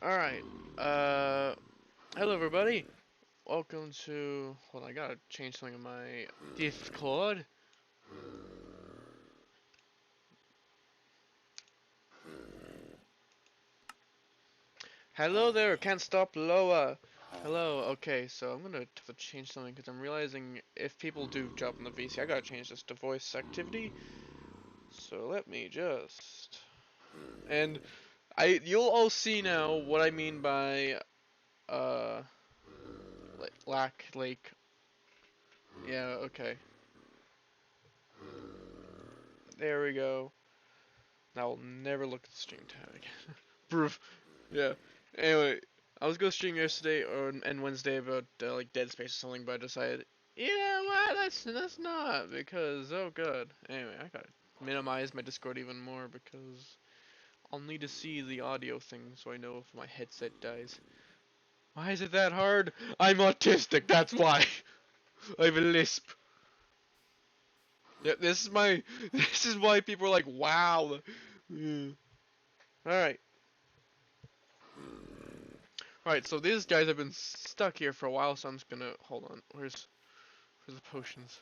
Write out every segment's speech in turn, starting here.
Alright, hello everybody. Welcome to, hold on, I gotta change something in my Discord. Hello there, can't stop Loa. Hello, okay, so I'm gonna have to change something because I'm realizing if people do jump in the VC, I gotta change this to voice activity. So let me just, and you'll all see now what I mean by, uh, lake. Yeah, okay. There we go. I will never look at the stream tag. Proof. Yeah. Anyway, I was gonna stream yesterday and Wednesday about like Dead Space or something, but I decided, you know what? That's not because oh god. Anyway, I gotta minimize my Discord even more because I'll need to see the audio thing so I know if my headset dies. Why is it that hard? I'm autistic. That's why. I have a lisp. Yeah, this is my. This is why people are like, wow. Yeah. All right. Alright, so these guys have been stuck here for a while, so I'm just gonna hold on. Where's the potions?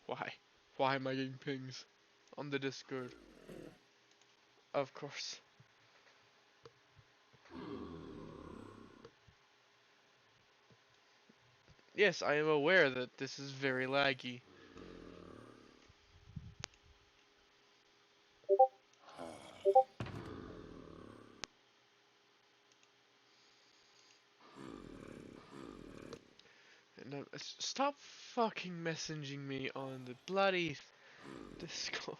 Why? Why am I getting pings on the Discord? Of course. Yes, I am aware that this is very laggy. And stop fucking messaging me on the bloody Discord.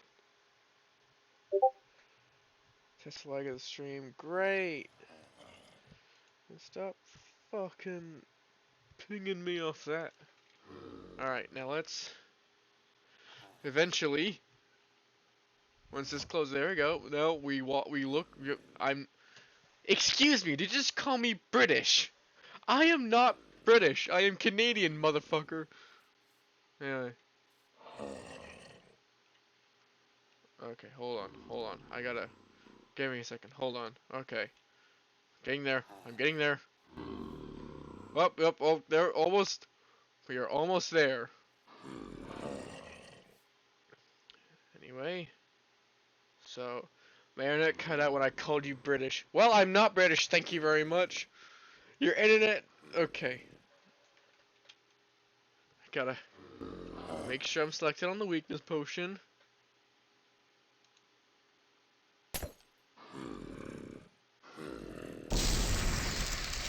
Test lag of the stream. Great. And stop fucking pinging me off that. Alright, now let's eventually, once this closes, there we go. No, we look. Excuse me, did you just call me British? I am not British. I am Canadian, motherfucker. Anyway. Okay, hold on. I gotta. Give me a second. Hold on. Okay. Getting there. I'm getting there. Oh, there, almost. We are almost there. Anyway. So, my internet cut out when I called you British. Well, I'm not British, thank you very much. Your internet. Okay. I gotta make sure I'm selected on the weakness potion.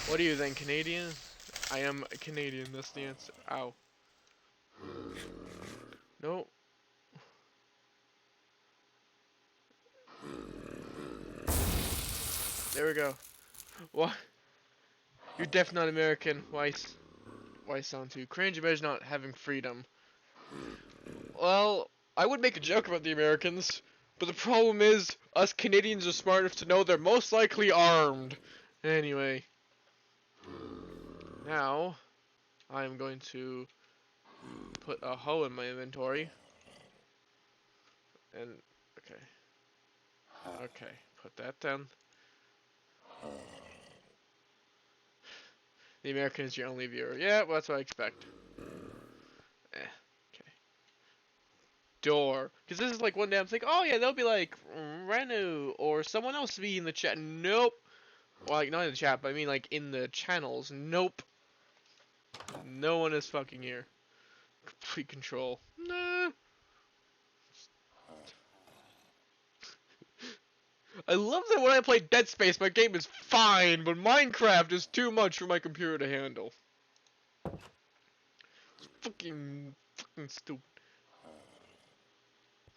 What are you then, Canadian? I am a Canadian, that's the answer. Ow. No. There we go. What? You're definitely not American. Why sound too cringe? Imagine not having freedom. Well, I would make a joke about the Americans, but the problem is, us Canadians are smart enough to know they're most likely armed. Anyway. Now, I am going to put a hoe in my inventory. And, okay, put that down. The American is your only viewer. Yeah, well, that's what I expect. Okay. Door. Because this is like one day I'm thinking, oh yeah, they'll be like, Renu, or someone else be in the chat. Nope. Well, like, not in the chat, but I mean like in the channels. Nope. No one is fucking here. Complete control. Nah. I love that when I play Dead Space, my game is fine, but Minecraft is too much for my computer to handle. It's fucking stupid.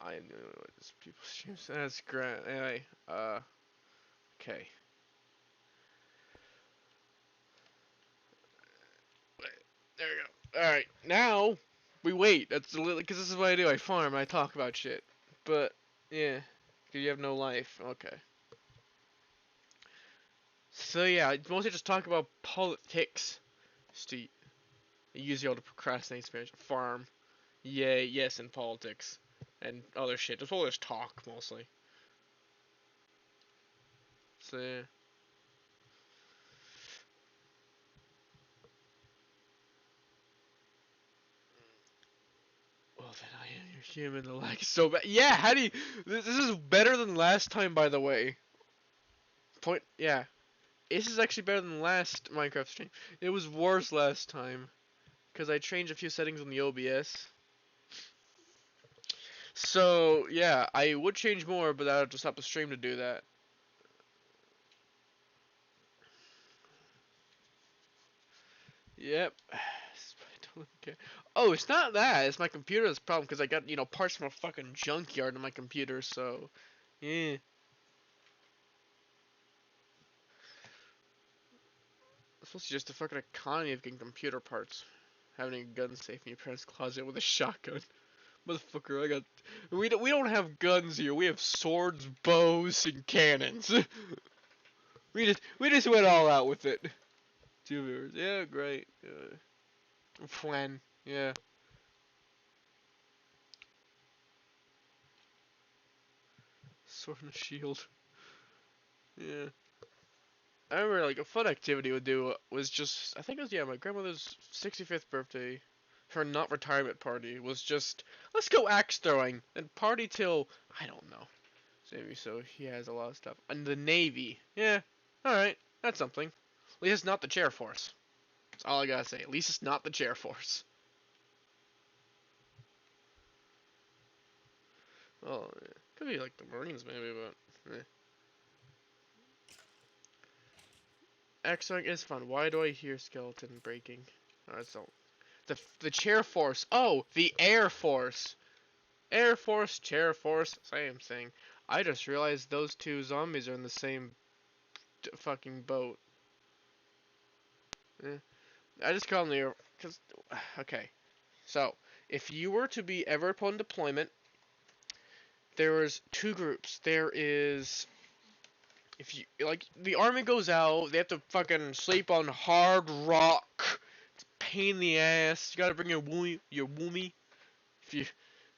I know what this people streams. That's great. Anyway, okay. There we go. All right, now we wait. That's because this is what I do. I farm. I talk about shit. But yeah, you have no life. Okay. So yeah, I mostly just talk about politics. Steve. Use y'all to procrastinate, farm. Yay, yes, in politics. And other shit. Just all this talk, mostly. So, yeah. Well, then I am your human. The lag is so bad. Yeah, how do you... This is better than last time, by the way. Yeah. This is actually better than last Minecraft stream. It was worse last time. Because I changed a few settings on the OBS. So, yeah, I would change more, but I would just stop the stream to do that. Yep. I don't care. Oh, it's not that. It's my computer's problem because I got, parts from a fucking junkyard in my computer, so... Yeah. It's supposed to be just a fucking economy of getting computer parts. Having a gun safe in your parents' closet with a shotgun. Motherfucker, we don't have guns here. We have swords, bows, and cannons. we just went all out with it. 2 viewers. Yeah, great. When? Yeah. Sword and a shield. Yeah. I remember like a fun activity we would do was just I think it was my grandmother's 65th birthday. Her not retirement party was just let's go axe throwing and party till I don't know. Maybe so he has a lot of stuff. And the Navy. Yeah. Alright. That's something. At least it's not the chair force. That's all I gotta say. At least it's not the chair force. Well, yeah. Could be like the Marines maybe, but axe throwing is fun. Why do I hear skeleton breaking? Alright, so the chair force. Oh, the air force. Air force, chair force, same thing. I just realized those two zombies are in the same fucking boat. Eh. I just call them the air, cause okay. So if you were to be ever put on deployment, there is two groups. There is if you like the army goes out, they have to fucking sleep on hard rock. It's a pain in the ass. You gotta bring your woomy. If you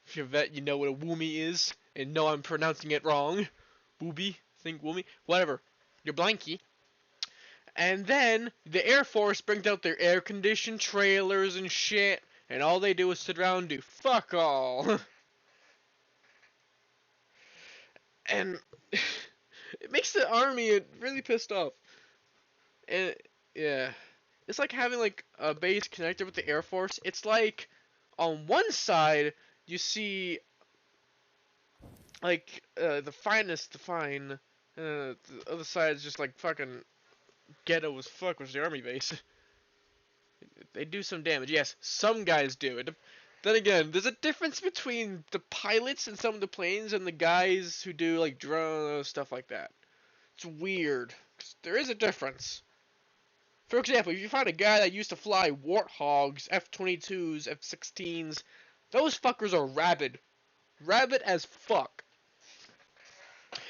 if you're a vet, you know what a woomy is, and know I'm pronouncing it wrong. Booby, think woomy, whatever. Your blankie. And then the Air Force brings out their air-conditioned trailers and shit, and all they do is sit around and do fuck all. And it makes the army really pissed off. And yeah, it's like having like a base connected with the Air Force. It's like on one side you see like the finest, the fine. The other side is just like fucking ghetto as fuck, which is the army base. They do some damage. Yes, some guys do it. Then again, there's a difference between the pilots and some of the planes and the guys who do like drones, stuff like that. It's weird. There is a difference. For example, if you find a guy that used to fly Warthogs, F-22s, F-16s, those fuckers are rabid. Rabid as fuck.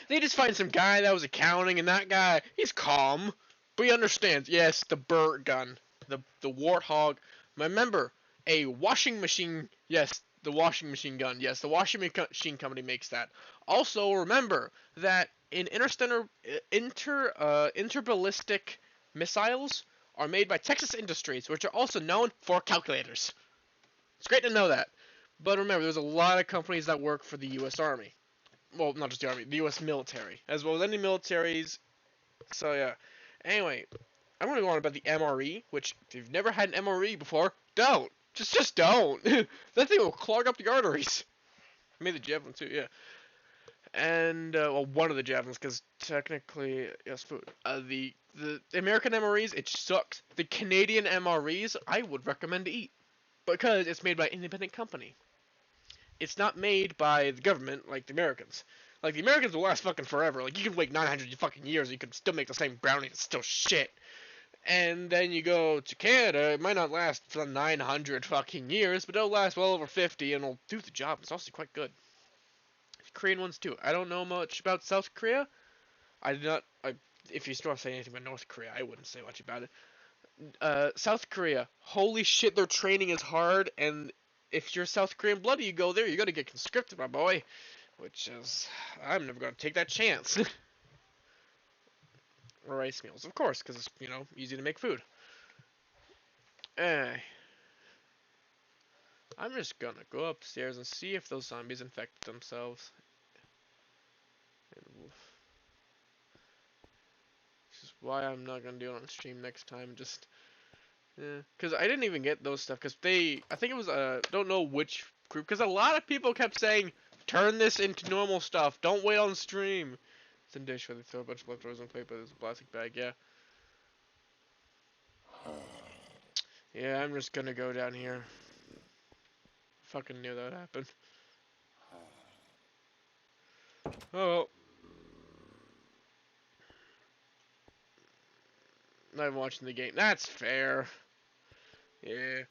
They just find some guy that was accounting, and that guy, he's calm, but he understands. Yes, the Burt gun, the Warthog. Remember, a washing machine. Yes, the washing machine gun. Yes, the washing machine company makes that. Also, remember that in interballistic missiles are made by Texas Industries, which are also known for calculators. It's great to know that. But remember, there's a lot of companies that work for the U.S. Army. Well, not just the Army, the U.S. military, as well as any militaries. So yeah. Anyway, I'm gonna go on about the MRE, which if you've never had an MRE before, don't. Just don't. That thing will clog up the arteries. I made the javelin too, yeah. And well, one of the javelins, because technically, yes, food. The American MREs, it sucks. The Canadian MREs, I would recommend to eat because it's made by an independent company. It's not made by the government like the Americans. Like the Americans will last fucking forever. Like you can wait 900 fucking years, and you can still make the same brownie. It's still shit. And then you go to Canada, it might not last for 900 fucking years, but it'll last well over 50, and it'll do the job. It's also quite good. Korean ones too. I don't know much about South Korea. I did not. If you still want to say anything about North Korea, I wouldn't say much about it. South Korea. Holy shit, their training is hard, and if you're South Korean blood, you go there, you gotta get conscripted, my boy. Which is, I'm never gonna take that chance. Rice meals, of course, because it's, easy to make food. Eh, I'm just gonna go upstairs and see if those zombies infect themselves. This is why I'm not gonna do it on stream next time. Just, because I didn't even get those stuff. Because I think it was don't know which group. Because a lot of people kept saying, turn this into normal stuff. Don't wait on stream. It's in dish where they throw a bunch of leftovers in plate, but it's a plastic bag. Yeah. Yeah, I'm just gonna go down here. Fucking knew that would happen. Oh well. Not even watching the game. That's fair. Yeah.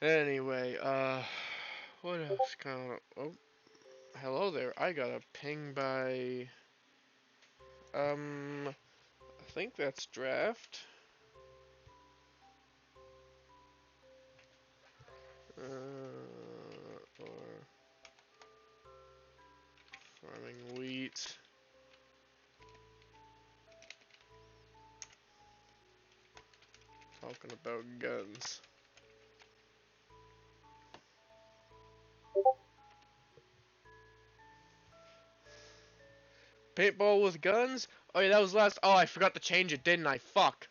Anyway, what else? Oh, hello there. I got a ping by, I think that's draft. Or farming wheat. Talking about guns. Paintball with guns? Oh yeah, that was last. Oh, I forgot to change it, didn't I? Fuck.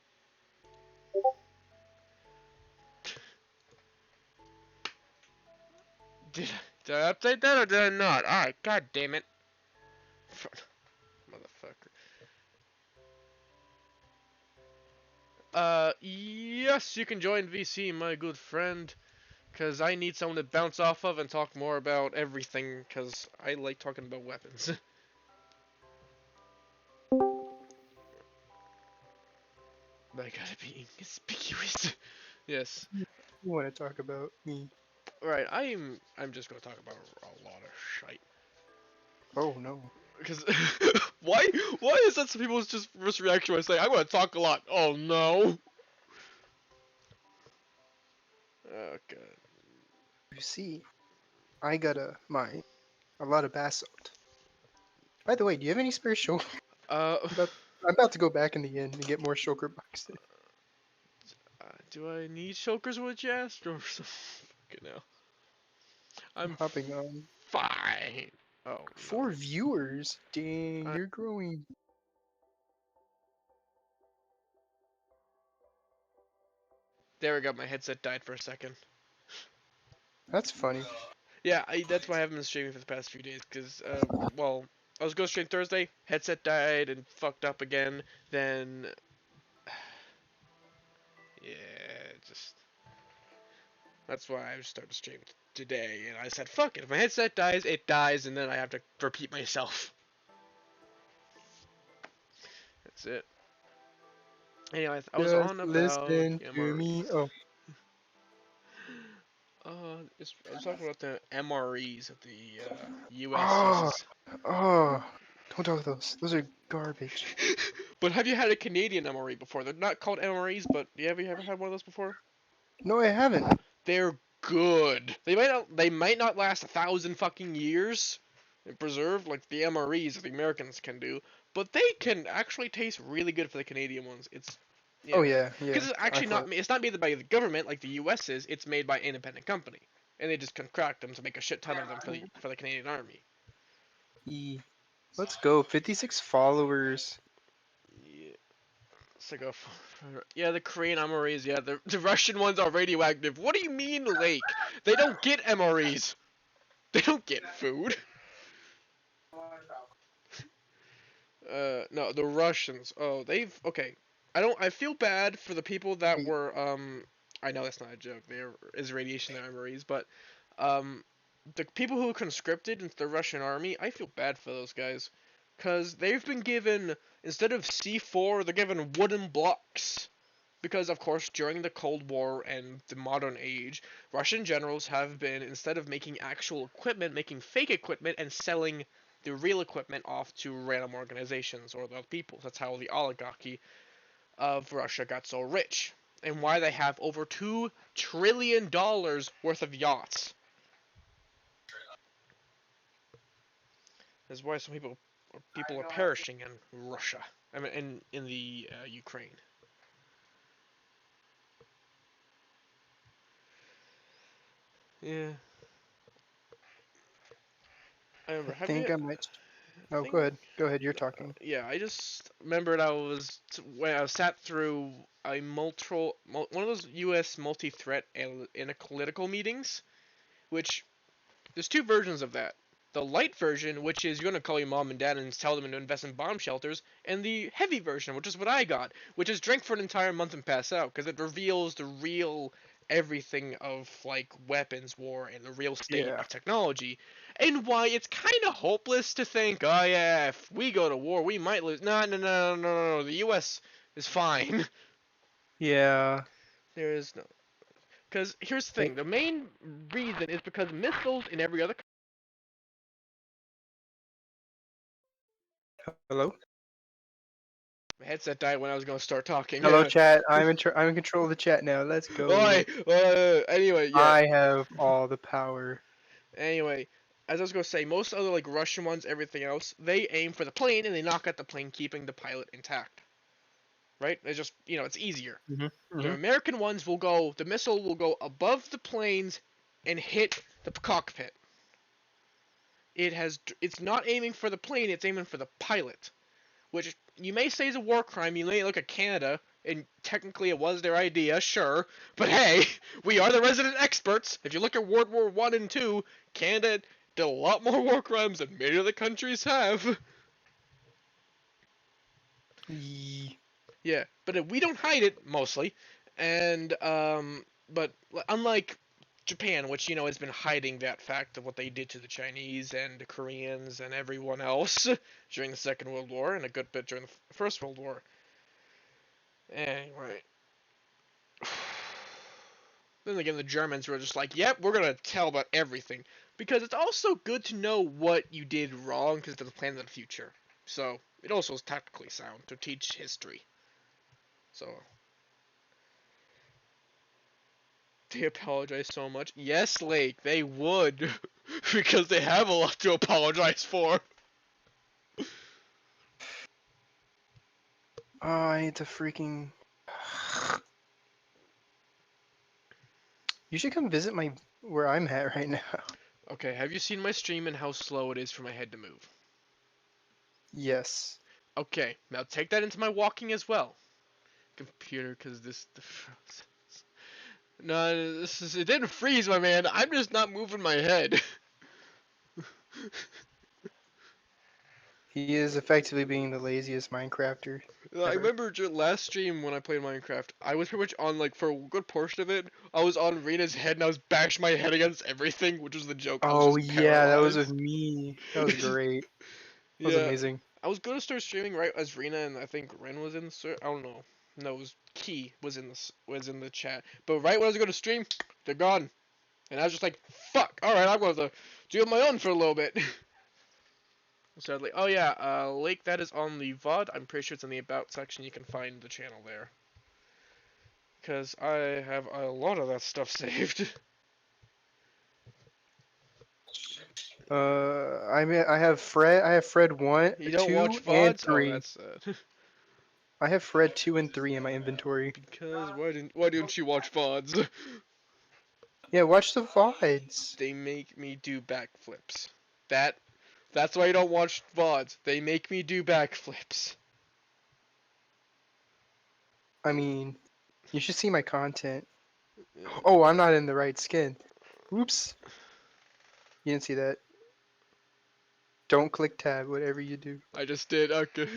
Did I update that or did I not? Alright, god damn it. Motherfucker. Yes, you can join VC, my good friend. Because I need someone to bounce off of and talk more about everything, because I like talking about weapons. But I gotta be inconspicuous. Yes. You want to talk about me? Right, I'm just gonna talk about a lot of shite. Oh no. Because why is that some people's just first reaction when I say I'm gonna talk a lot? Oh no. Oh god. You see, I got a lot of basalt. By the way, do you have any spare shulker? Uh, I'm about to go back in the inn and get more shulker boxes. do I need shulkers wood, you asked, or something? Fucking hell. I'm Hopping on. fine. Oh no. 4 viewers. Dang, I, you're growing. there we go. My headset died for a second. That's funny. Yeah, that's why I haven't been streaming for the past few days, because, well, I was going to stream Thursday, headset died and fucked up again, then, yeah, just, that's why I started streaming today, and I said, fuck it, if my headset dies, it dies, and then I have to repeat myself. That's it. Anyway, I was Just on about listen to me. MREs. Oh, I was talking about the MREs that the, US oh, uses. oh! Don't talk those. Those are garbage. But have you had a Canadian MRE before? They're not called MREs, but have you ever had one of those before? No, I haven't. They're good. They might not last 1,000 fucking years and preserved like the MREs that the Americans can do, but they can actually taste really good for the Canadian ones. It's Oh yeah, yeah, yeah. because it's I actually thought. it's not made by the government like the U.S. is. It's made by an independent company, and they just contract them to make a shit ton of them for the Canadian Army. Let's go. 56 followers. Yeah. It's like yeah, the Korean MREs, yeah, the Russian ones are radioactive. What do you mean, Lake? They don't get MREs. They don't get food. No, the Russians. Oh, okay. I feel bad for the people that Wait, were, I know that's not a joke. There is radiation in their MREs, but, um, the people who conscripted into the Russian army, I feel bad for those guys. Because they've been given, instead of C4, they're given wooden blocks. Because, of course, during the Cold War and the modern age, Russian generals have been, instead of making actual equipment, making fake equipment and selling the real equipment off to random organizations or the people. That's how the oligarchy of Russia got so rich, and why they have over $2 trillion worth of yachts. That's why some people are perishing in Russia. I mean, in the Ukraine. Yeah, I I remember. Have you? think I might. I Oh, go think ahead. Go ahead. You're talking. yeah. I just remembered when I sat through one of those U.S. multi-threat analytical meetings, which there's two versions of that. The light version, which is you're going to call your mom and dad and tell them to invest in bomb shelters, and the heavy version, which is what I got, which is drink for an entire month and pass out, because it reveals the real everything of like weapons war and the real state Yeah. of technology, and why it's kind of hopeless to think, oh yeah, if we go to war, we might lose. No, no, no, no, no, no. The U.S. is fine. Yeah. There is no. Because here's the Hey, thing: the main reason is because missiles in every other hello. my headset died when I was going to start talking. Hello, chat. I'm in control of the chat now. Let's Oi, go. anyway, yeah. I have all the power. Anyway, as I was going to say, most other like Russian ones, everything else, they aim for the plane and they knock out the plane, keeping the pilot intact. Right? It's just it's easier. Hmm. The Hmm. American ones the missile will go above the planes and hit the cockpit. It's not aiming for the plane, it's aiming for the pilot, which you may say is a war crime. You may look at Canada, and technically it was their idea, sure. But hey, we are the resident experts. If you look at World War One and Two, Canada did a lot more war crimes than many other countries have. Yeah, but we don't hide it mostly, and but unlike Japan, which has been hiding that fact of what they did to the Chinese and the Koreans and everyone else during the Second World War and a good bit during the First World War. Anyway, then again, the Germans were just like, "Yep, we're gonna tell about everything," because it's also good to know what you did wrong because it's a plan of the future. So it also is tactically sound to teach history. So they apologize so much. Yes, Lake, they would, because they have a lot to apologize for. Oh, I need to freaking. You should come visit my where I'm at right now. Okay, have you seen my stream and how slow it is for my head to move? Yes. Okay, now take that into my walking as well. Computer, because this. No, it didn't freeze, my man. I'm just not moving my head. He is effectively being the laziest Minecrafter I ever. remember last stream when I played Minecraft, I was pretty much on like for a good portion of it. I was on Rena's head and I was bashing my head against everything, which was the joke. I was Oh just yeah, that was with paralyzed. me. That was great. That was Yeah, amazing. I was gonna start streaming right as Rena and I think Ren was in the I don't know. No, it was Key was in the chat. But right when I was gonna stream, they're gone, and I was just like, "Fuck! All right, I'm going to do it on my own for a little bit." Sadly, oh yeah, Lake that is on the VOD. I'm pretty sure it's in the about section. You can find the channel there. Cause I have a lot of that stuff saved. I have Fred. I have Fred one, You don't two, watch and VODs? Oh, three. that's sad. I have Fred 2 and 3 in my inventory. Because why didn't you watch VODs? Yeah, watch the VODs. They make me do backflips. That that's why you don't watch VODs. They make me do backflips. I mean, you should see my content. Yeah, Oh, I'm not in the right skin. Oops. You didn't see that. Don't click tab, whatever you do. I just did. Okay.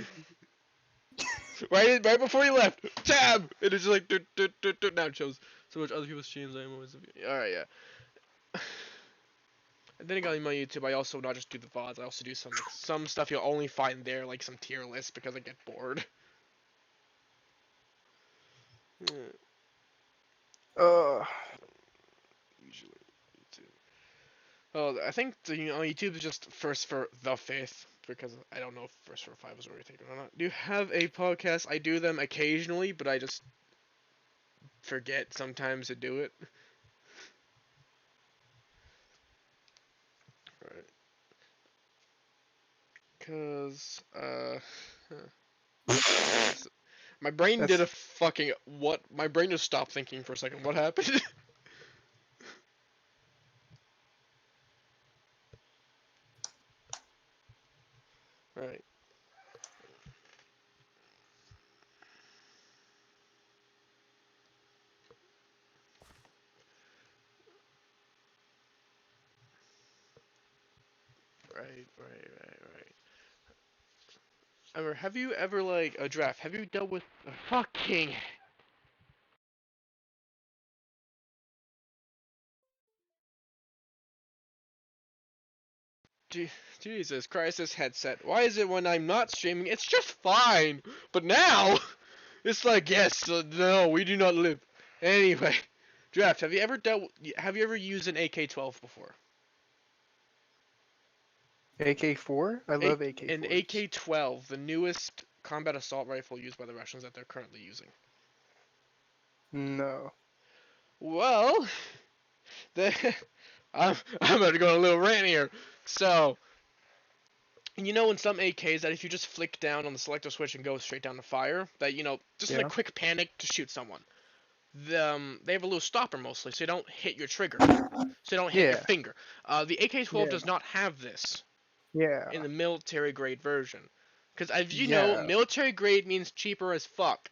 right before you left. Tab. It is like now it shows so much other people's streams. I'm always. All right, yeah. And then again, on my YouTube, I also not just do the VODs. I also do some stuff you'll only find there, like some tier lists, because I get bored. Uh, Usually, YouTube. Oh, I think YouTube is just First for the Faith because I don't know if First for Five was already taken or not. Do you have a podcast? I do them occasionally, but I just forget sometimes to do it. Right. Cause my brain did That's a fucking what? My brain just stopped thinking for a second. What happened? Right. Right. Ever have you ever like a draft? Have you dealt with a fucking Jesus Christ, this headset. Why is it when I'm not streaming, it's just fine, but now it's like yes, no, we do not live. Anyway, draft. Have you ever used an AK-12 before? AK-4. I A, love an AK-4s. AK-12, the newest combat assault rifle used by the Russians that they're currently using. No. Well, the, I'm about to go on a little rant here. So, you know in some AKs that if you just flick down on the selector switch and go straight down to fire, that just in a Yeah. quick panic to shoot someone, they have a little stopper mostly, so you don't hit your trigger, so you don't hit your Yeah. finger. The AK-12 Yeah. does not have this in Yeah. the military grade version, because as you know, Yeah. military grade means cheaper as fuck.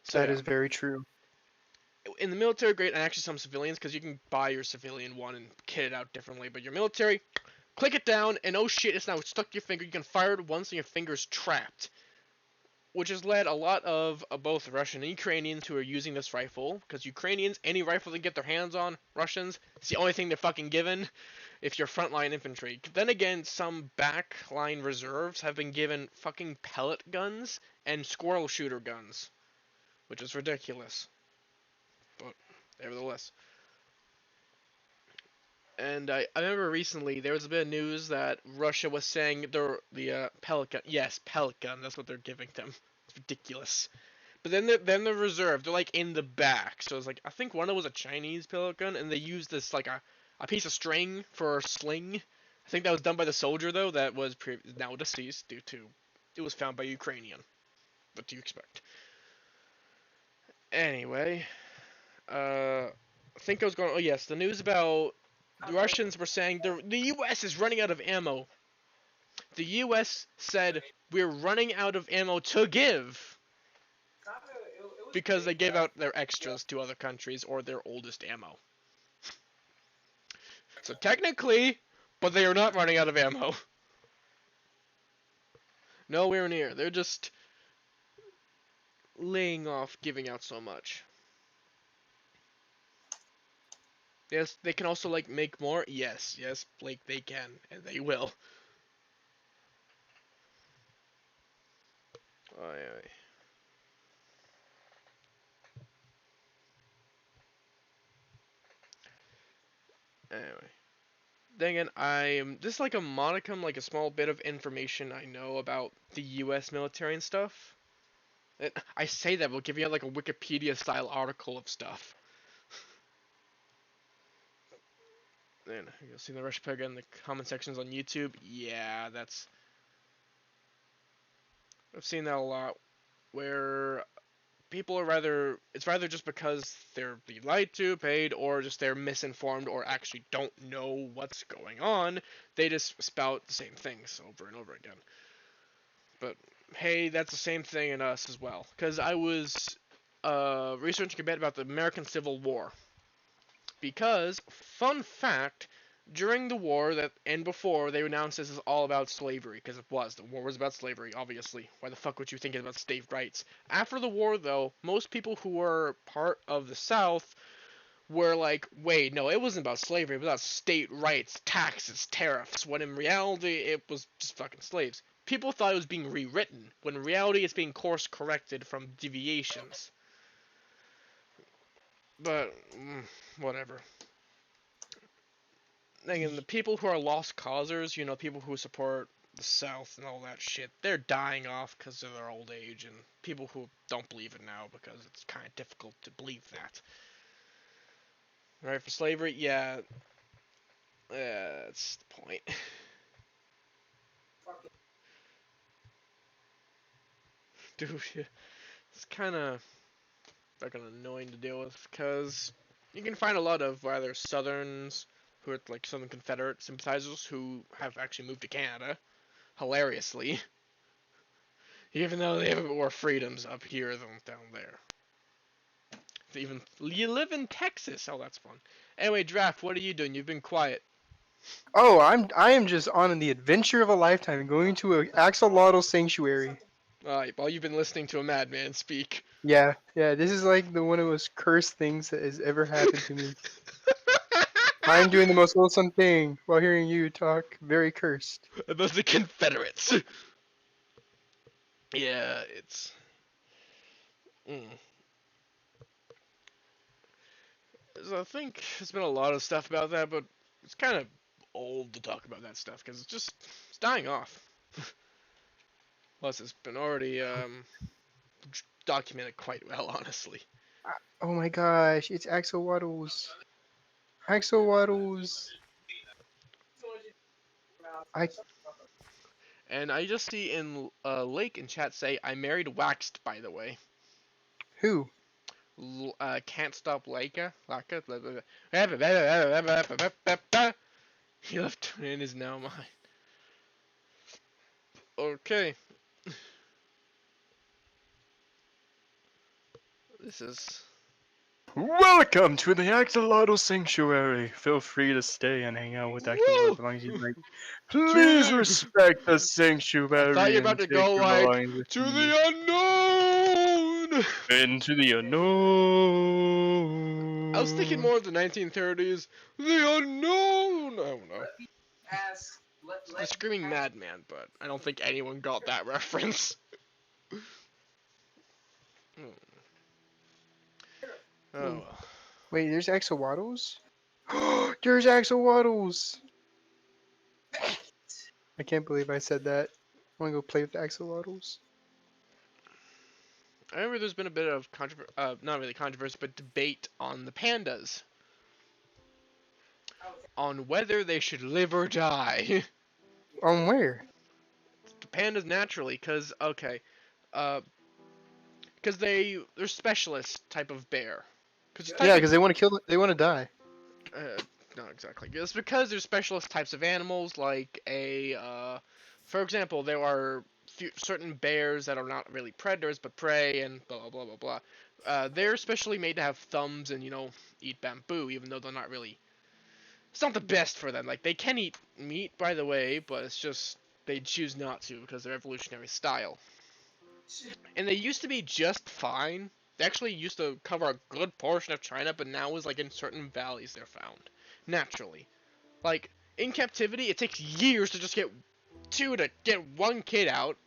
So That yeah, is very true. in the military grade, and actually some civilians, because you can buy your civilian one and kit it out differently, but your military, click it down, and oh shit, it's now stuck to your finger. You can fire it once, and your finger's trapped. Which has led a lot of both Russian and Ukrainians who are using this rifle, because Ukrainians, any rifle they get their hands on, Russians, it's the only thing they're fucking given if you're frontline infantry. Then again, some backline reserves have been given fucking pellet guns and squirrel shooter guns, which is ridiculous. But nevertheless. And I remember recently there was a bit of news that Russia was saying the pellet gun, yes, pellet gun, that's what they're giving them. It's ridiculous. But then the reserve, they're like in the back. So it's like I think one of them was a Chinese pellet gun, and they used this like a piece of string for a sling. I think that was done by the soldier though. That was now deceased due to it was found by Ukrainian. What do you expect? Anyway, I think I was going. Oh yes, the news about the Russians were saying the U.S. is running out of ammo. The U.S. said we're running out of ammo to give because they gave out their extras to other countries or their oldest ammo. So technically, but they are not running out of ammo. Nowhere near. They're just laying off giving out so much. Yes, they can also like make more. Yes, like they can and they will. Aye. Anyway, then again, I'm just like a monicum, like a small bit of information I know about the U.S. military and stuff. I say that, we'll give you like a Wikipedia style article of stuff. And you'll see the rush peg in the comment sections on YouTube. Yeah, I've seen that a lot. Where people are rather just because they're being lied to, paid, or just they're misinformed or actually don't know what's going on. They just spout the same things over and over again. But hey, that's the same thing in us as well. Because I was researching a bit about the American Civil War. Because, fun fact, during the war and before, they announced this is all about slavery, because it was. The war was about slavery, obviously. Why the fuck would you think it's about state rights? After the war, though, most people who were part of the South were like, wait, no, it wasn't about slavery, it was about state rights, taxes, tariffs, when in reality, it was just fucking slaves. People thought it was being rewritten, when in reality, it's being course corrected from deviations. But, whatever. again, the people who are lost causers, you know, people who support the South and all that shit, they're dying off because of their old age, and people who don't believe it now because it's kind of difficult to believe that. Right, for slavery, yeah, that's the point. Dude, yeah, it's kind of fucking annoying to deal with because you can find a lot of either Southerns who are like Southern Confederate sympathizers who have actually moved to Canada, hilariously, even though they have a bit more freedoms up here than down there. Even you live in Texas. Oh, that's fun. Anyway, Draft, what are you doing? You've been quiet. Oh, I am just on the adventure of a lifetime, going to an axolotl sanctuary. Alright, well, you've been listening to a madman speak. Yeah, yeah. This is like the one of the most cursed things that has ever happened to me. I'm doing the most wholesome thing while hearing you talk very cursed. About the Confederates. Yeah, it's. Mm. So I think there's been a lot of stuff about that, but it's kind of old to talk about that stuff because it's dying off. Plus, it's been already documented quite well, honestly. Oh my gosh, it's axolotls. Axolotls. I And I just see in Lake in chat say I married Waxed, by the way. who? Can't stop Leica. He left and is now mine. Okay, this is. Welcome to the Axolotl Sanctuary. Feel free to stay and hang out with Axolotl Woo! as long as you like. Please respect the I thought you sanctuary were about and to take go your like belongings with to you the unknown. into the I was thinking unknown. more of the 1930s. The unknown. I don't know. It's the Screaming Madman, but I don't think anyone got that reference. Oh Wait, well. wait, there's axolotls? There's axolotls! I can't believe I said that. I wanna go play with the axolotls. I remember there's been a bit of not really controversy, but debate on the pandas, on whether they should live or die. On where? The pandas naturally, cause okay, uh, cause they're specialist type of bear. Cause Yeah, technically, because they want to kill. They want to die. not exactly. It's because there's specialist types of animals, like for example, there are certain bears that are not really predators but prey, and blah blah blah blah blah. They're specially made to have thumbs and eat bamboo, even though they're not really. It's not the best for them. Like they can eat meat, by the way, but it's just they choose not to because their evolutionary style. And they used to be just fine. They actually used to cover a good portion of China, but now is like in certain valleys they're found naturally. Like in captivity, it takes years to just get one kid out.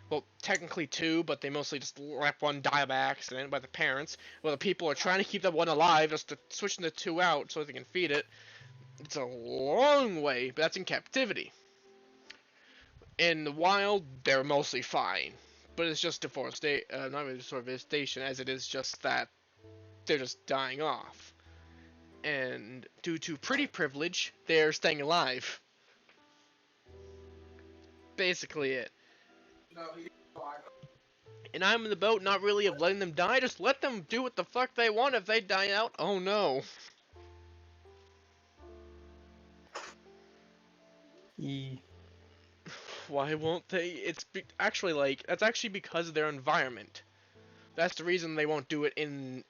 Well, technically two, but they mostly just let one die by accident by the parents. Well, the people are trying to keep that one alive just to switch the two out so they can feed it. It's a long way, but that's in captivity. In the wild, they're mostly fine, but it's just deforestation, not really deforestation, as it is just that they're just dying off. And due to pretty privilege, they're staying alive. Basically it. And I'm in the boat, not really of letting them die, just let them do what the fuck they want. If they die out, oh no. E. Why won't they? Actually like, that's actually because of their environment. That's the reason they won't do it in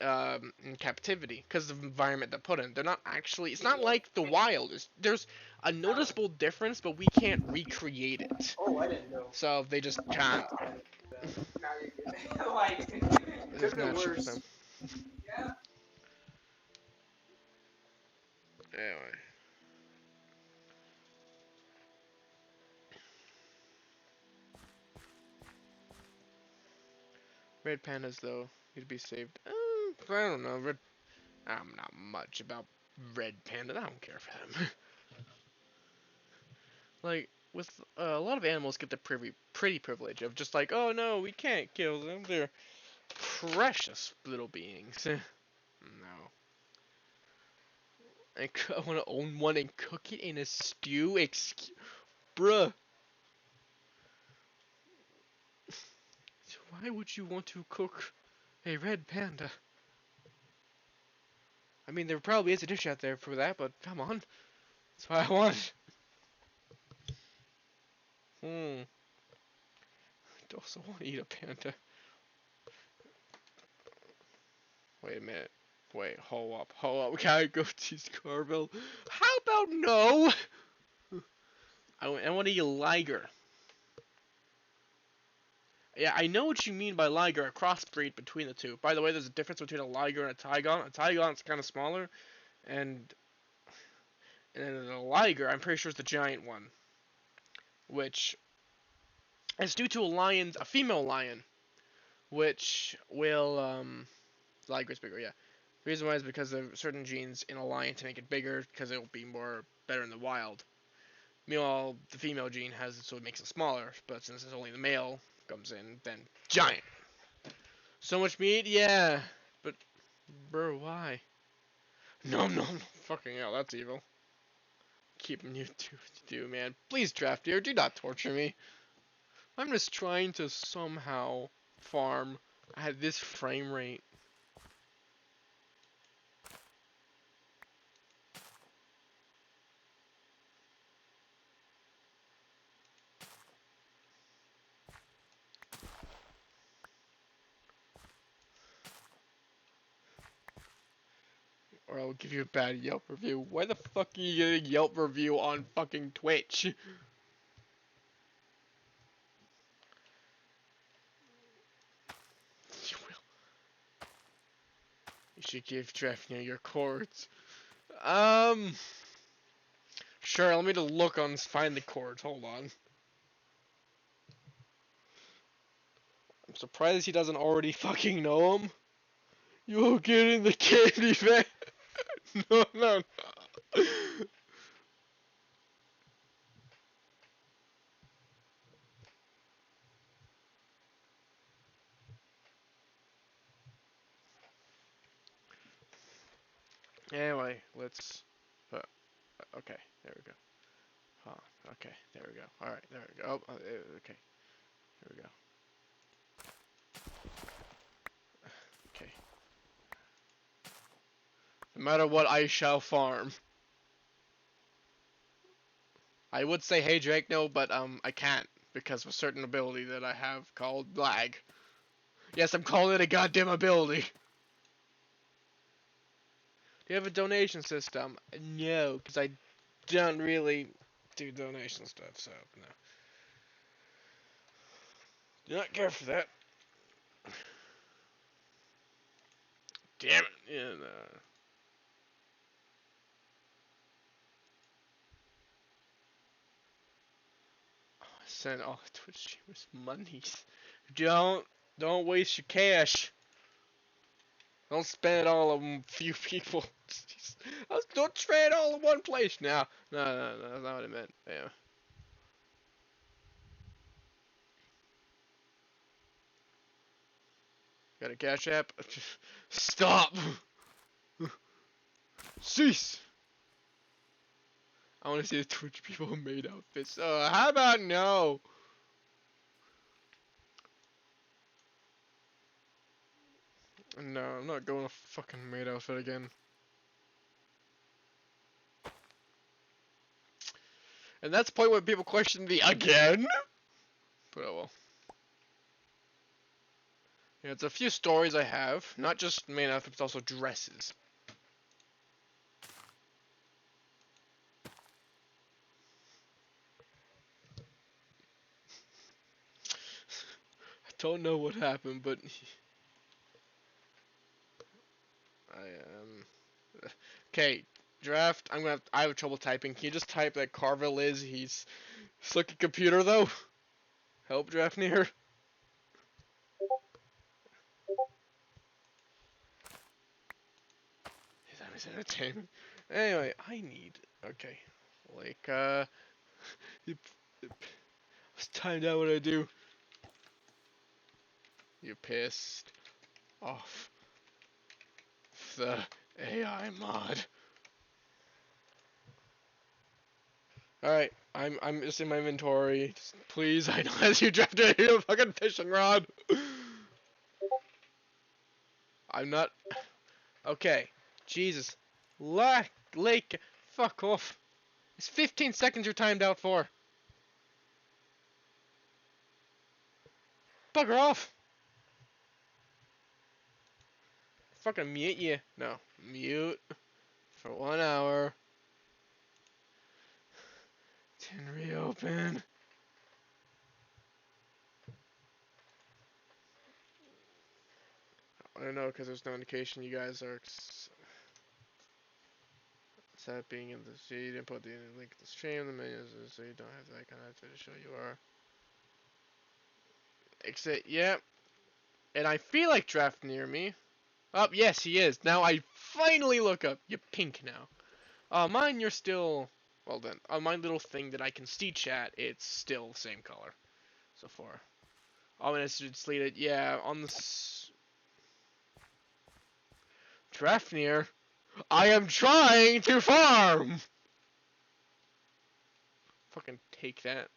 captivity, because of the environment they're put in. They're not actually. It's not like the wild. There's a noticeable difference, but we can't recreate it. Oh, I didn't know. So they just can't. Like, It's could just have been natural for worse. them. Anyway, red pandas though need to be saved. I don't know. I'm not much about red pandas. I don't care for them. Like with a lot of animals get the pretty privilege of just like, oh no, we can't kill them. They're precious little beings. No. I want to own one and cook it in a stew. Bruh. Why would you want to cook a red panda? I mean, there probably is a dish out there for that, but come on. That's what I want. Hmm. I also want to eat a panda. Wait a minute. Wait, hold up. Can I go to Carvel? How about no? I want to eat a liger. Yeah, I know what you mean by liger, a crossbreed between the two. By the way, there's a difference between a liger and a tigon. A tigon's kind of smaller, and then a liger, I'm pretty sure is the giant one, which is due to a female lion, which will liger's bigger, yeah. The reason why is because of certain genes in a lion to make it bigger, because it will be better in the wild. Meanwhile, the female gene has it so it makes it smaller, but since it's only the male comes in, then giant. So much meat, yeah, but bro, why? No, fucking hell, that's evil. Keeping you do, man. Please, draft here, do not torture me. I'm just trying to somehow farm at this frame rate. Or I'll give you a bad Yelp review. Why the fuck are you getting a Yelp review on fucking Twitch? You will. You should give Drefnia your chords. Sure, let me just find the chords. Hold on. I'm surprised he doesn't already fucking know them. You'll get in the candy van. No. Anyway, let's. Okay, there we go. Huh, okay, there we go. Alright, there we go. Oh, okay, there we go. Okay. No matter what, I shall farm. I would say hey Drake, no, but I can't because of a certain ability that I have called lag. Yes, I'm calling it a goddamn ability. Do you have a donation system? No, because I don't really do donation stuff, so no. Do not care for that. Damn it. Yeah, no. Send all Twitch streamers monies. Don't waste your cash. Don't spend it all on few people. Don't trade all in one place now. No, that's not what I meant. Yeah. Got a cash app? Stop! Cease! I want to see the Twitch people who made outfits. How about no? No, I'm not going to fucking maid outfit again. And that's the point where people question the again? But oh well. Yeah, it's a few stories I have. Not just main outfits, but also dresses. I don't know what happened, but I okay, draft. I have trouble typing. Can you just type that Carvel is? He's like a computer though. Help draft near. That was entertainment. Anyway, I need okay, like It's timed out what I do. You pissed off the AI mod. Alright, I'm just in my inventory. Just, please, I know as you draft a fucking fishing rod. I'm not. Okay. Jesus. Lake. Fuck off. It's 15 seconds you're timed out for. Bugger off. Fucking mute you. No. Mute. For 1 hour. Then reopen. I don't know, because there's no indication you guys are set being in the stream. You didn't put the link to the stream, the menus, so you don't have the icon active to show you are. Exit, yep. And I feel like draft near me. Oh, yes, he is. Now I finally look up. You're pink now. Mine, you're still. Well then, on my little thing that I can see chat, it's still the same color. So far. Oh, and it's deleted. Yeah, on the. Draft near. I am trying to farm! Fucking take that.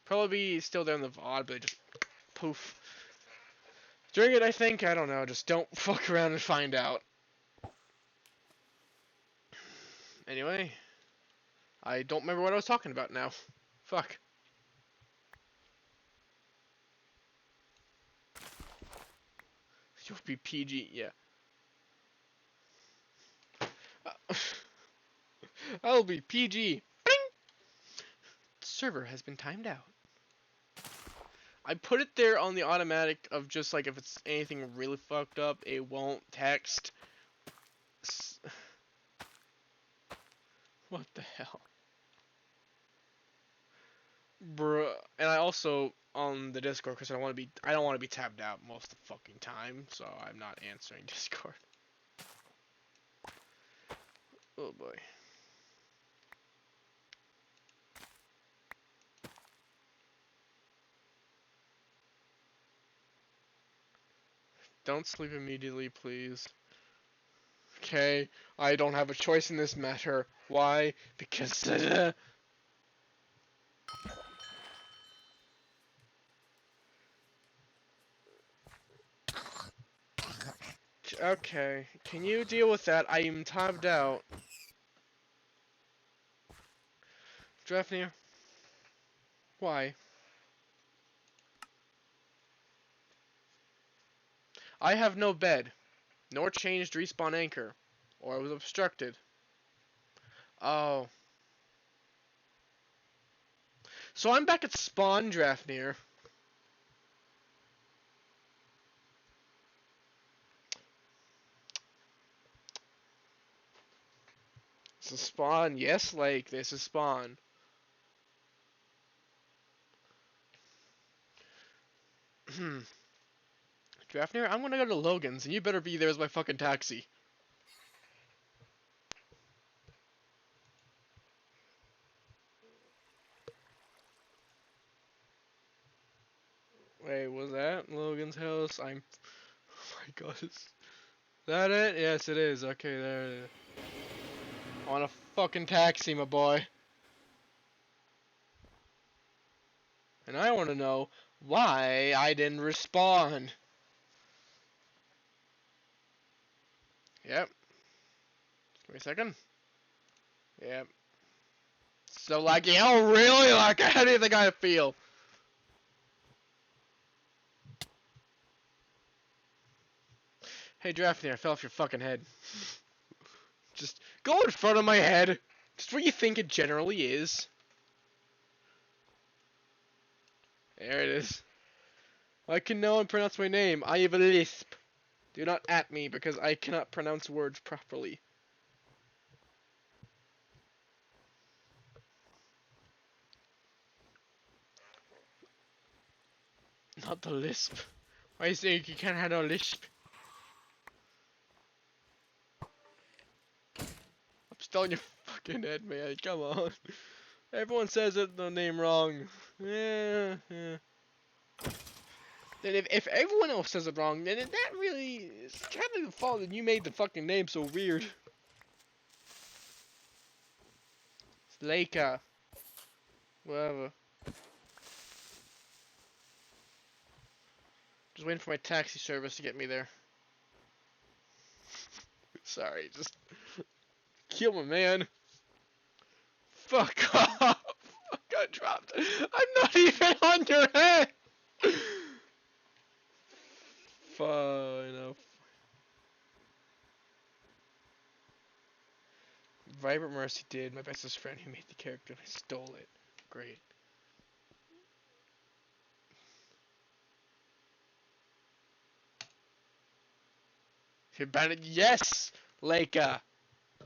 Probably still there in the VOD, but just poof. During it, I think. I don't know. Just don't fuck around and find out. Anyway. I don't remember what I was talking about now. Fuck. You'll be PG, yeah. I'll be PG. Bing! Server has been timed out. I put it there on the automatic of just like if it's anything really fucked up, it won't text. What the hell? Bruh. And I also on the Discord because I don't want to be tabbed out most of the fucking time, so I'm not answering Discord. Oh boy. Don't sleep immediately, please. Okay, I don't have a choice in this matter. Why? Because okay, can you deal with that? I am tabbed out. Drafnir. Why? I have no bed, nor changed respawn anchor, or I was obstructed. Oh. So I'm back at spawn, Drafnir. This is spawn. Yes, Lake, this is spawn. Drafnir, I'm gonna go to Logan's, and you better be there as my fucking taxi. Wait, was that Logan's house? I'm... Oh my god, is that it? Yes, it is. Okay, there it is. I want a fucking taxi, my boy. And I want to know why I didn't respawn. Yep. Give me a second. Yep. So laggy. Oh, really? Like, how do you think I feel? Hey, Drafty, I fell off your fucking head. Just go in front of my head. Just what you think it generally is. There it is. I can now pronounce my name. I have a lisp. Do not at me because I cannot pronounce words properly. Not the lisp. Why you saying you can't have no lisp? I'm still in your fucking fucking head, man. Come on. Everyone says the name wrong. Yeah, yeah. Then if everyone else says it wrong, then that really is kind of the fault that you made the fucking name so weird. It's Leica. Whatever. Just waiting for my taxi service to get me there. Sorry, just kill my man. Fuck off. I got dropped. I'm not even on your head. Fine enough. Vibrant Mercy did. My bestest friend who made the character and I stole it. Great. Yes, Leica.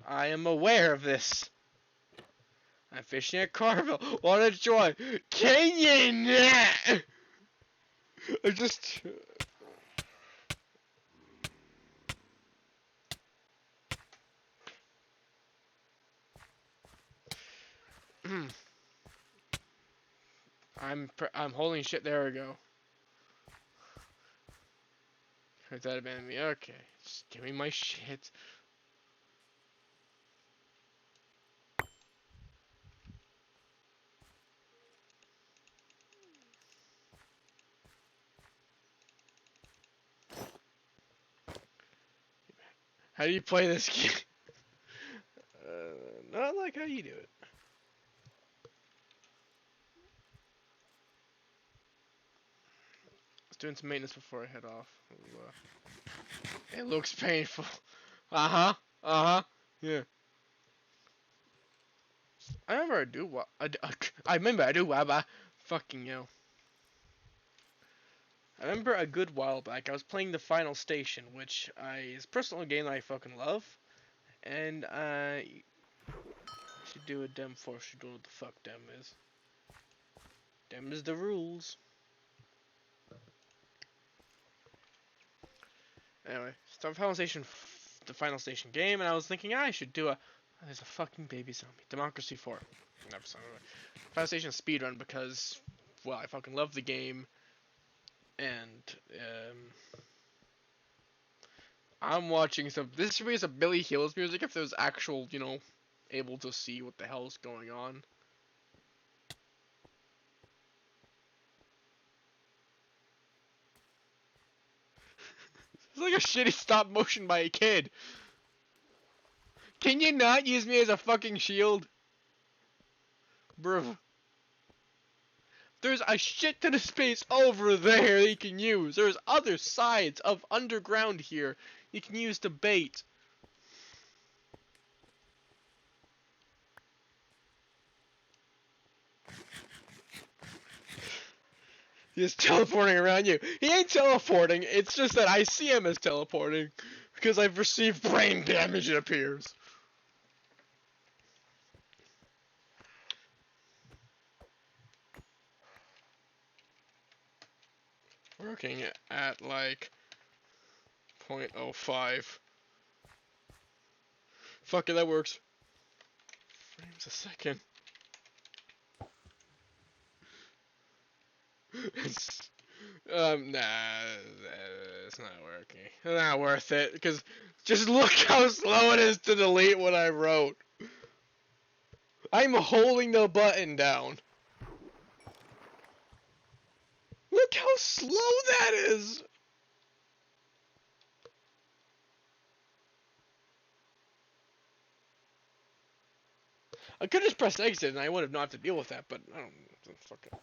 I am aware of this. I'm fishing at Carvel. What a joy. Kenyan! I just... I'm holding shit. There we go. Heard that abandoned me. Okay. Just give me my shit. How do you play this game? Not like how you do it. Let's doing some maintenance before I head off. It looks painful. Uh-huh. Uh-huh. Yeah. I remember I remember I do wabba. Fucking yo. I remember a good while back I was playing the Final Station, which is a personal game that I fucking love. And I should do a dem for should know what the fuck dem is. Dem is the rules. Anyway, start the Final Station game, and I was thinking I should do there's a fucking baby zombie. Democracy 4. Never saw it. Final Station speedrun because, well, I fucking love the game, and I'm watching this should be some Billy Hills music if there's actual, able to see what the hell's going on. It's like a shitty stop motion by a kid. Can you not use me as a fucking shield? Bruv. There's a shit ton of space over there that you can use. There's other sides of underground here you can use to bait. He's teleporting around you. He ain't teleporting, it's just that I see him as teleporting. Because I've received brain damage, it appears. Working at like 0.05. Fuck it, that works. Frames a second. Nah, it's not working. It's not worth it, because just look how slow it is to delete what I wrote. I'm holding the button down. Look how slow that is! I could just press exit and I would have not had to deal with that, but I don't fuck it.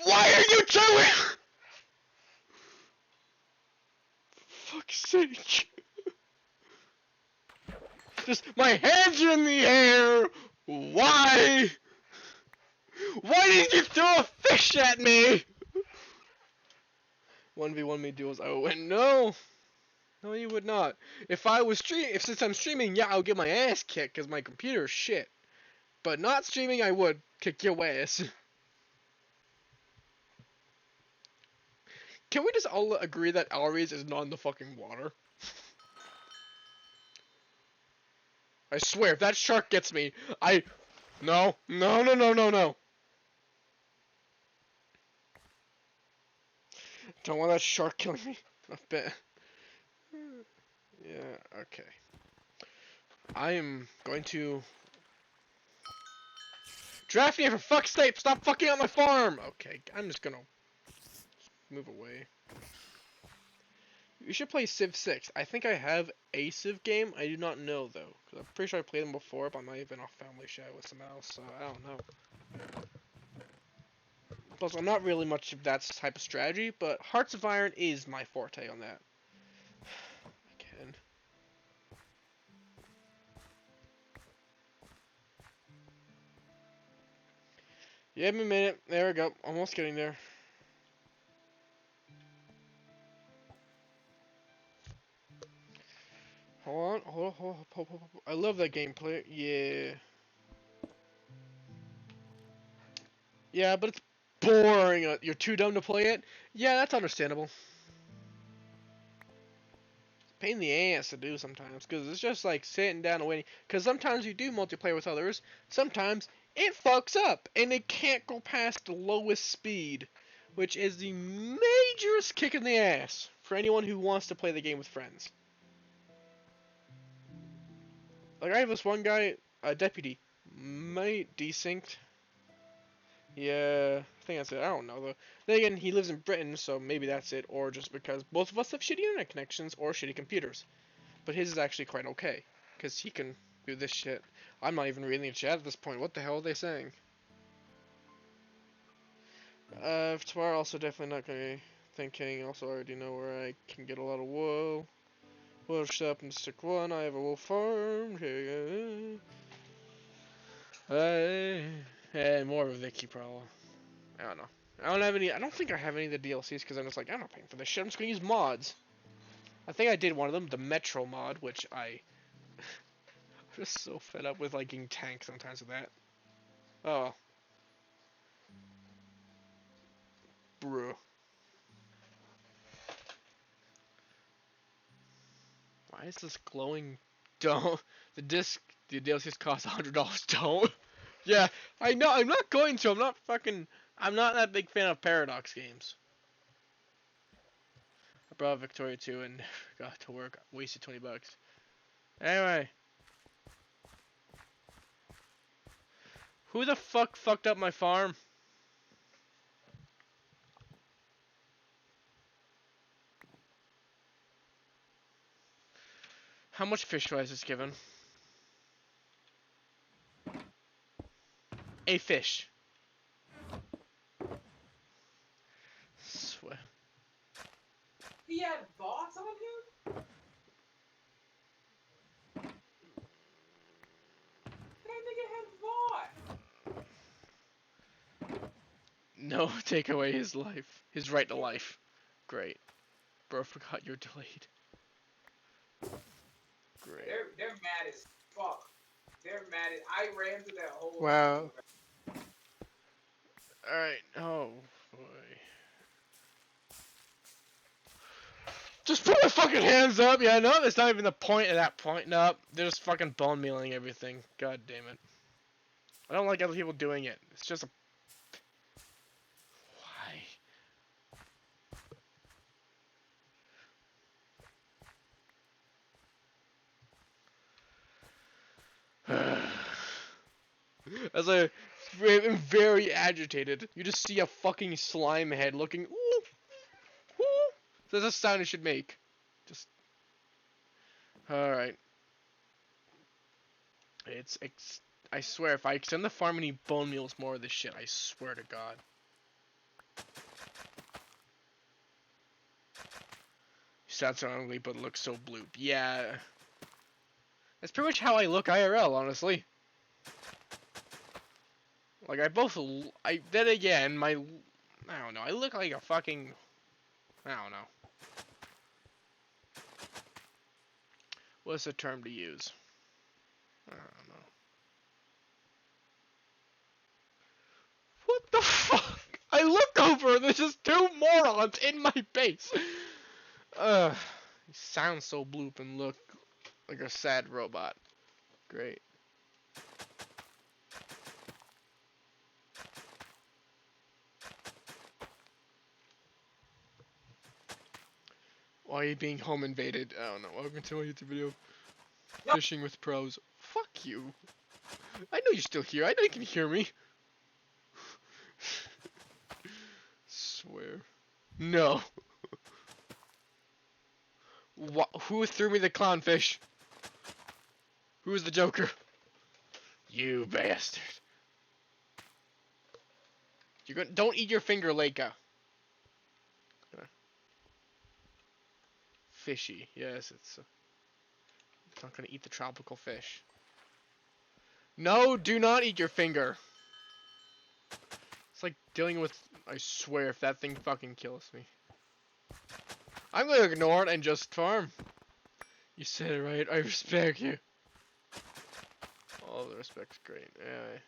Why are you doing? Fuck's sake. Just my hands are in the air. Why? Why did you throw a fish at me? 1v1 me duels. I went no. No, you would not. If I was since I'm streaming, yeah, I'll get my ass kicked because my computer is shit. But not streaming, I would kick your ass. Can we just all agree that Ares is not in the fucking water? I swear, if that shark gets me, No. No, no, no, no, no. Don't want that shark killing me. I bet. Yeah, okay. I am going to... Draftney, for fuck's sake, stop fucking on my farm! Okay, I'm just gonna move away. You should play Civ 6. I think I have a Civ game. I do not know, though. Because I'm pretty sure I played them before, but I might have been off family chat with someone else, so I don't know. Plus, I'm not really much of that type of strategy, but Hearts of Iron is my forte on that. Again. Give me a minute. There we go. Almost getting there. Hold on. Hold on. I love that gameplay. Yeah. Yeah, but it's boring. You're too dumb to play it? Yeah, that's understandable. Pain in the ass to do sometimes, because it's just like sitting down and waiting. Because sometimes you do multiplayer with others, sometimes it fucks up, and it can't go past the lowest speed, which is the majorest kick in the ass for anyone who wants to play the game with friends. Like, I have this one guy, a deputy, might desynced. Yeah, I think that's it. I don't know though. Then again, he lives in Britain, so maybe that's it, or just because both of us have shitty internet connections or shitty computers. But his is actually quite okay, because he can do this shit. I'm not even reading the chat at this point. What the hell are they saying? Tomorrow also definitely not gonna be thinking. Also already know where I can get a lot of wool. Wool shop and stick one. I have a wool farm. And more of a Vicky problem. I don't know. I don't have any. I don't think I have any of the DLCs because I'm just like, I'm not paying for this shit. I'm just gonna use mods. I think I did one of them, the Metro mod, which I'm just so fed up with like getting tanked sometimes with that. Oh, bro. Why is this glowing? Don't. The disc, the DLCs cost $100. Don't. Yeah, I know. I'm not going to. I'm not fucking. I'm not that big fan of Paradox games. I brought Victoria 2 and got to work. Wasted $20. Anyway. Who the fuck fucked up my farm? How much fish was this given? A fish. Swear. He had bots on him? That nigga had bot. No, take away his life. His right to life. Great. Bro, forgot you're delayed. Great. They're mad as fuck. They're mad as I ran through that whole Wow. Alright. Oh, boy. Just put my fucking hands up! Yeah, no, that's not even the point at that point. No, they're just fucking bone mealing everything. God damn it. I don't like other people doing it. It's just a... Why? As I'm very agitated, you just see a fucking slime head looking... Ooh! Ooh! That's a sound it should make. Just... Alright. I swear, if I extend the farm and he bone meals more of this shit, I swear to God. Stats are ugly, but look so bloop. Yeah. That's pretty much how I look IRL, honestly. Like, then again, I don't know, I look like a fucking, I don't know. What's the term to use? I don't know. What the fuck? I look over and there's just two morons in my base. He sounds so bloop and look like a sad robot. Great. Why are you being home invaded? I don't know. Welcome to my YouTube video. Fishing with pros. Fuck you. I know you're still here. I know you can hear me. Swear. No. Who threw me the clownfish? Who is the Joker? You bastard. Don't eat your finger, Leica. Fishy. Yes, it's not gonna eat the tropical fish. No, do not eat your finger. It's like dealing with. I swear, if that thing fucking kills me, I'm gonna ignore it and just farm. You said it right. I respect you. All the respect's great. Anyway.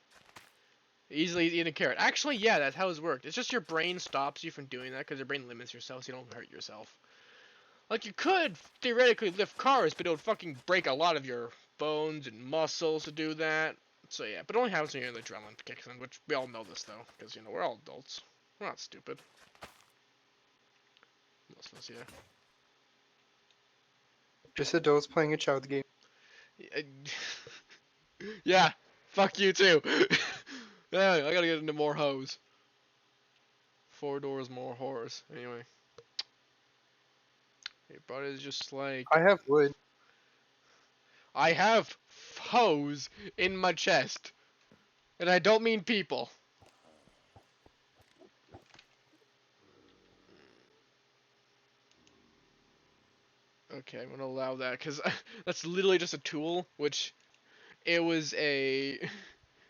Easily eating a carrot. Actually, yeah, that's how it's worked. It's just your brain stops you from doing that because your brain limits yourself so you don't hurt yourself. Like, you could theoretically lift cars, but it would fucking break a lot of your bones and muscles to do that. So yeah, but it only happens when you're in the adrenaline kicks in, which we all know this though, because you know we're all adults. We're not stupid. Most of us, yeah. Just adults playing a child game. Yeah, fuck you too. Yeah, I gotta get into more hoes. 4 doors, more horrors. Anyway. Hey, but it's just like I have wood. I have hoes in my chest. And I don't mean people. Okay, I'm gonna allow that because that's literally just a tool, which it was a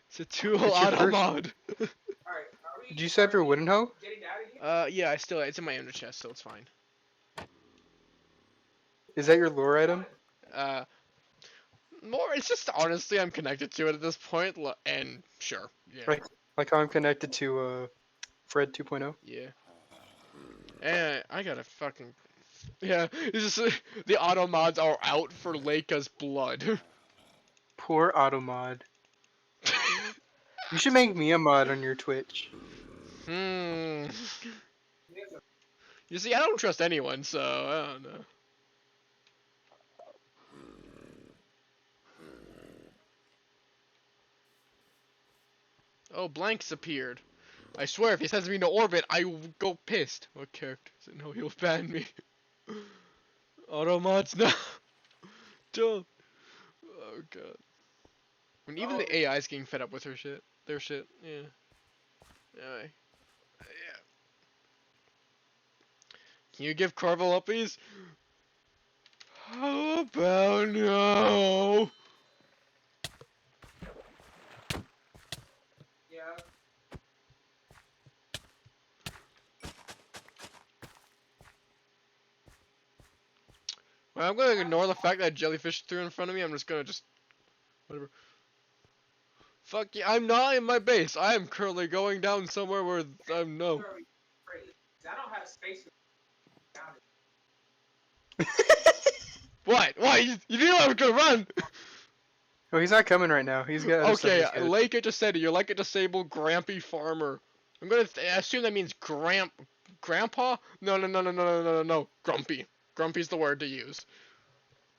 it's a tool It's your auto first- mod. Alright, are we Did you still have your wooden hoe? getting out of here? Yeah, it's in my ender chest, so it's fine. Is that your lore item? More, it's just honestly I'm connected to it at this point, and sure, yeah, Right. Like how I'm connected to Fred 2.0. yeah. And I gotta fucking yeah. It's just the auto mods are out for Leica's blood. Poor Automod. You should make me a mod on your Twitch. You see, I don't trust anyone, so I don't know. Oh, blanks appeared. I swear, if he sends me into orbit, I will go pissed. What character is it? No, he'll ban me. Automods, no. Don't. Oh god. And even the AI is getting fed up with her shit. Their shit. Yeah. Anyway. Yeah. Can you give Corval uppies? How about no? Yeah. Well, I'm gonna ignore the fact that jellyfish threw in front of me. I'm just gonna whatever. Fuck yeah, I'm not in my base. I am currently going down somewhere where I'm no. I don't have space for What? Why? You knew I was gonna run. Oh, he's not coming right now. He's got other stuff Okay, he's got. Leica just said it. You're like a disabled grampy farmer. I'm gonna assume that means grandpa? No. Grumpy. Grumpy's the word to use.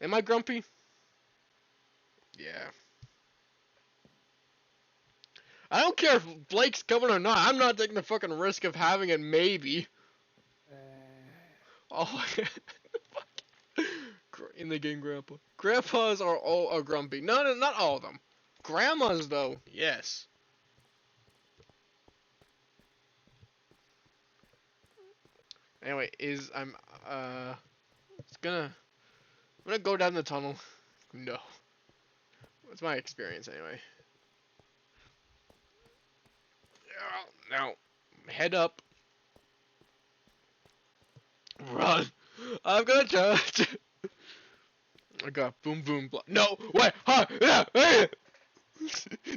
Am I grumpy? Yeah. I don't care if Blake's coming or not. I'm not taking the fucking risk of having it maybe. Oh, in the game, Grandpa. Grandpas are all grumpy. No, not all of them. Grandmas, though, yes. Anyway, I'm gonna go down the tunnel. No. That's my experience, anyway. Now, head up. Run. I'm gonna touch. I got boom boom blah. No, wait, huh, yeah.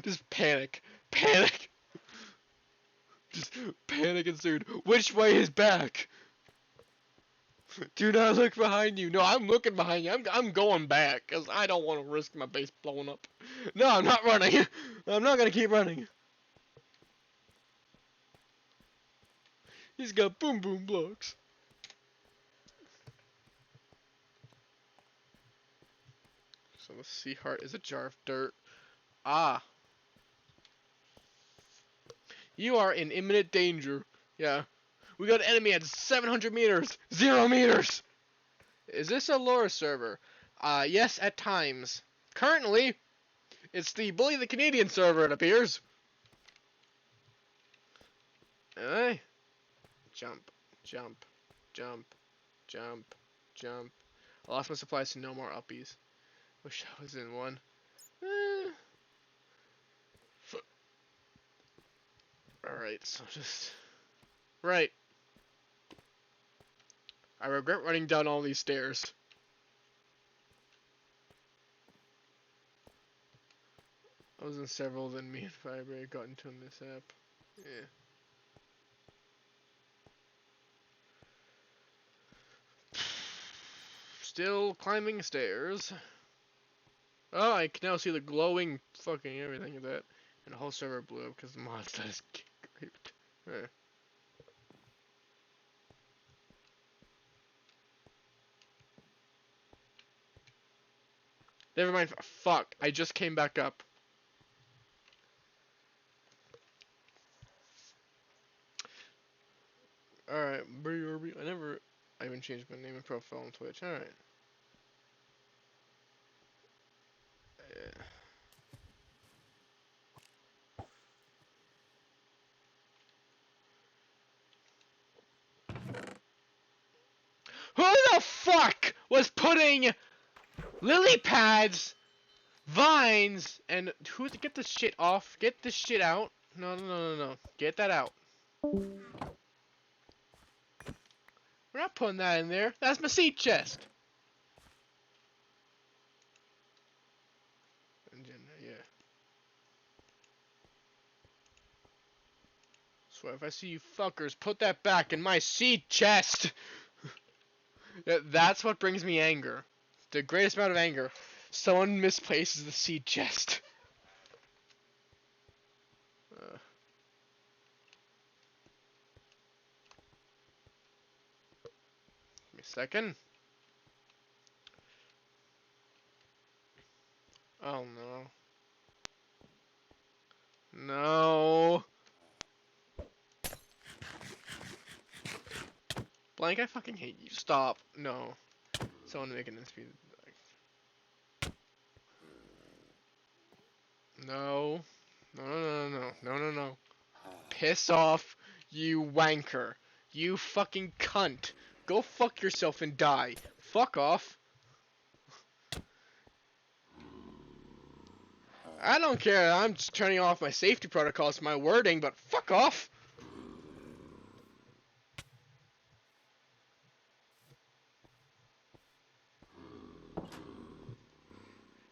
Just panic. Just panic ensued. Which way is back? Do not look behind you. No, I'm looking behind you. I'm going back because I don't want to risk my base blowing up. No, I'm not running. I'm not gonna keep running. He's got boom boom blocks. So the sea heart is a jar of dirt. Ah, you are in imminent danger. Yeah, we got an enemy at 700 meters. 0 meters. Is this a lore server? Yes, at times. Currently, it's the Bully the Canadian server, it appears. Hey. Jump, jump, jump, jump, jump. I lost my supplies to no more uppies. Wish I was in one. Eh. Alright, so just... Right. I regret running down all these stairs. I was in several than me and Fiber got into in this app. Yeah. Still climbing stairs. Oh, I can now see the glowing fucking everything of that. And the whole server blew up because the mod status creeped. Yeah. Never mind. Fuck. I just came back up. Alright. I haven't changed my name and profile on Twitch. Alright. Yeah. Who the fuck was putting lily pads, vines, and get this shit off? Get this shit out. No, no, no, no, no. Get that out. We're not putting that in there. That's my seed chest. Yeah. Swear, if I see you fuckers, put that back in my seed chest. That's what brings me anger. The greatest amount of anger. Someone misplaces the seed chest. Give me a second. Oh no. No. Blank, I fucking hate you. Stop. No. Someone making this be. No. No, no, no, no, no, no, no. Piss off, you wanker. You fucking cunt. Go fuck yourself and die. Fuck off. I don't care. I'm just turning off my safety protocols, my wording, but fuck off.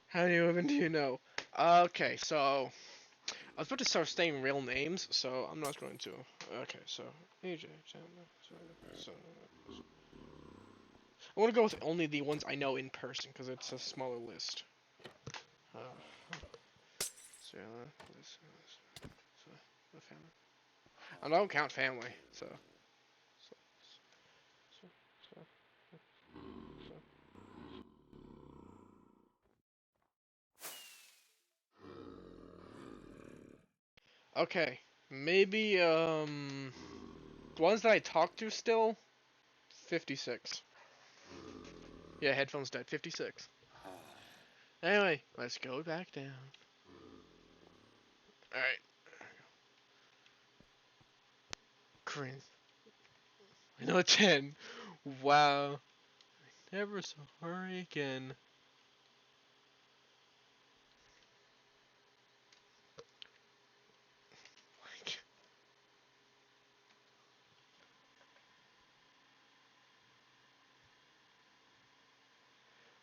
How many women do you know? Okay, so I was about to start saying real names, so I'm not going to. Okay, so AJ, so I want to go with only the ones I know in person because it's a smaller list. So the family. I don't count family, so. So. Okay, maybe the ones that I talk to still, 56. Yeah, headphones dead, 56. Anyway, let's go back down. Alright. Cringe. I know 10. Wow. Never so hurry again. Like,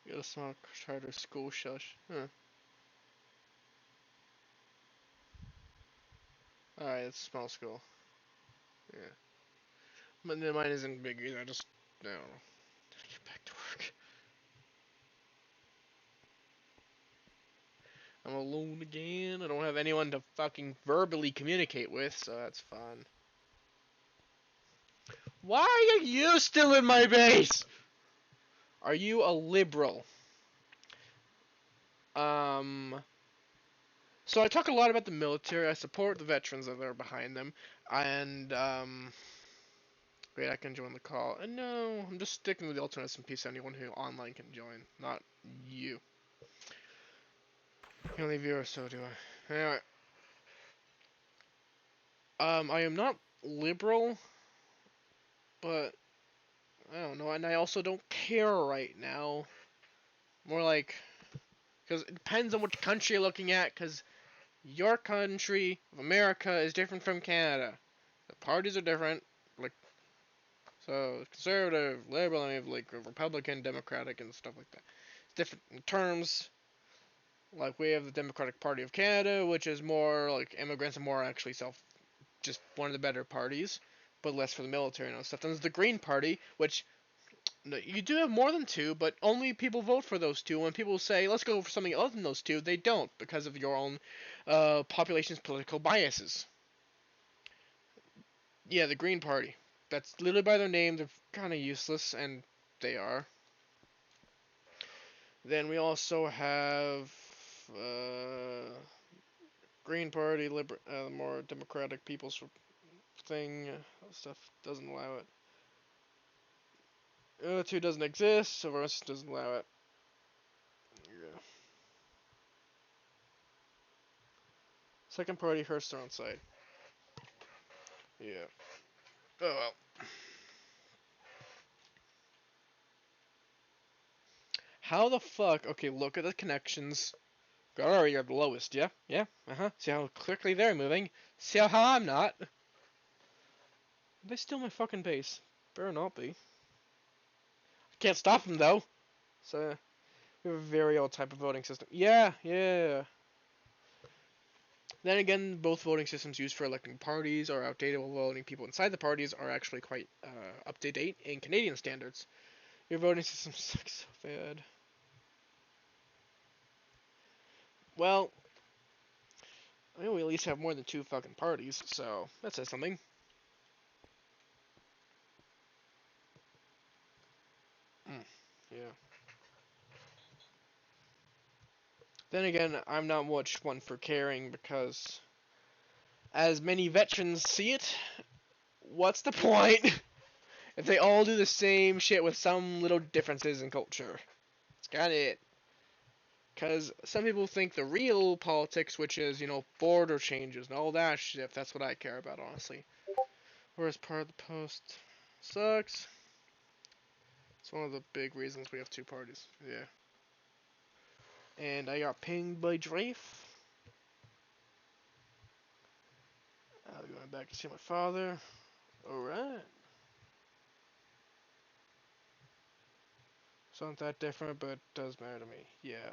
got a small charter school shush. Huh. Alright, it's a small school. Yeah. But then mine isn't big either, I just, I don't know. I'm alone again. I don't have anyone to fucking verbally communicate with, so that's fun. Why are you still in my base? Are you a liberal? So I talk a lot about the military. I support the veterans that are behind them, and wait, I can join the call. No, I'm just sticking with the alternate SMP so anyone who online can join, not you. The only viewer, so do I. Anyway, I am not liberal, but I don't know, and I also don't care right now. More like, because it depends on which country you're looking at, because your country of America is different from Canada. The parties are different. Like, so conservative, liberal, and you have like Republican, Democratic, and stuff like that. It's different in terms. Like we have the Democratic Party of Canada, which is more like immigrants and more actually just one of the better parties, but less for the military and all stuff. Then there's the Green Party, which you do have more than two, but only people vote for those two. When people say, let's go for something other than those two, they don't because of your own population's political biases. Yeah, the Green Party. That's literally by their name. They're kind of useless, and they are. Then we also have Green Party, more democratic people's thing. Stuff doesn't allow it. Two doesn't exist, so Rust doesn't allow it. Yeah. Second party hurts their own side. Yeah. Oh well. How the fuck? Okay, look at the connections. Alright, you're the lowest, yeah? Yeah? Uh-huh. See how quickly they're moving? See how I'm not? They steal my fucking base. Better not be. I can't stop them though. So, we have a very old type of voting system. Yeah, yeah. Then again, both voting systems used for electing parties are outdated, while voting people inside the parties are actually quite up to date in Canadian standards. Your voting system sucks so bad. Well, I mean, we at least have more than two fucking parties, so that says something. Yeah. Then again, I'm not much one for caring because, as many veterans see it, what's the point if they all do the same shit with some little differences in culture? That's kinda it. Because some people think the real politics, which is, border changes and all that shit, that's what I care about, honestly. Whereas part of the post sucks. It's one of the big reasons we have two parties. Yeah. And I got pinged by Drafe. I'll be going back to see my father. Alright. It's not that different, but it does matter to me. Yeah.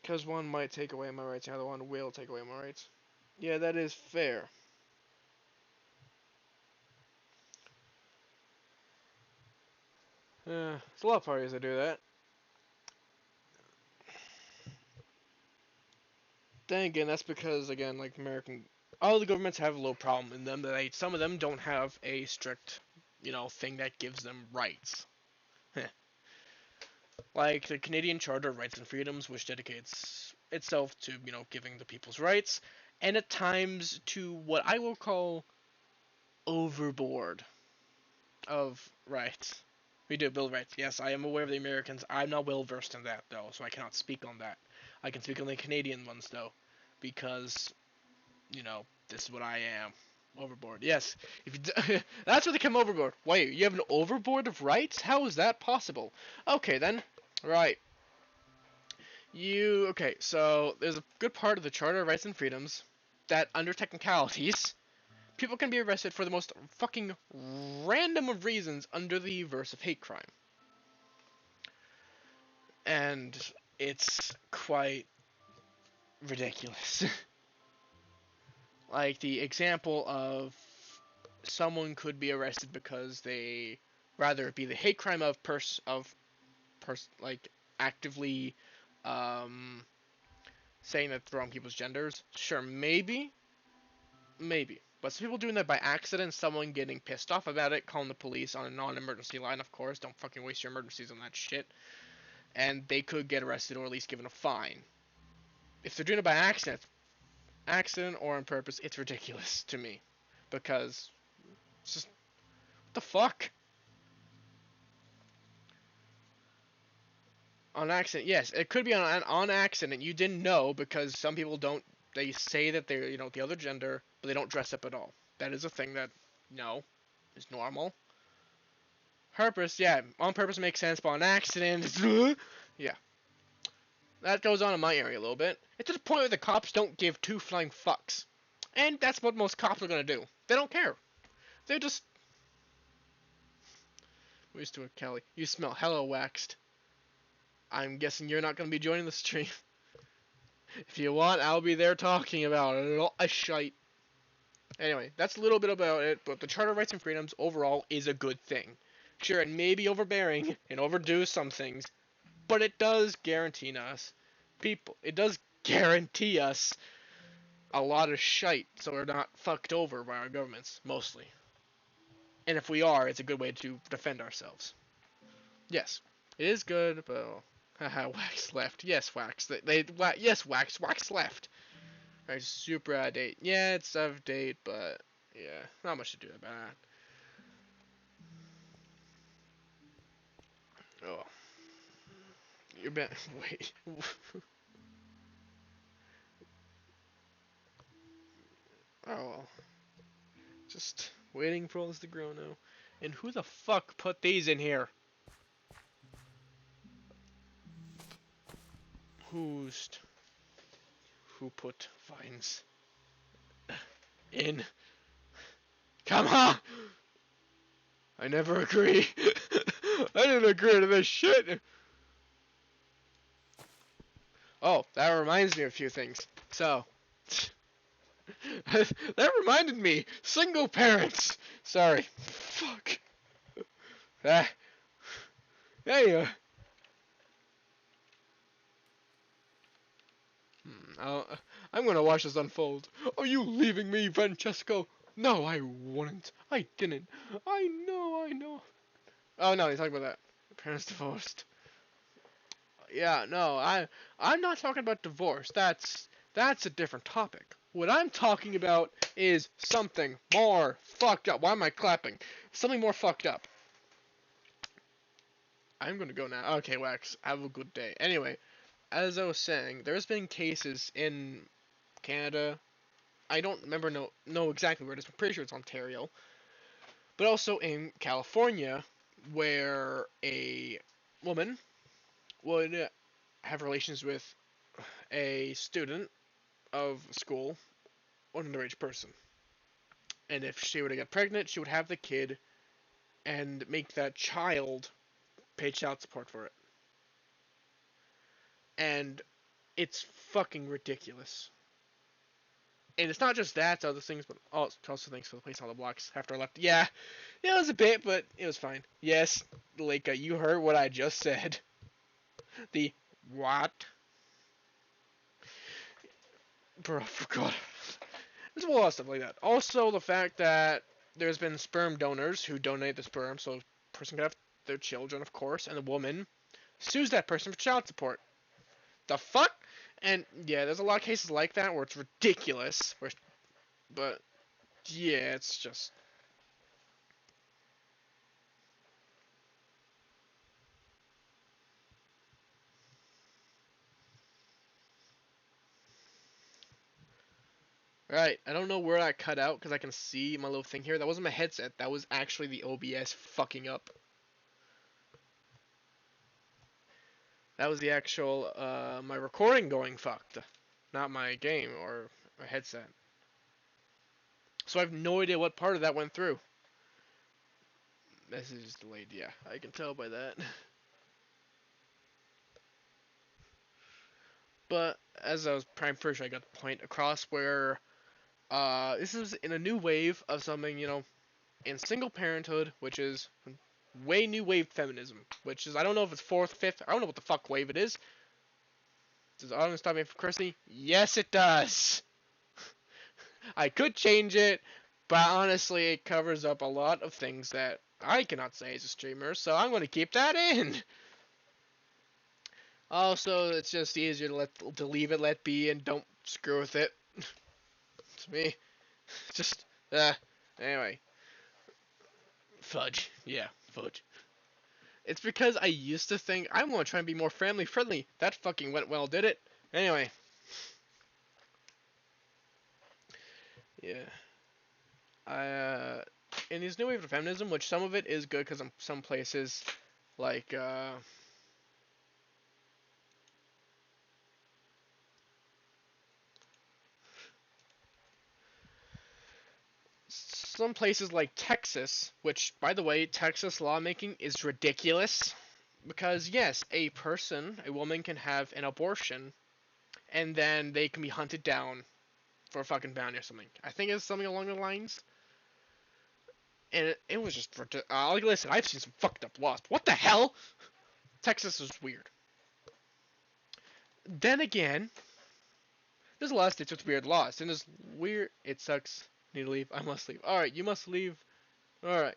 Because one might take away my rights, the other one will take away my rights. Yeah, that is fair. There's a lot of parties that do that. Then again, that's because, again, like all the governments have a little problem in them that some of them don't have a strict, thing that gives them rights. Like the Canadian Charter of Rights and Freedoms, which dedicates itself to, giving the people's rights, and at times to what I will call overboard of rights. We do Bill of Rights. Yes, I am aware of the Americans. I'm not well versed in that though, so I cannot speak on that. I can speak on the Canadian ones though, because this is what I am. Overboard. Yes. If you that's where they come overboard. Wait, you have an overboard of rights? How is that possible? Okay then. Right. Okay, so there's a good part of the Charter of Rights and Freedoms that under technicalities, people can be arrested for the most fucking random of reasons under the verse of hate crime. And it's quite ridiculous. Like the example of someone could be arrested because they rather it be the hate crime of like actively saying that it's wrong people's genders. Sure, maybe. But some people doing that by accident, someone getting pissed off about it, calling the police on a non-emergency line, of course. Don't fucking waste your emergencies on that shit. And they could get arrested or at least given a fine. If they're doing it by accident or on purpose, it's ridiculous to me. Because it's just, what the fuck? On accident, yes, it could be on accident. You didn't know because some people don't. They say that they're the other gender, but they don't dress up at all. That is a thing that is normal. Purpose, yeah, on purpose makes sense, but on accident, yeah, that goes on in my area a little bit. It's to the point where the cops don't give two flying fucks, and that's what most cops are gonna do. They don't care. They're just. We used to a Kelly. You smell hella waxed. I'm guessing you're not gonna be joining the stream. If you want, I'll be there talking about it. A shite. Anyway, that's a little bit about it, but the Charter of Rights and Freedoms overall is a good thing. Sure, it may be overbearing and overdo some things, but it does guarantee us a lot of shite, so we're not fucked over by our governments, mostly. And if we are, it's a good way to defend ourselves. Yes, it is good, but haha, wax left. Yes, wax. Yes, wax left. Right, super out of date. Yeah, it's out of date, but yeah, not much to do about that. Oh, you're been wait. Oh well, just waiting for all this to grow now. And who the fuck put these in here? Who put vines in? Come on! I never agree. I didn't agree to this shit. Oh, that reminds me of a few things. So, that reminded me. Single parents. Sorry. Fuck. Ah. Hey. I'm gonna watch this unfold. Are you leaving me, Francesco? No, I wouldn't. I didn't. I know. Oh no, he's talking about that. Parents divorced. Yeah, no, I'm not talking about divorce. That's a different topic. What I'm talking about is something more fucked up. Why am I clapping? Something more fucked up. I'm gonna go now. Okay, Wax, have a good day. Anyway, as I was saying, there's been cases in Canada. I don't remember know exactly where it is. I'm pretty sure it's Ontario. But also in California, where a woman would have relations with a student of school, an underage person. And if she were to get pregnant, she would have the kid and make that child pay child support for it. And it's fucking ridiculous. And it's not just that, it's other things, but also thanks for the place on the blocks after I left. Yeah, it was a bit, but it was fine. Yes, Leica, you heard what I just said. The what? Bro, for God. There's a lot of stuff like that. Also, the fact that there's been sperm donors who donate the sperm, so a person can have their children, of course, and the woman sues that person for child support. The fuck? And yeah, there's a lot of cases like that where it's ridiculous. But yeah, it's just. Right, I don't know where I cut out because I can see my little thing here. That wasn't my headset. That was actually the OBS fucking up. That was the actual, my recording going fucked. Not my game or my headset. So I have no idea what part of that went through. Message is delayed, yeah. I can tell by that. But, as I was pretty sure I got the point across where, this is in a new wave of something, in single parenthood, which is way new wave feminism, which is, I don't know if it's fourth, fifth, I don't know what the fuck wave it is. Does auto stop me from cursing? Yes, it does. I could change it, but honestly, it covers up a lot of things that I cannot say as a streamer, so I'm going to keep that in. Also, it's just easier to leave it, let be, and don't screw with it. To me, just anyway, fudge. Yeah, fudge. It's because I used to think I want to try and be more family friendly. That fucking went well, did it? Anyway, yeah. In these new wave of feminism, which some of it is good because some places, like some places like Texas, which, by the way, Texas lawmaking is ridiculous. Because, yes, a woman can have an abortion, and then they can be hunted down for a fucking bounty or something. I think it's something along the lines. And it was just, like, listen, I've seen some fucked up laws. What the hell? Texas is weird. Then again, there's a lot of states with weird laws. And there's weird, it sucks, need to leave, I must leave. Alright, you must leave. Alright.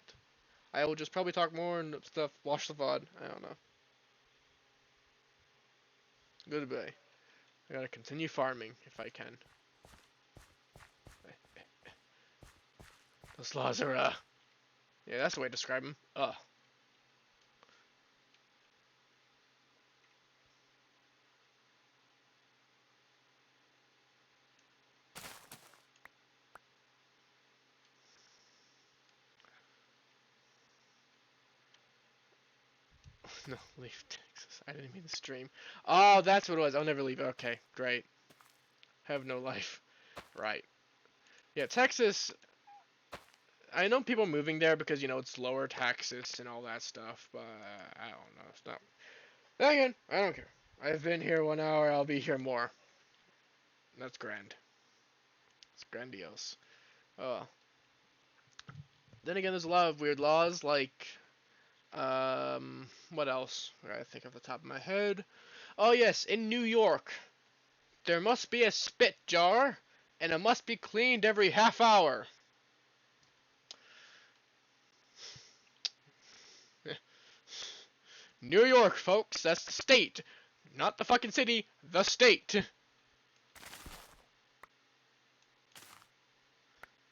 I will just probably talk more and stuff, watch the VOD, I don't know. Goodbye. I gotta continue farming if I can. Those laws are, yeah, that's the way to describe them. No, leave Texas. I didn't mean to stream. Oh, that's what it was. I'll never leave. Okay, great. Have no life. Right. Yeah, Texas. I know people moving there because, you know, it's lower taxes and all that stuff, but I don't know. It's not. Then again, I don't care. I've been here 1 hour. I'll be here more. That's grand. It's grandiose. Then again, there's a lot of weird laws, like, what else? I think off the top of my head. Oh yes, in New York, there must be a spit jar, and it must be cleaned every half hour. New York, folks, that's the state. Not the fucking city, the state. I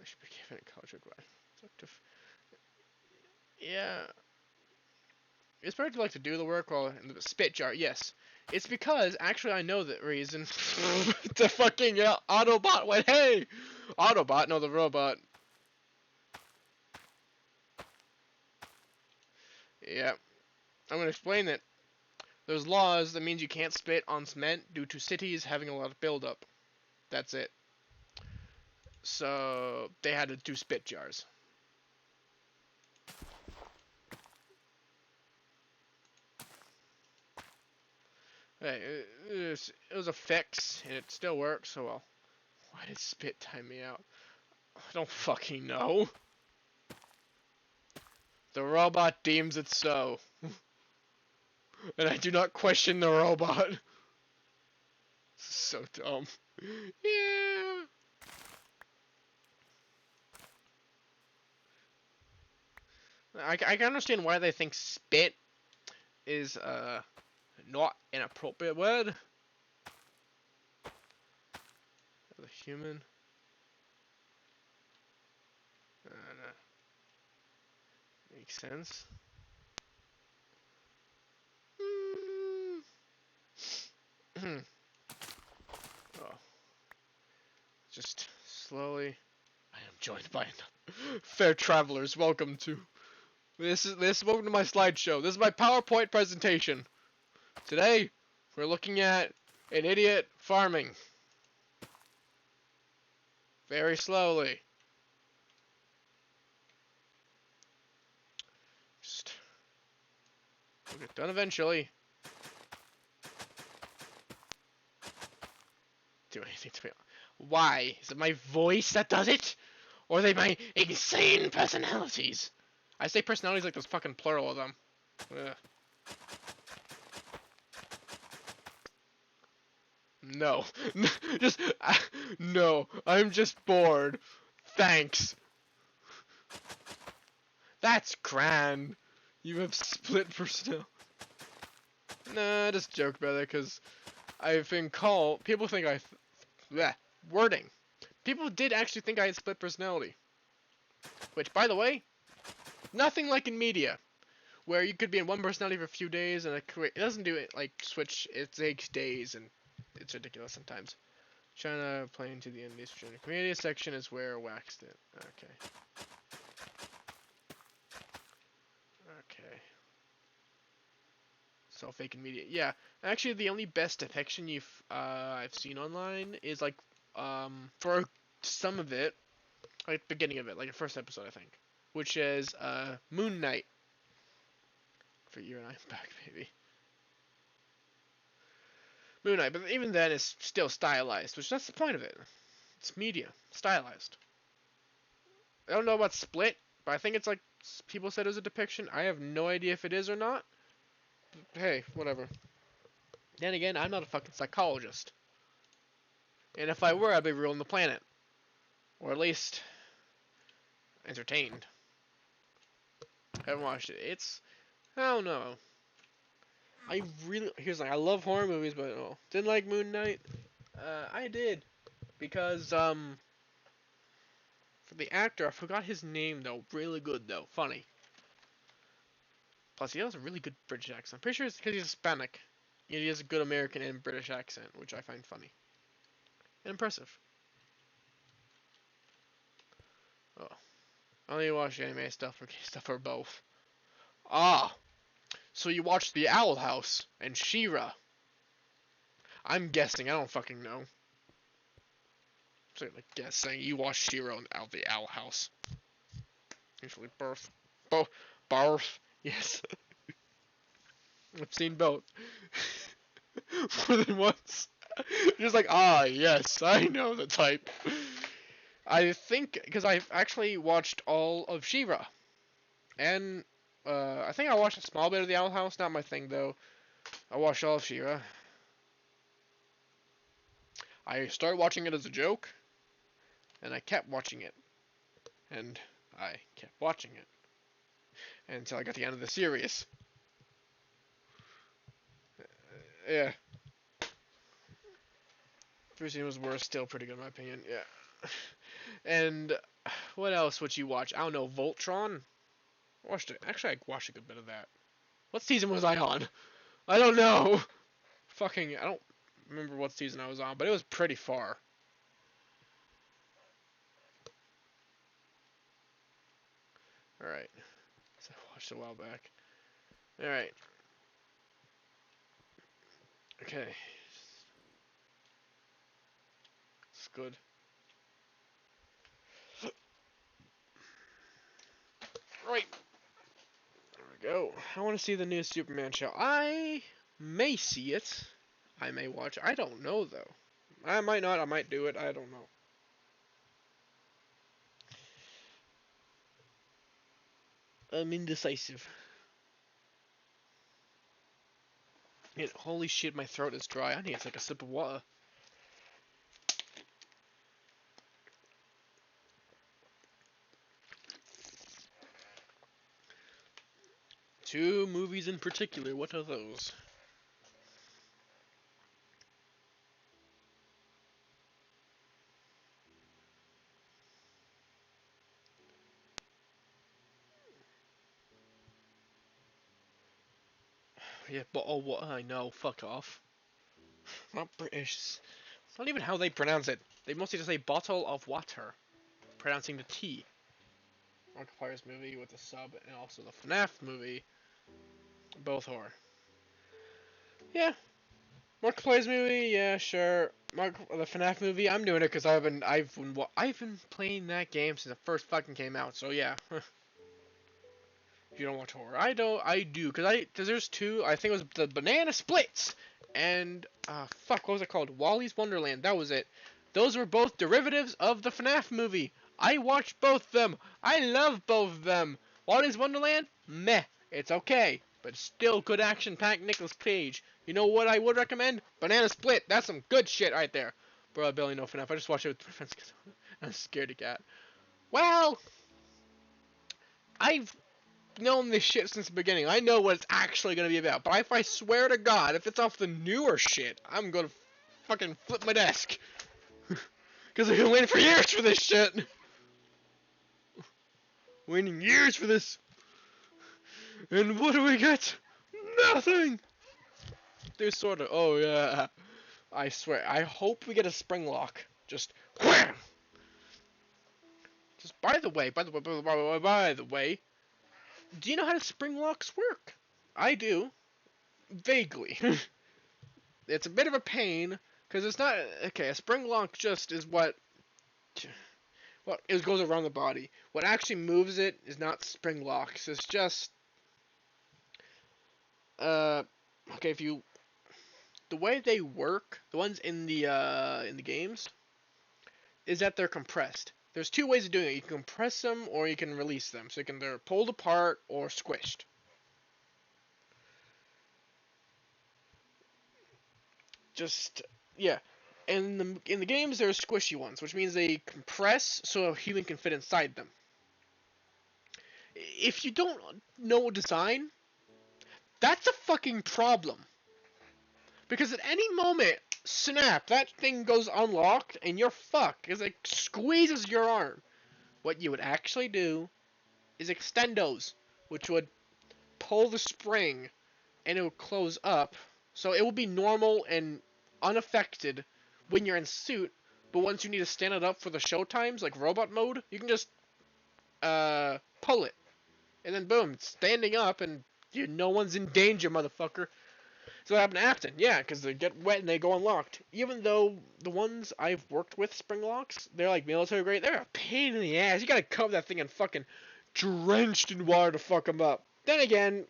should be given a college advice. Yeah. It's better to like to do the work while in the spit jar, yes. It's because, actually I know the reason. The fucking Autobot went, hey! Autobot, no the robot. Yeah. I'm gonna explain it. There's laws that means you can't spit on cement due to cities having a lot of buildup. That's it. So, they had to do spit jars. Hey, it was a fix, and it still works, so well. Why did spit time me out? I don't fucking know. The robot deems it so. And I do not question the robot. So dumb. Yeah. I can understand why they think spit is not an appropriate word. As a human. No. Makes sense. Oh. Just slowly. I am joined by fair travelers. Welcome to welcome to my slideshow. This is my PowerPoint presentation. Today we're looking at an idiot farming. Very slowly. Just we'll get done eventually. Do anything to me. Why? Is it my voice that does it? Or are they my insane personalities? I say personalities like there's fucking plural of them. Ugh. No. Just no. I'm just bored. Thanks. That's grand. You have split personality. Nah, just joke about it, cause I've been called. People think bleh, wording. People did actually think I had split personality. Which, by the way, nothing like in media, where you could be in one personality for a few days and it doesn't do it like switch. It takes days and it's ridiculous sometimes. Trying to play into the Indies community section is where I waxed it. Okay. Okay. So fake and media. Yeah. Actually, the only best depiction I've seen online is like for some of it, like the beginning of it, like the first episode I think, which is Moon Knight. For you and I back, baby. Moon Knight, but even then it's still stylized, which that's the point of it. It's media, stylized. I don't know about Split, but I think it's like people said it was a depiction. I have no idea if it is or not. But hey, whatever. Then again, I'm not a fucking psychologist. And if I were, I'd be ruling the planet. Or at least entertained. I haven't watched it. It's I don't know. Here's like I love horror movies, but didn't like Moon Knight. I did because for the actor I forgot his name though. Really good though, funny. Plus he has a really good British accent. I'm pretty sure it's because he's Hispanic. He has a good American and British accent, which I find funny and impressive. Oh, I only watch anime stuff or both. Ah. So you watched The Owl House and She-Ra. I'm guessing. I don't fucking know. So like guessing you watched She-Ra and The Owl House. Usually both. Yes. I've seen both. More than once. Just like yes, I know the type. I think because I've actually watched all of She-Ra, and I think I watched a small bit of The Owl House. Not my thing though. I watched all of She-Ra. I started watching it as a joke, and I kept watching it, and I kept watching it until I got to the end of the series. Yeah. First season was worse, still pretty good in my opinion. Yeah. And what else would you watch? I don't know. Voltron. Watched it. Actually, I watched a good bit of that. What season was I on? I don't know. I don't remember what season I was on, but it was pretty far. Alright. So I watched it a while back. Alright. Okay. It's good. Right. There we go. I want to see the new Superman show. I may see it. I may watch it. I don't know, though. I might not. I might do it. I don't know. I'm indecisive. Holy shit, my throat is dry. I need to take a sip of water. Two movies in particular. What are those? Yeah, but oh, what I know. Fuck off. Not British. It's not even how they pronounce it. They mostly just say bottle of water, pronouncing the T. Markiplier's movie with the sub, and also the FNAF movie. Both horror. Yeah. Markiplier's movie, yeah, sure. The FNAF movie, I'm doing it because I've been playing that game since it first fucking came out. So yeah. You don't watch horror. I do, because there's two, I think it was the Banana Splits, and, fuck, what was it called? Wally's Wonderland, that was it. Those were both derivatives of the FNAF movie. I watched both of them. I love both of them. Willy's Wonderland, meh, it's okay, but still good action-packed Nicolas Cage. You know what I would recommend? Banana Split. That's some good shit right there. Bro, I barely know FNAF. I just watched it with my friends because I'm scared to cat. Well, I've known this shit since the beginning. I know what it's actually gonna be about. But if I swear to God, if it's off the newer shit, I'm gonna fucking flip my desk. Because I've been waiting for years for this shit. Waiting years for this. And what do we get? Nothing! There's sort of. Oh, yeah. I swear. I hope we get a spring lock. Just wham! Just by the way, do you know how the spring locks work? I do. Vaguely. It's a bit of a pain, because it's not. Okay, a spring lock just is what. Well, it goes around the body. What actually moves it is not spring locks. It's just. Okay, if you. The way they work, the ones in the games, is that they're compressed. There's two ways of doing it. You can compress them or you can release them. So you can they're pulled apart or squished. Just yeah. In the games there's squishy ones, which means they compress so a human can fit inside them. If you don't know design, that's a fucking problem. Because at any moment, snap, that thing goes unlocked and you're fucked because it squeezes your arm. What you would actually do is extendos, which would pull the spring and it would close up. So it will be normal and unaffected when you're in suit, but once you need to stand it up for the show times, like robot mode, you can just pull it. And then boom, it's standing up and no one's in danger, motherfucker. So what happened to Afton? Yeah, because they get wet and they go unlocked. Even though the ones I've worked with, spring locks, they're like military grade, they're a pain in the ass. You gotta cover that thing in fucking drenched in water to fuck them up. Then again,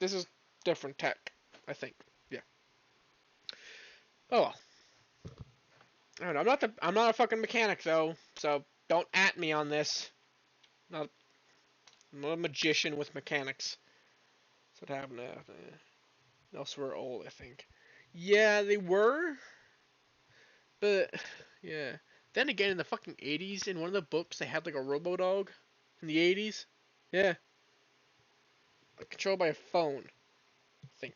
this is different tech, I think. Yeah. Oh well. I don't know. I'm not a fucking mechanic though, so don't at me on this. I'm not a magician with mechanics. That's what happened to Afton. Those were old, I think. Yeah, they were. But yeah. Then again, in the fucking 80s, in one of the books, they had like a robo-dog in the 80s. Yeah. Controlled by a phone, I think.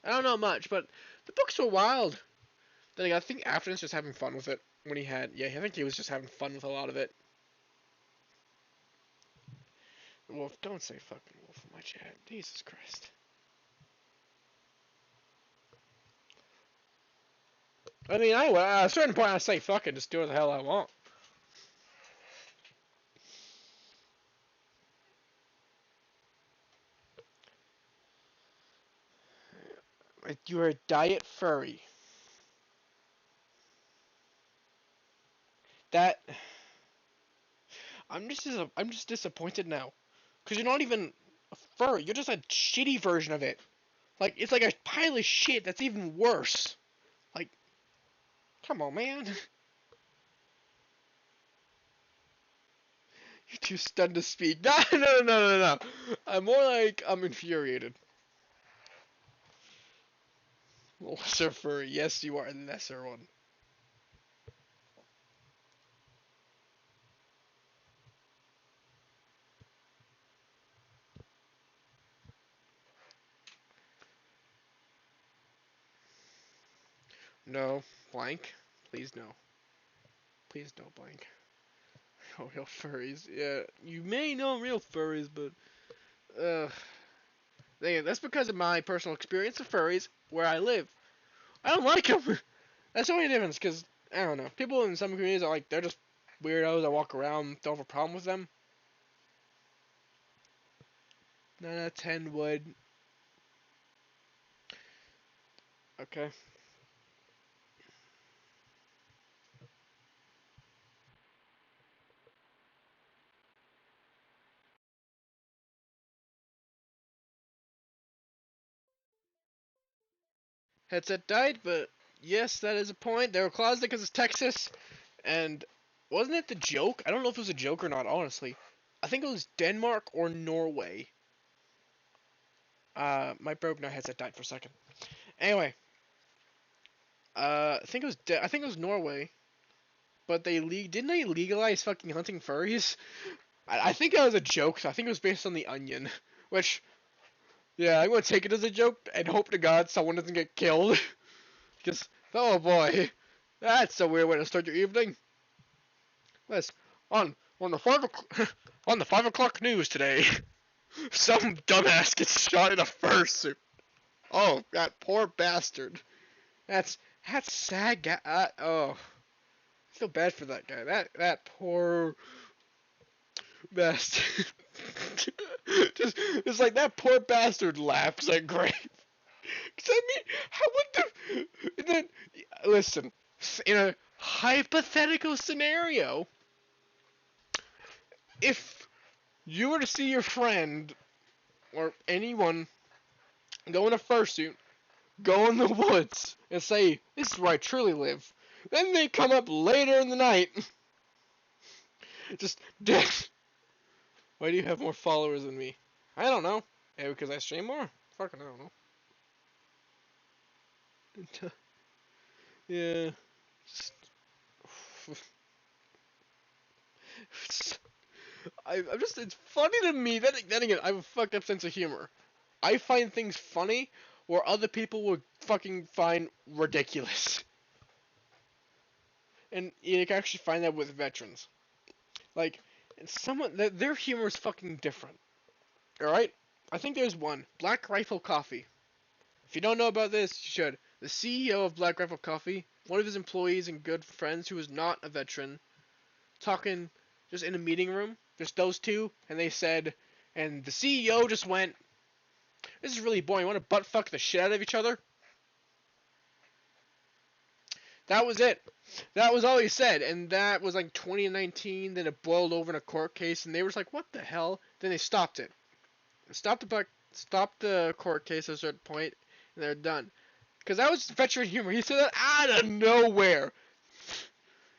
I don't know much, but the books were wild. Then again, I think Afton's just having fun with it. When he had, yeah, I think he was just having fun with a lot of it. Wolf, don't say fucking wolf in my chat. Jesus Christ. I mean, at a certain point, I say fucking just do what the hell I want. You're a diet furry. That I'm just disappointed now, cause you're not even a furry. You're just a shitty version of it. Like it's like a pile of shit that's even worse. Like, come on, man. You're too stunned to speak. No, no, no, no, no. I'm more like I'm infuriated. Lesser furry. Yes, you are a lesser one. No, blank. Please no. Please no blank. Oh, real furries. Yeah, you may know real furries, but that's because of my personal experience of furries where I live. I don't like them. That's the only difference, because, I don't know. People in some communities are like, they're just weirdos that walk around, don't have a problem with them. 9 out of 10 would. Okay. Headset died, but yes, that is a point. They were closeted because it's Texas, and wasn't it the joke? I don't know if it was a joke or not, honestly. I think it was Denmark or Norway. My broke now headset died for a second. Anyway, I think it was I think it was Norway, but didn't they legalize fucking hunting furries? I think that was a joke. I think it was based on The Onion, which yeah, I'm gonna take it as a joke and hope to God someone doesn't get killed. Because oh boy, that's a weird way to start your evening. Yes, on the on the 5 o'clock news today, some dumbass gets shot in a fursuit. Oh, that poor bastard. That's that's sad guy. Oh, I feel bad for that guy. That poor bastard. It's like that poor bastard laughs at grave. Cause I mean, how would the then listen in a hypothetical scenario, if you were to see your friend or anyone go in a fursuit, go in the woods, and say, "This is where I truly live," then they come up later in the night, just dead. Why do you have more followers than me? I don't know. Maybe because I stream more? Fucking I don't know. Yeah. I'm just, it's funny to me. Then again, I have a fucked up sense of humor. I find things funny where other people would fucking find ridiculous. And you can actually find that with veterans. Like, their humor is fucking different. Alright? I think there's one. Black Rifle Coffee. If you don't know about this, you should. The CEO of Black Rifle Coffee, one of his employees and good friends who was not a veteran, talking just in a meeting room, just those two, and they said, and the CEO just went, "This is really boring. Want to butt fuck the shit out of each other?" That was it. That was all he said, and that was like 2019. Then it boiled over in a court case, and they were just like, "What the hell?" Then they stopped it. Stopped the court case at a certain point, and they're done. Because that was veteran humor. He said that out of nowhere.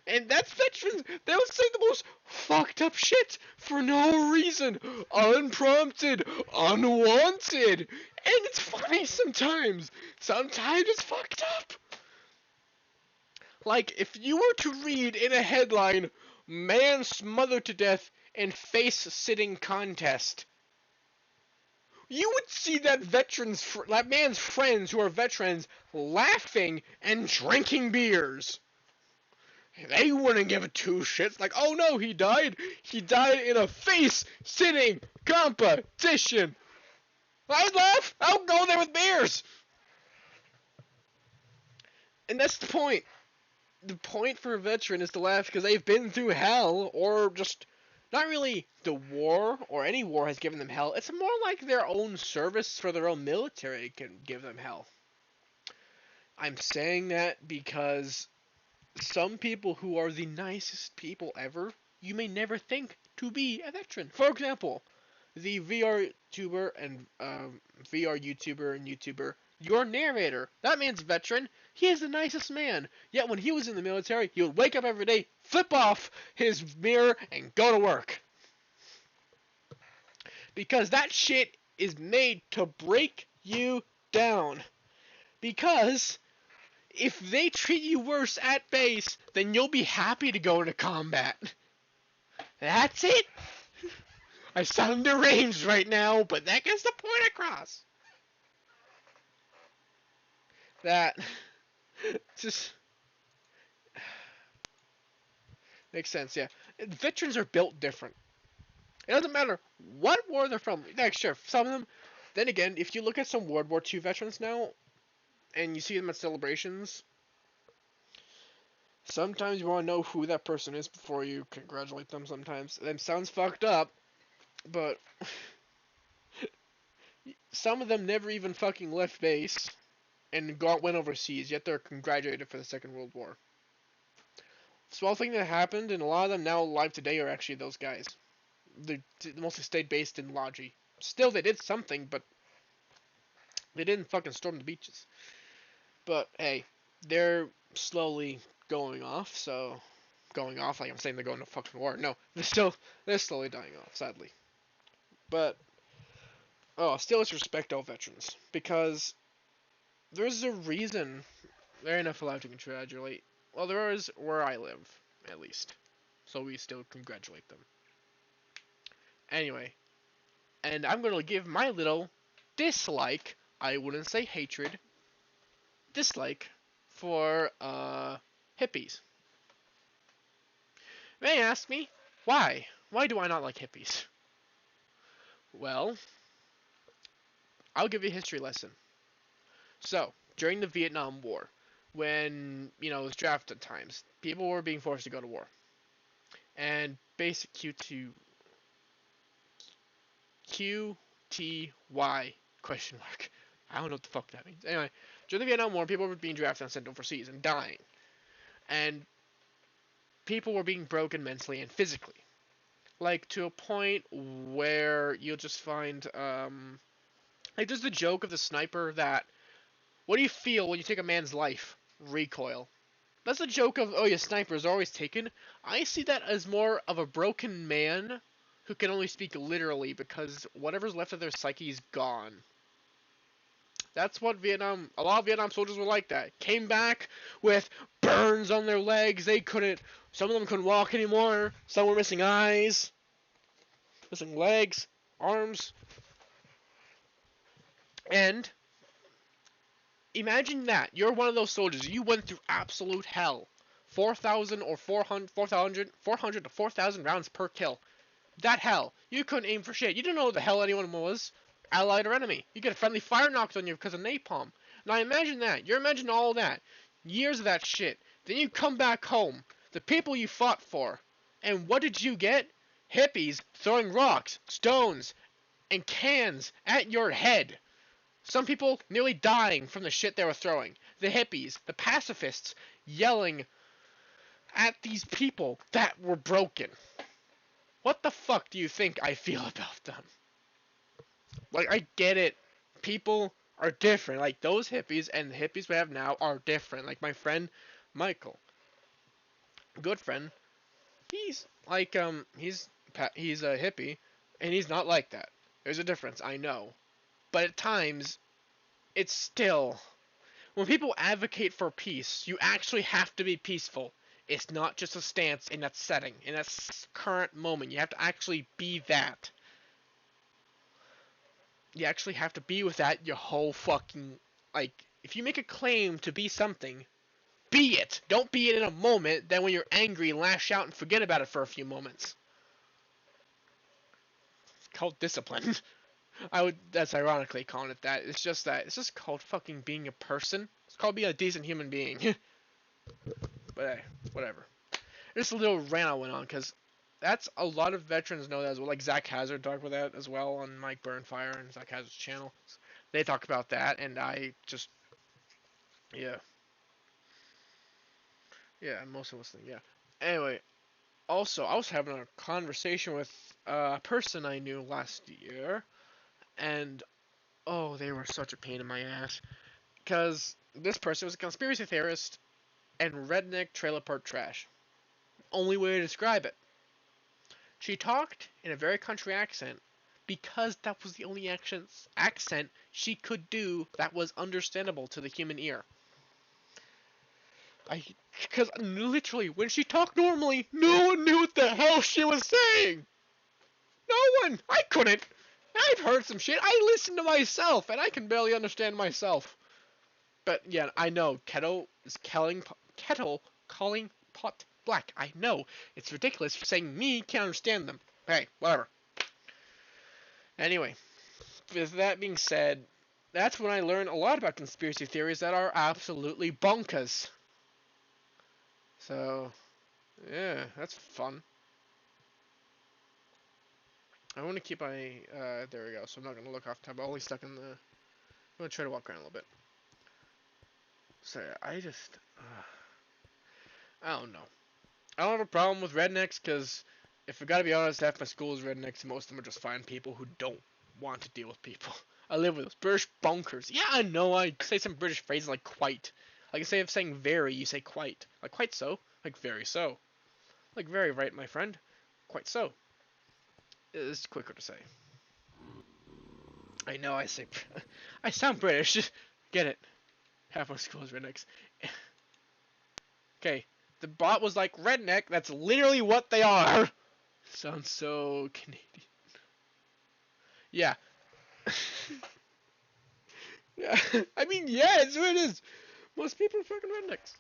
And that's veterans. They would say the most fucked up shit for no reason. Unprompted. Unwanted. And it's funny sometimes. Sometimes it's fucked up. Like, if you were to read in a headline, "Man smothered to death in face-sitting contest," you would see that man's friends who are veterans laughing and drinking beers. They wouldn't give it two shits. Like, "Oh no, he died. He died in a face-sitting competition." I'd laugh. I'll go there with beers. And that's the point. The point for a veteran is to laugh because they've been through hell, or just not really the war or any war has given them hell. It's more like their own service for their own military can give them hell. I'm saying that because some people who are the nicest people ever, you may never think to be a veteran. For example, the VR YouTuber and YouTuber, your narrator. That man's veteran. He is the nicest man. Yet when he was in the military, he would wake up every day, flip off his mirror, and go to work. Because that shit is made to break you down. Because if they treat you worse at base, then you'll be happy to go into combat. That's it. I sound deranged right now, but that gets the point across. That just makes sense, yeah. Veterans are built different. It doesn't matter what war they're from. Like, sure, some of them. Then again, if you look at some World War II veterans now, and you see them at celebrations, sometimes you want to know who that person is before you congratulate them. Sometimes that sounds fucked up, but some of them never even fucking left base and went overseas, yet they're congratulated for the Second World War. Small thing that happened, and a lot of them now alive today are actually those guys. They mostly stayed based in Logi. Still, they did something, but they didn't fucking storm the beaches. But hey, they're slowly going off, so going off like I'm saying they're going to fucking war. No, they're slowly dying off, sadly. But still, let's respect all veterans because there's a reason they're enough allowed to congratulate. Well, there is where I live, at least. So we still congratulate them. Anyway, and I'm gonna give my little dislike. I wouldn't say hatred. Dislike for hippies. May ask me why? Why do I not like hippies? Well, I'll give you a history lesson. So, during the Vietnam War, when, it was drafted times, people were being forced to go to war. And basic QTY question mark. I don't know what the fuck that means. Anyway, during the Vietnam War, people were being drafted and sent overseas and dying. And people were being broken mentally and physically. Like, to a point where you'll just find, like, there's the joke of the sniper that, what do you feel when you take a man's life? Recoil. That's the joke of, oh yeah, snipers are always taken. I see that as more of a broken man who can only speak literally because whatever's left of their psyche is gone. That's what a lot of Vietnam soldiers were like that. Came back with burns on their legs. Some of them couldn't walk anymore. Some were missing eyes, missing legs, arms. And imagine that. You're one of those soldiers. You went through absolute hell. 4,000 or 400 to 4,000 rounds per kill. That hell. You couldn't aim for shit. You didn't know who the hell anyone was. Allied or enemy. You get a friendly fire knocked on you because of napalm. Now imagine that. You're imagining all that. Years of that shit. Then you come back home. The people you fought for. And what did you get? Hippies throwing rocks, stones, and cans at your head. Some people nearly dying from the shit they were throwing. The hippies, the pacifists, yelling at these people that were broken. What the fuck do you think I feel about them? Like, I get it. People are different. Like, those hippies and the hippies we have now are different. Like, my friend Michael. Good friend. He's, like, he's a hippie, and he's not like that. There's a difference, I know. But at times, it's still... When people advocate for peace, you actually have to be peaceful. It's not just a stance in that setting, in that current moment. You have to actually be that. You actually have to be with that your whole fucking... Like, if you make a claim to be something, be it! Don't be it in a moment, then when you're angry, lash out and forget about it for a few moments. It's called discipline. That's ironically calling it that. It's just called fucking being a person. It's called being a decent human being. But hey, whatever. Just a little rant I went on, because that's a lot of veterans know that as well. Like Zach Hazard talked about that as well on Mike Burnfire and Zach Hazard's channel. They talk about that, and I just, yeah, I'm mostly listening. Yeah. Anyway, also I was having a conversation with a person I knew last year. And, oh, they were such a pain in my ass. Because this person was a conspiracy theorist and redneck trailer park trash. Only way to describe it. She talked in a very country accent because that was the only accent she could do that was understandable to the human ear. Because literally, when she talked normally, no one knew what the hell she was saying. No one. I couldn't. I've heard some shit. I listen to myself, and I can barely understand myself. But yeah, I know kettle calling pot black. I know it's ridiculous for saying me can't understand them. Hey, whatever. Anyway, with that being said, that's when I learned a lot about conspiracy theories that are absolutely bonkers. So, yeah, that's fun. I want to keep my, there we go, so I'm not going to look off tab, I'm only stuck in the, I'm going to try to walk around a little bit. So, I just, I don't know. I don't have a problem with rednecks, because, if I gotta be honest, half my school is rednecks, and most of them are just fine people who don't want to deal with people. I live with those British bunkers. Yeah, I know, I say some British phrases like quite. Like instead of saying very, you say quite. Like quite so, like very so. Like, very right, my friend. Quite so. It's quicker to say. I know I say... I sound British. Get it. Half my school is rednecks. Okay. The bot was like, redneck, that's literally what they are. Sounds so Canadian. Yeah. Yeah. I mean, yeah, it's what it is. Most people are fucking rednecks.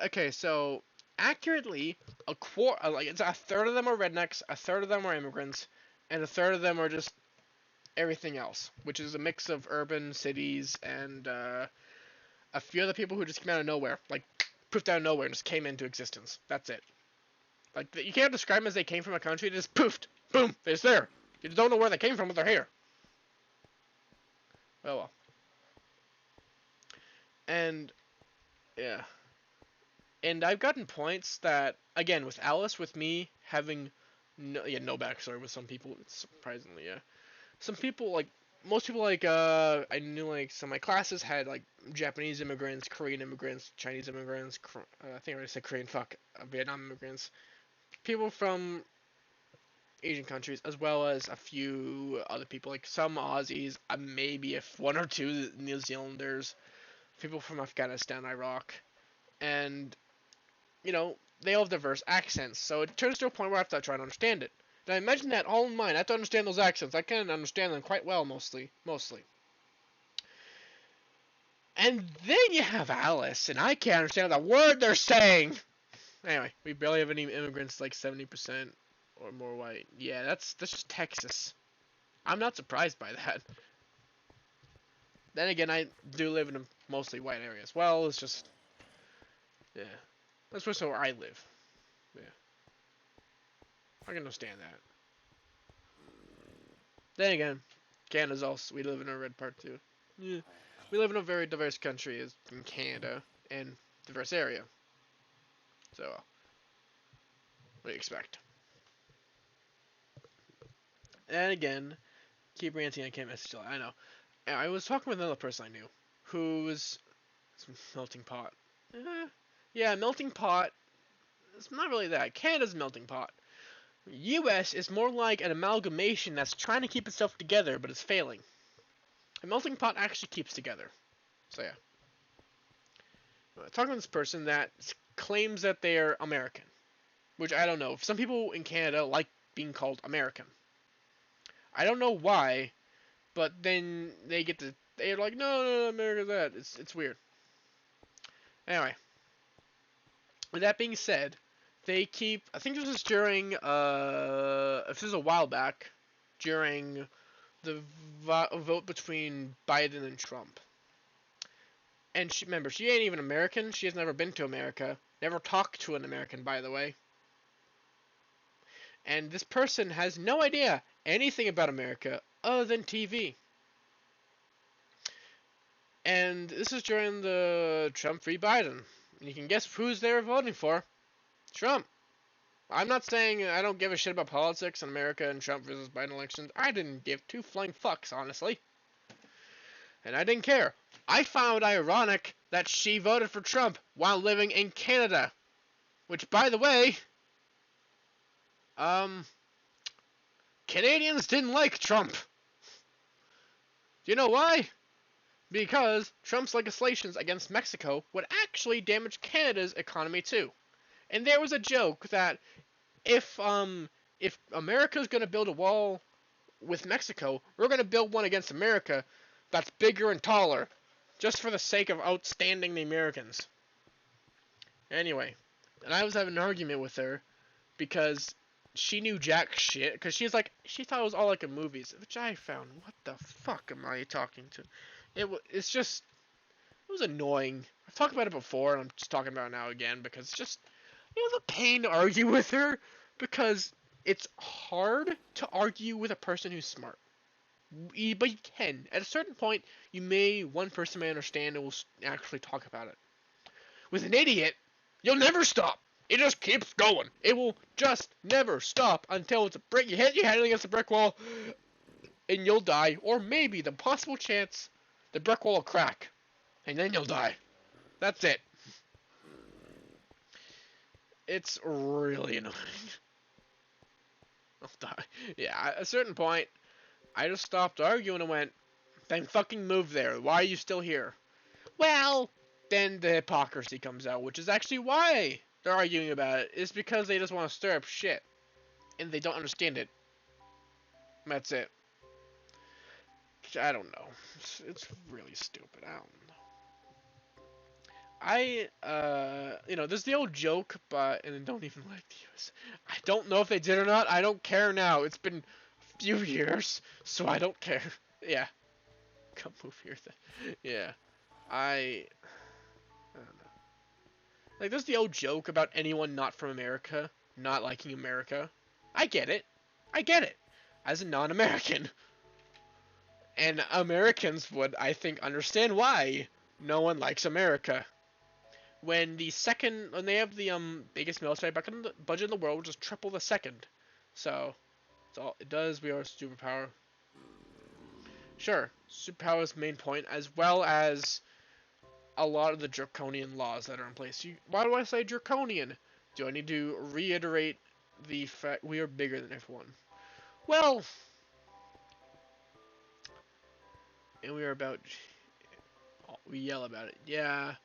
Okay, so accurately, like it's a third of them are rednecks, a third of them are immigrants, and a third of them are just everything else, which is a mix of urban cities and a few other people who just came out of nowhere, like poofed out of nowhere and just came into existence. That's it. Like you can't describe them as they came from a country; they just poofed, boom, they're just there. You don't know where they came from, but they're here. Oh well. And yeah. And I've gotten points that, again, with Alice, with me having no backstory with some people, surprisingly, yeah. Some people, like, most people, like, I knew, like, some of my classes had, like, Japanese immigrants, Korean immigrants, Chinese immigrants, I think I already said Korean, Vietnam immigrants, people from Asian countries, as well as a few other people, like some Aussies, maybe if one or two New Zealanders, people from Afghanistan, Iraq, and they all have diverse accents, so it turns to a point where I have to try to understand it. Now imagine that all in mind. I have to understand those accents. I can understand them quite well, mostly. And then you have Alice, and I can't understand the word they're saying. Anyway, we barely have any immigrants, like 70% or more white. Yeah, that's just Texas. I'm not surprised by that. Then again, I do live in a mostly white area as well. It's just, yeah, that's where I live. Yeah. I can understand that. Then again, Canada's also, we live in a red part too. Yeah. We live in a very diverse country as in Canada, and diverse area. So, what do you expect? And again, keep ranting, I can't message I know. I was talking with another person I knew, who was melting pot. Yeah, melting pot. It's not really that. Canada's a melting pot. U.S. is more like an amalgamation that's trying to keep itself together, but it's failing. A melting pot actually keeps together. So yeah. Talking to this person that claims that they're American, which I don't know. Some people in Canada like being called American. I don't know why, but then they're like, no, America's that. It's weird. Anyway, with that being said, they keep. I think this was during. If this was a while back, during the vote between Biden and Trump. And remember, she ain't even American. She has never been to America. Never talked to an American, by the way. And this person has no idea anything about America other than TV. And this is during the Trump v. Biden. And you can guess who's they were voting for. Trump. I'm not saying I don't give a shit about politics in America and Trump versus Biden elections. I didn't give two flying fucks, honestly. And I didn't care. I found ironic that she voted for Trump while living in Canada. Which, by the way, Canadians didn't like Trump. Do you know why? Because Trump's legislations against Mexico would actually damage Canada's economy too. And there was a joke that if America's gonna build a wall with Mexico, we're gonna build one against America that's bigger and taller, just for the sake of outstanding the Americans. Anyway, and I was having an argument with her because she knew jack shit, because she thought it was all like in movies, which I found, what the fuck am I talking to? It was annoying. I've talked about it before, and I'm just talking about it now again, because it's just, it was a pain to argue with her, because it's hard to argue with a person who's smart. But you can. At a certain point, one person may understand and will actually talk about it. With an idiot, you'll never stop. It just keeps going. It will just never stop until it's a brick. You hit your head against a brick wall, and you'll die. Or maybe the possible chance the brick wall will crack, and then you'll die. That's it. It's really annoying. I'll die. Yeah, at a certain point, I just stopped arguing and went, then fucking move there. Why are you still here? Well, then the hypocrisy comes out, which is actually why they're arguing about it. It's because they just want to stir up shit. And they don't understand it. That's it. I don't know. It's really stupid. I don't know. There's the old joke, but, and I don't even like to use. I don't know if they did or not. I don't care now. It's been a few years, so I don't care. Yeah. Come move here then. Yeah. I don't know. Like, there's the old joke about anyone not from America not liking America. I get it. I get it. As a non-American. And Americans would, I think, understand why no one likes America. When they have the biggest military budget in the world, which is triple the second. So, that's all it does. We are a superpower. Sure, superpower's main point, as well as a lot of the draconian laws that are in place. Why do I say draconian? Do I need to reiterate the fact we are bigger than everyone? Well, and we are about. We yell about it. Yeah,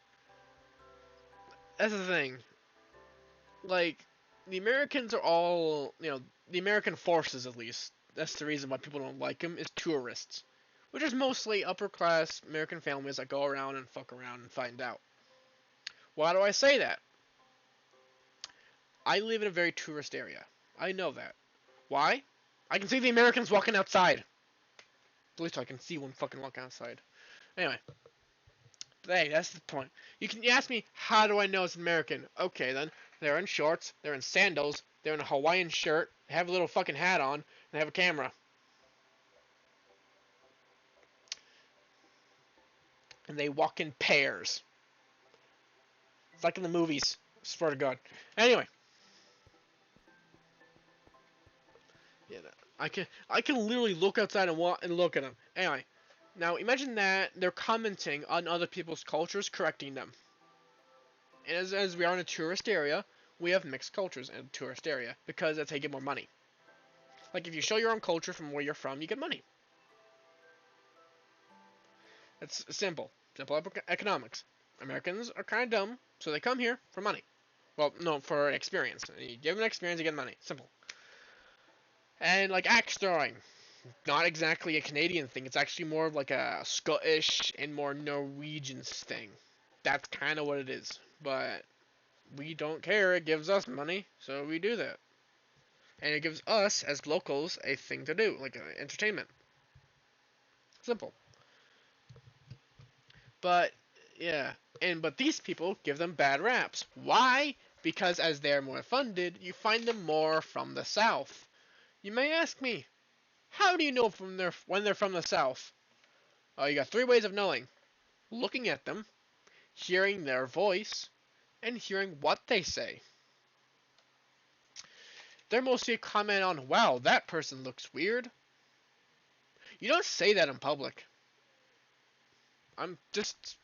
that's the thing. Like, the Americans are all, the American forces at least. That's the reason why people don't like them, is tourists. Which is mostly upper class American families that go around and fuck around and find out. Why do I say that? I live in a very tourist area. I know that. Why? I can see the Americans walking outside. At least I can see one fucking walking outside. Anyway. Hey, that's the point. You ask me, how do I know it's an American? Okay, then. They're in shorts, they're in sandals, they're in a Hawaiian shirt, they have a little fucking hat on, and they have a camera. And they walk in pairs. It's like in the movies. Swear to God. Anyway. Yeah, I can literally look outside and walk and look at them. Anyway. Now imagine that they're commenting on other people's cultures, correcting them. And as we are in a tourist area, we have mixed cultures in a tourist area because that's how you get more money. Like, if you show your own culture from where you're from, you get money. It's simple. Simple economics. Americans are kind of dumb, so they come here for money. Well, no, for experience. You give them experience, you get money. Simple. And, like, axe throwing. Not exactly a Canadian thing. It's actually more of like a Scottish and more Norwegian thing. That's kind of what it is. But we don't care. It gives us money, so we do that. And it gives us, as locals, a thing to do, like entertainment. Simple. But, yeah. But these people give them bad raps. Why? Because as they're more funded, you find them more from the South. You may ask me, how do you know when they're from the South? Oh, you got 3 ways of knowing. Looking at them, hearing their voice, and hearing what they say. They're mostly a comment on, wow, that person looks weird. You don't say that in public. I'm just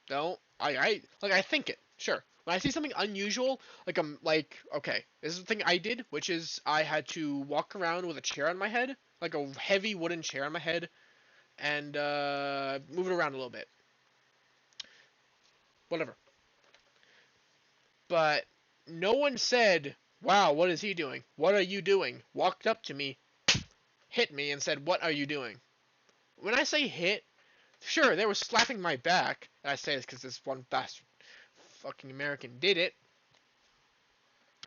don't. I think it. Sure. When I see something unusual, okay, this is the thing I did, which is I had to walk around with a chair on my head, like a heavy wooden chair on my head, and move it around a little bit. Whatever. But no one said, wow, what is he doing? What are you doing? Walked up to me, hit me, and said, what are you doing? When I say hit, sure, they were slapping my back, and I say this because this one bastard fucking American did it.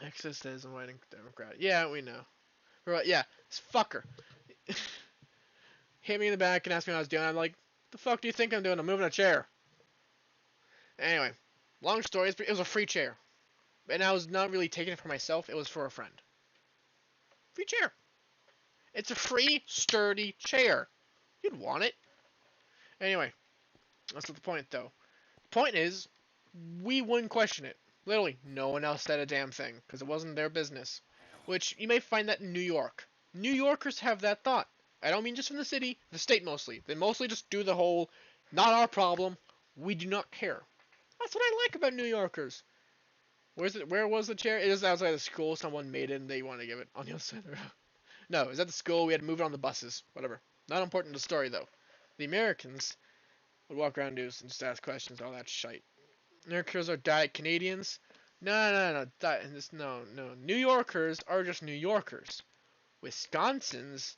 Access says I'm writing Democrat. Yeah, we know. Yeah, this fucker hit me in the back and asked me what I was doing. I'm like, the fuck do you think I'm doing? I'm moving a chair. Anyway, long story, it was a free chair. And I was not really taking it for myself, it was for a friend. Free chair. It's a free, sturdy chair. You'd want it. Anyway, that's not the point, though. The point is, we wouldn't question it. Literally, no one else said a damn thing, because it wasn't their business. Which, you may find that in New York. New Yorkers have that thought. I don't mean just from the city, the state mostly. They mostly just do the whole, not our problem, we do not care. That's what I like about New Yorkers. Where's it? Where was the chair? It is outside the school. Someone made it and they want to give it on the other side of the road. No, it was at the school. We had to move it on the buses. Whatever. Not important to the story though. The Americans would walk around and just ask questions, all that shite. Americans are diet Canadians. No. No. New Yorkers are just New Yorkers. Wisconsins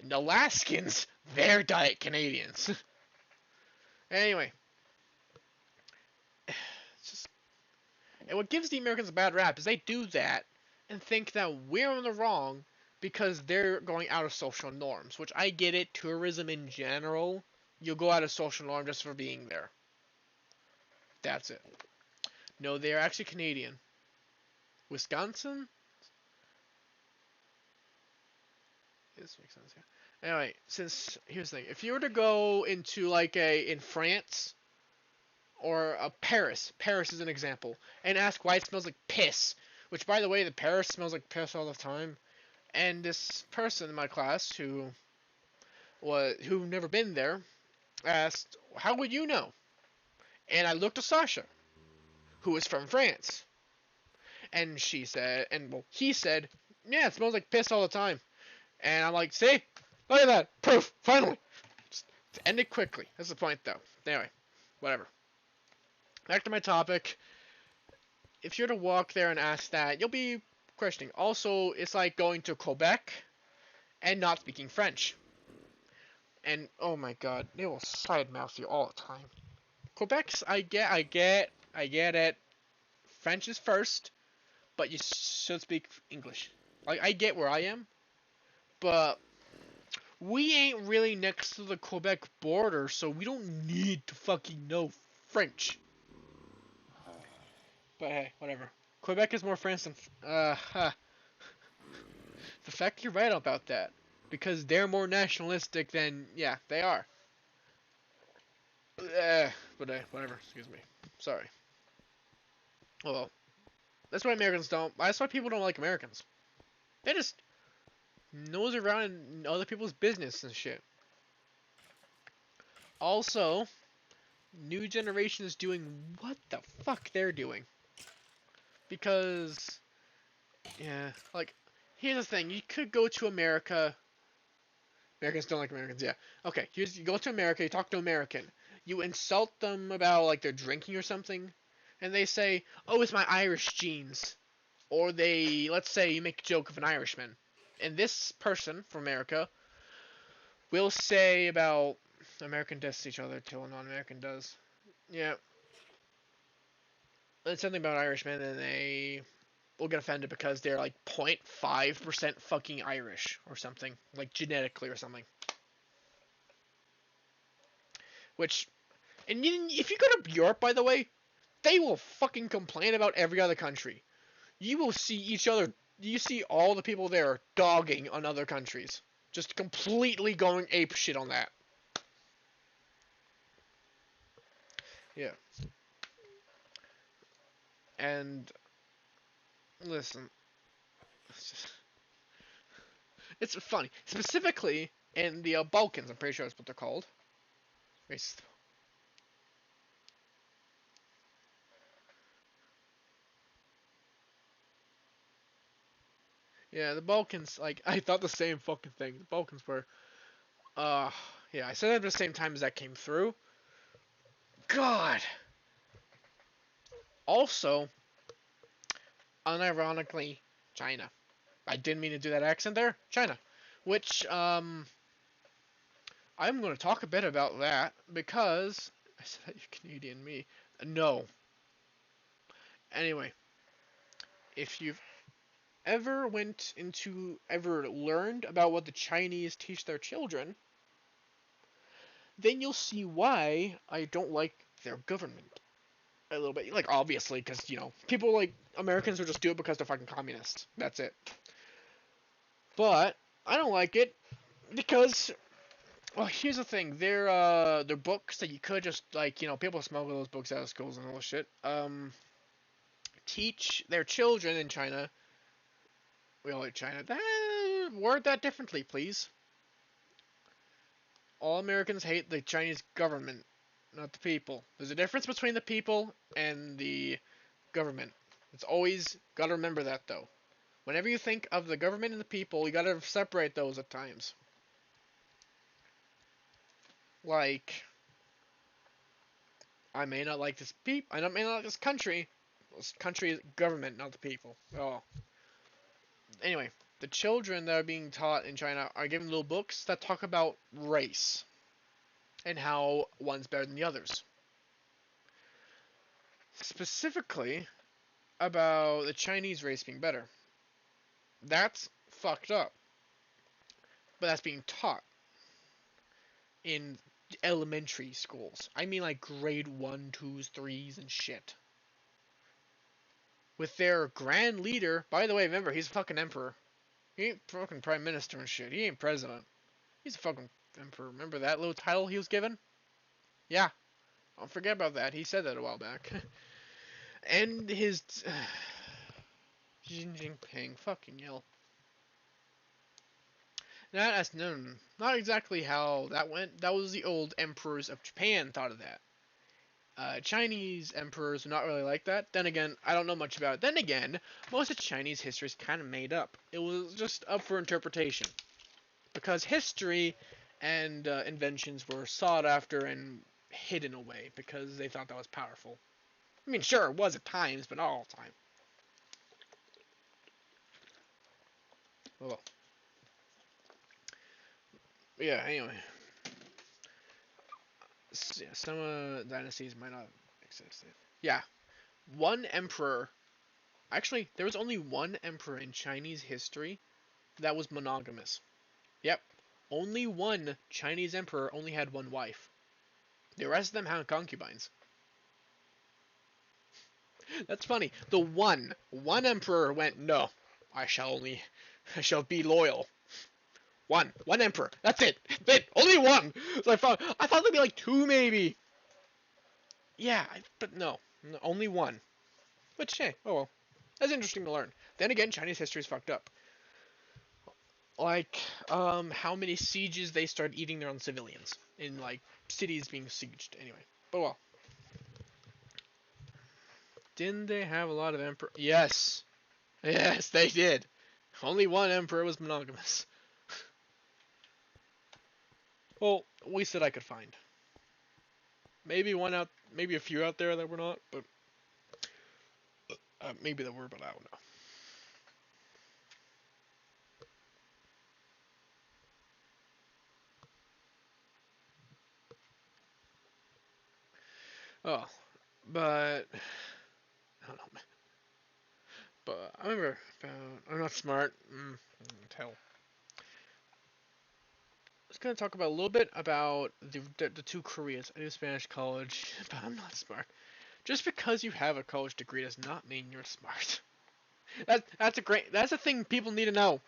and Alaskans, they're diet Canadians. Anyway, it's just, and what gives the Americans a bad rap is they do that and think that we're in the wrong because they're going out of social norms, which I get it. Tourism in general, you'll go out of social norm just for being there. That's it. No, they're actually Canadian. Wisconsin? This makes sense, yeah. Anyway, here's the thing. If you were to go into in France or Paris is an example, and ask why it smells like piss, which by the way, the Paris smells like piss all the time, and this person in my class who never been there asked, how would you know? And I looked at Sasha, who is from France, and he said, yeah, it smells like piss all the time. And I'm like, see? Look at that. Proof. Finally. Just end it quickly. That's the point, though. Anyway, whatever. Back to my topic. If you're to walk there and ask that, you'll be questioning. Also, it's like going to Quebec and not speaking French. And, oh my god, they will side mouth you all the time. Quebec's, I get it. French is first, but you should speak English. Like, I get where I am. But we ain't really next to the Quebec border, so we don't need to fucking know French. But hey, whatever. Quebec is more France than... The fact you're right about that. Because they're more nationalistic than... Yeah, they are. But hey, whatever. Excuse me. Sorry. Oh well. That's why Americans don't... That's why people don't like Americans. They just... nose around in other people's business and shit. Also, new generation is doing what the fuck they're doing. Because, yeah, like, here's the thing. You could go to America. Americans don't like Americans, yeah. Okay, you go to America, you talk to an American. You insult them about, like, their drinking or something. And they say, oh, it's my Irish genes. Or let's say you make a joke of an Irishman. And this person from America will say about American does to each other till a non-American does. Yeah. It's something about Irishmen, and they will get offended because they're like 0.5% fucking Irish or something, like genetically or something. Which, and if you go to Europe, by the way, they will fucking complain about every other country. You will see each other. You see all the people there dogging on other countries. Just completely going ape shit on that. Yeah. And listen, it's funny. Specifically in the Balkans, I'm pretty sure that's what they're called. Racist. Yeah, the Balkans, like, I thought the same fucking thing. The Balkans were, yeah, I said that at the same time as that came through. God! Also, unironically, China. I didn't mean to do that accent there. China. Which, I'm going to talk a bit about that, because, I said that you're Canadian, me. No. Anyway, if you've ever learned about what the Chinese teach their children, then you'll see why I don't like their government a little bit. Like, obviously, because, you know, people like Americans will just do it because they're fucking communists. That's it. But I don't like it because, well, here's the thing. They're books that you could just, like, you know, people smuggle those books out of schools and all this shit. Teach their children in China. We all like China. Word that differently, please. All Americans hate the Chinese government, not the people. There's a difference between the people and the government. It's always gotta remember that though. Whenever you think of the government and the people, you gotta separate those at times. Like, I may not like this I may not like this country. This country is government, not the people. Oh. Anyway, the children that are being taught in China are given little books that talk about race and how one's better than the others. Specifically about the Chinese race being better. That's fucked up. But that's being taught in elementary schools. I mean like grade 1, 2s, 3s and shit. With their grand leader, by the way, remember, he's a fucking emperor. He ain't fucking prime minister and shit. He ain't president. He's a fucking emperor. Remember that little title he was given? Yeah. Don't forget about that. He said that a while back. And his... Xi Jinping. Fucking hell. Not exactly how that went. That was the old emperors of Japan thought of that. Chinese emperors were not really like that. Then again, I don't know much about it. Then again, most of Chinese history is kind of made up. It was just up for interpretation. Because history and inventions were sought after and hidden away because they thought that was powerful. I mean, sure, it was at times, but not all the time. Well, yeah, anyway. Yeah, some dynasties might not exist. Yeah, one emperor. Actually, there was only one emperor in Chinese history that was monogamous. Yep, only one Chinese emperor only had one wife. The rest of them had concubines. That's funny. The one emperor went, no, I shall be loyal. One emperor. That's it. Only one. So I thought there'd be like two maybe. Yeah, but no, only one. Which, hey, oh well. That's interesting to learn. Then again, Chinese history is fucked up. Like, how many sieges they started eating their own civilians in like cities being sieged. Anyway, but well. Didn't they have a lot of emperor? Yes, yes, they did. Only one emperor was monogamous. Well, at least that I could find. Maybe maybe a few out there that were not, but maybe there were, but I don't know. Oh, but I don't know. But I remember about I'm not smart. Tell. I was gonna talk about a little bit about the two Koreas. I do Spanish college, but I'm not smart. Just because you have a college degree does not mean you're smart. That's a thing people need to know.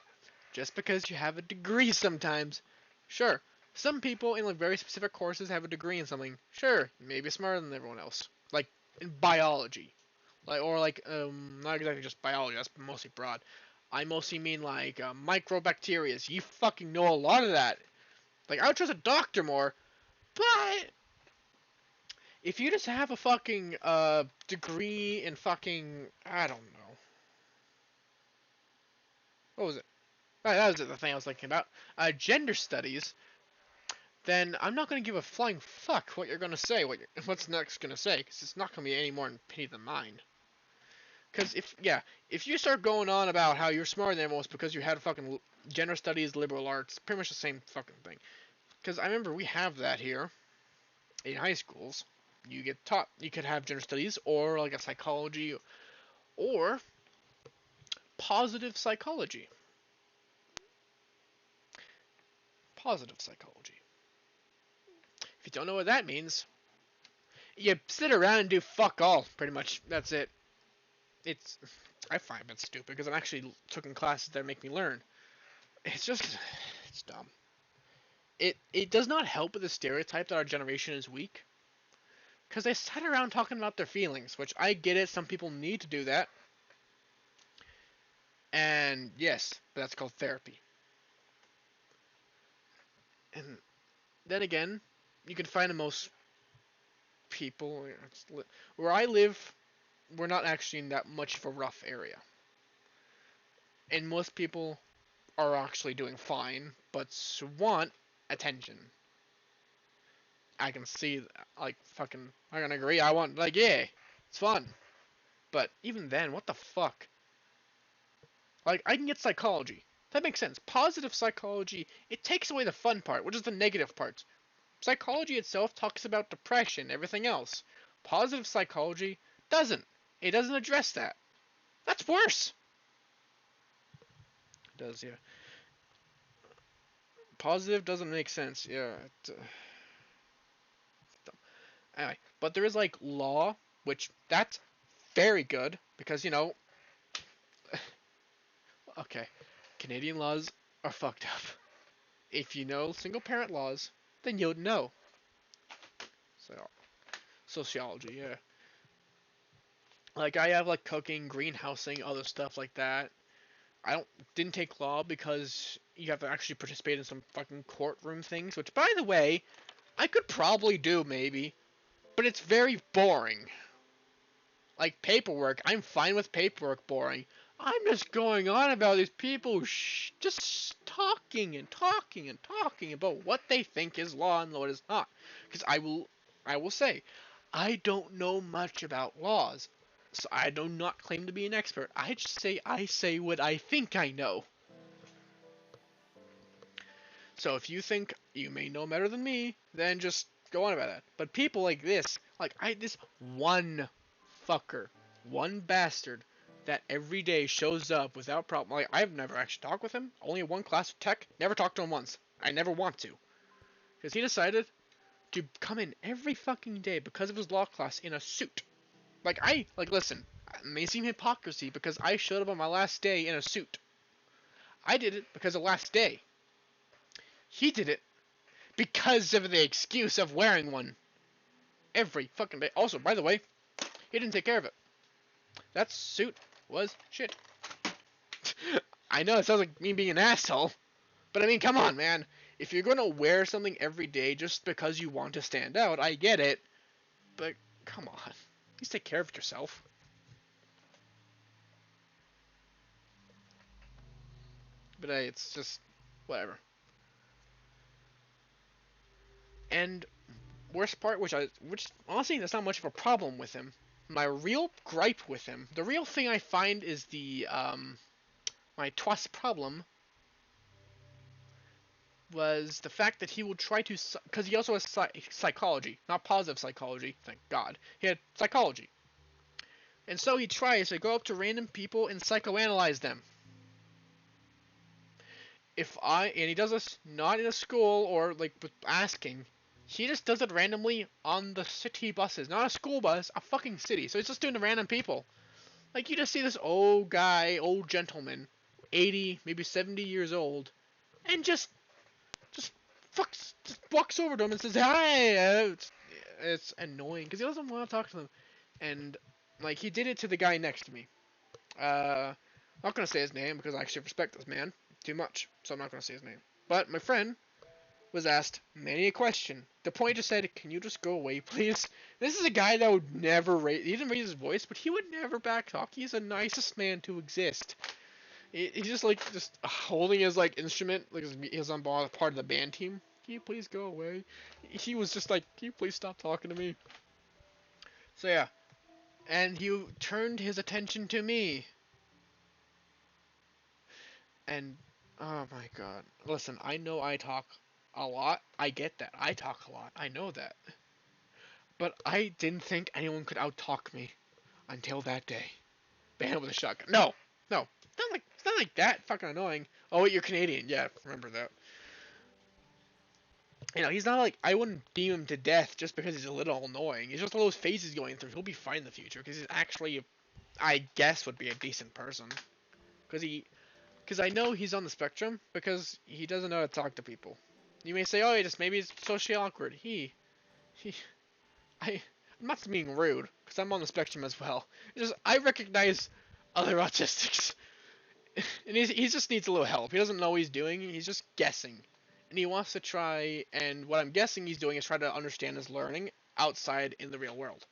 Just because you have a degree sometimes, sure. Some people in like very specific courses have a degree in something. Sure, maybe smarter than everyone else. Like in biology, not exactly just biology. That's mostly broad. I mostly mean like microbacteria. You fucking know a lot of that. Like I would trust a doctor more, but if you just have a fucking degree in fucking I don't know. What was it? Oh, that was the thing I was thinking about. Gender studies. Then I'm not going to give a flying fuck what you're going to say, what's next going to say, because it's not going to be any more opinion than mine. Because if you start going on about how you're smarter than most because you had fucking gender studies, liberal arts, pretty much the same fucking thing. Because I remember we have that here in high schools. You get taught, you could have gender studies or like a psychology or positive psychology. Positive psychology. If you don't know what that means, you sit around and do fuck all, pretty much. That's it. I find it stupid because I'm actually taking classes that make me learn. It's dumb. It does not help with the stereotype that our generation is weak. Because they sat around talking about their feelings, which I get it, some people need to do that. And yes, but that's called therapy. And then again, you can find in most people, where I live, we're not actually in that much of a rough area. And most people are actually doing fine, but want attention. I can see, like, fucking, I can agree. I want, like, yeah, it's fun. But even then, what the fuck? Like, I can get psychology. That makes sense. Positive psychology, it takes away the fun part, which is the negative part. Psychology itself talks about depression, everything else. Positive psychology doesn't. It doesn't address that. That's worse. It does, yeah. Positive doesn't make sense, yeah. Anyway, but there is like law, which that's very good because okay, Canadian laws are fucked up. If you know single parent laws, then you'll know. So sociology, yeah. Like I have like cooking, greenhousing, other stuff like that. I didn't take law because you have to actually participate in some fucking courtroom things, which by the way, I could probably do maybe, but it's very boring. Like paperwork, I'm fine with paperwork boring. I'm just going on about these people just talking and talking and talking about what they think is law and what is not. Because I will say, I don't know much about laws, so I do not claim to be an expert. I say what I think I know. So if you think you may know better than me, then just go on about that. But people like this one fucker, one bastard that every day shows up without problem. Like I've never actually talked with him. Only one class of tech. Never talked to him once. I never want to, because he decided to come in every fucking day because of his law class in a suit. Listen, it may seem hypocrisy because I showed up on my last day in a suit. I did it because of last day. He did it because of the excuse of wearing one every fucking day. Also, by the way, he didn't take care of it. That suit was shit. I know it sounds like me being an asshole, but I mean, come on, man. If you're gonna wear something every day just because you want to stand out, I get it, but come on. Please take care of yourself. But hey, it's just whatever. And worst part, which honestly, that's not much of a problem with him. My real gripe with him, the real thing I find is my twas problem was the fact that he will try to, because he also has psychology, not positive psychology, thank God. He had psychology. And so he tries to go up to random people and psychoanalyze them. And he does this not in a school or like with asking, he just does it randomly on the city buses, not a school bus, a fucking city. So he's just doing to random people. Like you just see this old guy, old gentleman, 80, maybe 70 years old, and just walks over to him and says, "Hi." It's annoying because he doesn't want to talk to them, and like he did it to the guy next to me. I'm not gonna say his name because I actually respect this man too much, so I'm not gonna say his name. But my friend was asked many a question. The point just said, "Can you just go away, please?" This is a guy that would never raise. He didn't raise his voice, but he would never back talk. He's the nicest man to exist. He's just like holding his like instrument, like he's on part of the band team. Can you please go away? He was just like, can you please stop talking to me? So yeah, and he turned his attention to me. And oh my god, listen, I know I talk a lot. I get that. I talk a lot. I know that. But I didn't think anyone could out-talk me until that day. Banned with a shotgun. No, no, it's not like that. Fucking annoying. Oh wait, you're Canadian. Yeah, remember that. He's not like I wouldn't deem him to death just because he's a little annoying. It's just all those phases he's going through. He'll be fine in the future because he's actually, I guess, would be a decent person. Because I know he's on the spectrum because he doesn't know how to talk to people. You may say, oh, maybe he's socially awkward. I'm not being rude because I'm on the spectrum as well. It's just I recognize other autistics, and he just needs a little help. He doesn't know what he's doing. He's just guessing. And he wants to try, and what I'm guessing he's doing is try to understand his learning outside in the real world.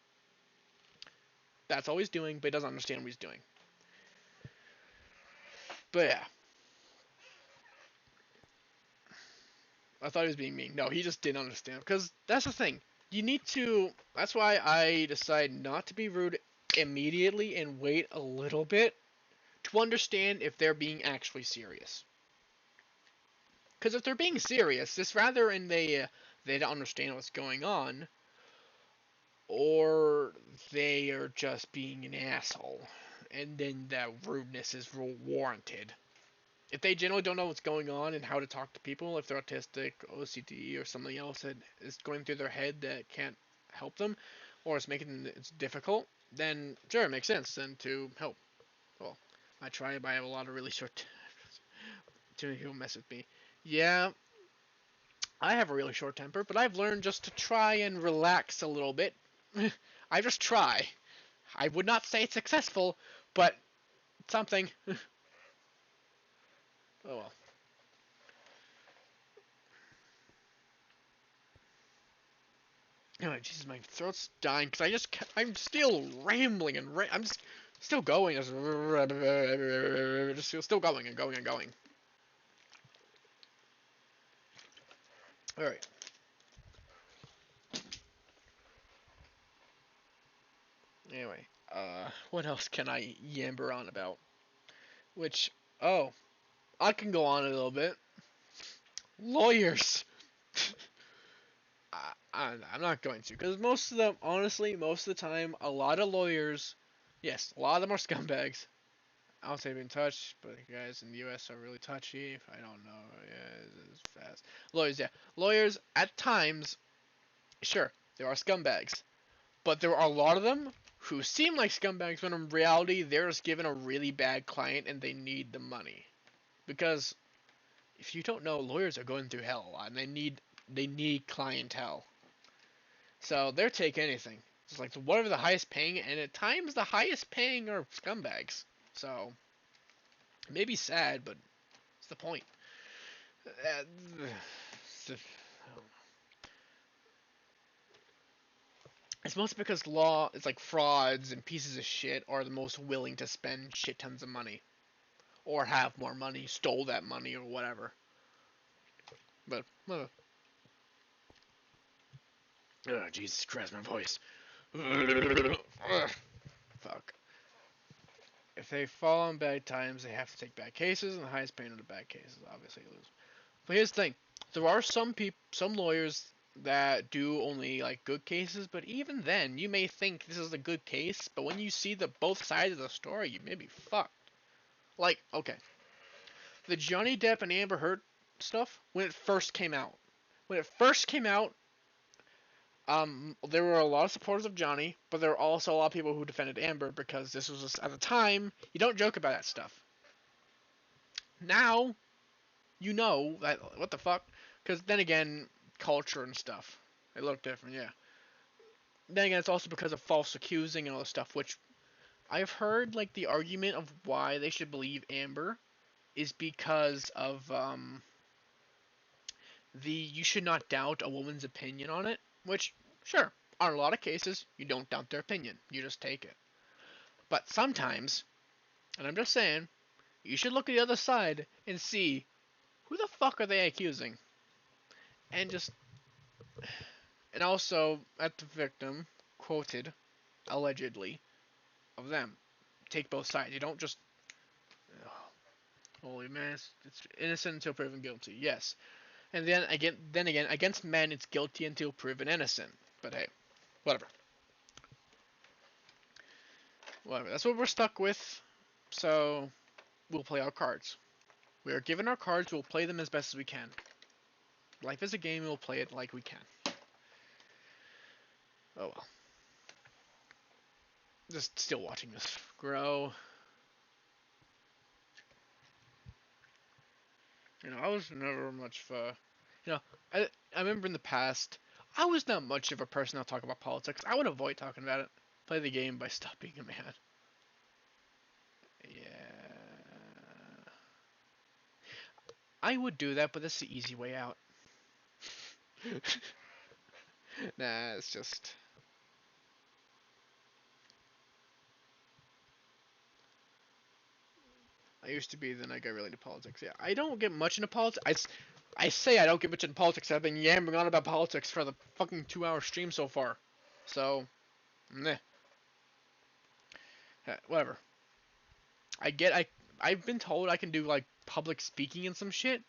That's all he's doing, but he doesn't understand what he's doing. But yeah. I thought he was being mean. No, he just didn't understand. Because that's the thing. You need to. That's why I decide not to be rude immediately and wait a little bit to understand if they're being actually serious. Because if they're being serious, it's rather in they don't understand what's going on, or they are just being an asshole, and then that rudeness is warranted. If they generally don't know what's going on and how to talk to people, if they're autistic, OCD, or something else that is going through their head that can't help them, or it's making it difficult, then sure, it makes sense then to help. Well, I try, but I have a lot of really short. Too many people mess with me. Yeah, I have a really short temper, but I've learned just to try and relax a little bit. I just try. I would not say it's successful, but something. Oh well. Oh, Jesus, my throat's dying because I'm still rambling and I'm still going. Just still going and going and going. All right. Anyway, what else can I yammer on about? Which, oh, I can go on a little bit. Lawyers. I'm not going to, because most of them, honestly, most of the time, a lot of lawyers, yes, a lot of them are scumbags. I don't say they've been touched, but you guys in the U.S. are really touchy. I don't know. Yeah, it's fast. Lawyers, yeah. Lawyers, at times, sure, there are scumbags. But there are a lot of them who seem like scumbags when in reality they're just given a really bad client and they need the money. Because if you don't know, lawyers are going through hell a lot and they need clientele. So they'll take anything. It's like whatever the highest paying, and at times the highest paying are scumbags. So it may be sad, but it's the point. It's mostly because law is like frauds and pieces of shit are the most willing to spend shit tons of money. Or have more money, stole that money or whatever. But, oh, Jesus Christ, my voice. Fuck. If they fall on bad times, they have to take bad cases, and the highest paying of the bad cases obviously lose. But here's the thing: there are some lawyers that do only like good cases, but even then, you may think this is a good case, but when you see the both sides of the story, you may be fucked. Like, okay, the Johnny Depp and Amber Heard stuff when it first came out. When it first came out, there were a lot of supporters of Johnny, but there were also a lot of people who defended Amber because this was at the time you don't joke about that stuff. Now you know that what the fuck, because then again, culture and stuff they look different, yeah. Then again, it's also because of false accusing and all this stuff, which I've heard like the argument of why they should believe Amber is because of you should not doubt a woman's opinion on it, which, sure, on a lot of cases, you don't doubt their opinion, you just take it. But sometimes, and I'm just saying, you should look at the other side and see who the fuck are they accusing? And just, and also at the victim, quoted, allegedly, of them. Take both sides. You don't just, ugh, holy man, it's innocent until proven guilty, yes. And then again, against men, it's guilty until proven innocent. But hey, whatever. Whatever. That's what we're stuck with. So we'll play our cards. We are given our cards. We'll play them as best as we can. Life is a game. We'll play it like we can. Oh well. Just still watching this grow. I was never much of a, I remember in the past, I was not much of a person to talk about politics. I would avoid talking about it. Play the game by stop being a man. Yeah. I would do that, but that's the easy way out. Nah, it's just... I used to be, then I got really into politics. Yeah, I don't get much into politics. I say I don't get much into politics. I've been yammering on about politics for the fucking 2-hour stream so far. So, meh. Whatever. I've been told I can do like public speaking and some shit.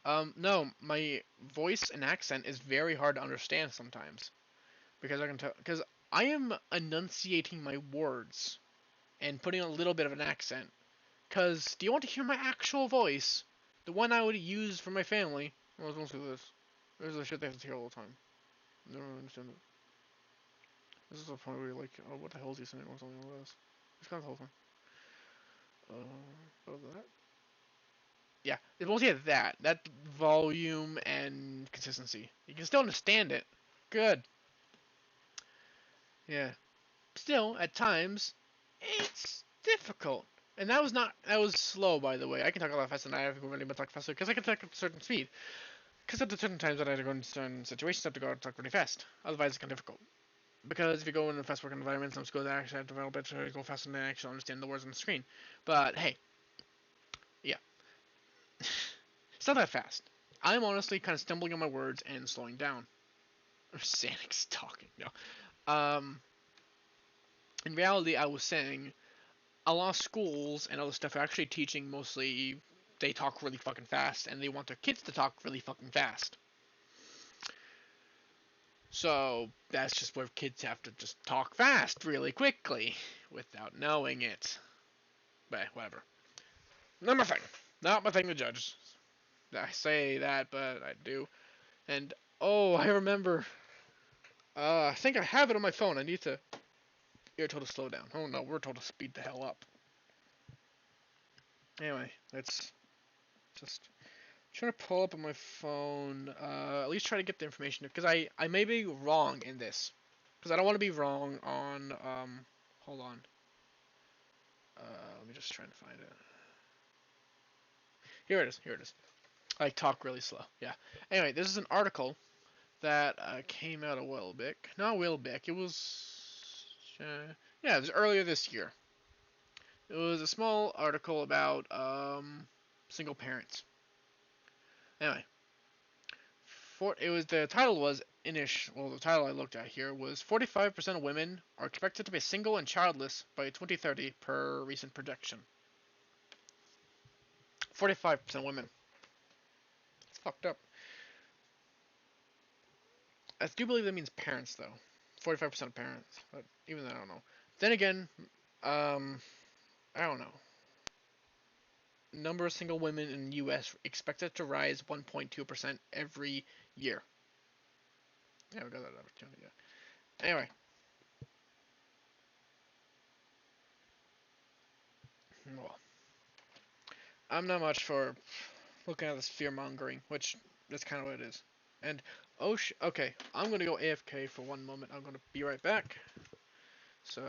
No, my voice and accent is very hard to understand sometimes because I am enunciating my words and putting a little bit of an accent. Cause do you want to hear my actual voice, the one I would use for my family? Well, it's mostly this. This is the shit they have to hear all the time. I don't understand it. This is the point where you're like, oh, what the hell is he saying or something like this? It's kind of the whole thing. What was that? Yeah, it's mostly that volume and consistency. You can still understand it. Good. Yeah. Still, at times, it's difficult. And that was slow, by the way. I can talk a lot faster than I have really been talk faster because I can talk at a certain speed. Because at the certain times that I have to go in certain situations, I have to go talk really fast. Otherwise, it's kind of difficult. Because if you go in a fast working environment, some schools actually have to develop it to go faster than I actually understand the words on the screen. But hey, yeah. It's not that fast. I'm honestly kind of stumbling on my words and slowing down. Sanix talking, no. In reality, I was saying a lot of schools and other stuff are actually teaching mostly they talk really fucking fast and they want their kids to talk really fucking fast. So that's just where kids have to just talk fast really quickly without knowing it. But whatever. Not my thing. Not my thing to judge. I say that, but I do. And oh, I remember. I think I have it on my phone. I need to. You're told to slow down. Oh no, we're told to speed the hell up. Anyway, let's just trying to pull up on my phone. At least try to get the information because I may be wrong in this because I don't want to be wrong on. Hold on. Let me just try to find it. Here it is. Here it is. I talk really slow. Yeah. Anyway, this is an article that came out a while back. Not a while back. It was. Yeah, it was earlier this year. It was a small article about single parents. Anyway, the title was the title I looked at here was 45% of women are expected to be single and childless by 2030 per recent projection. 45% women. It's fucked up. I do believe that means parents though. 45% of parents, but even then I don't know. Then again, I don't know. Number of single women in the U.S. expected to rise 1.2% every year. Yeah, we got that opportunity. Yeah. Anyway. Well, I'm not much for looking at this fear mongering, which that's kind of what it is. And okay, I'm gonna go AFK for one moment. I'm gonna be right back. So.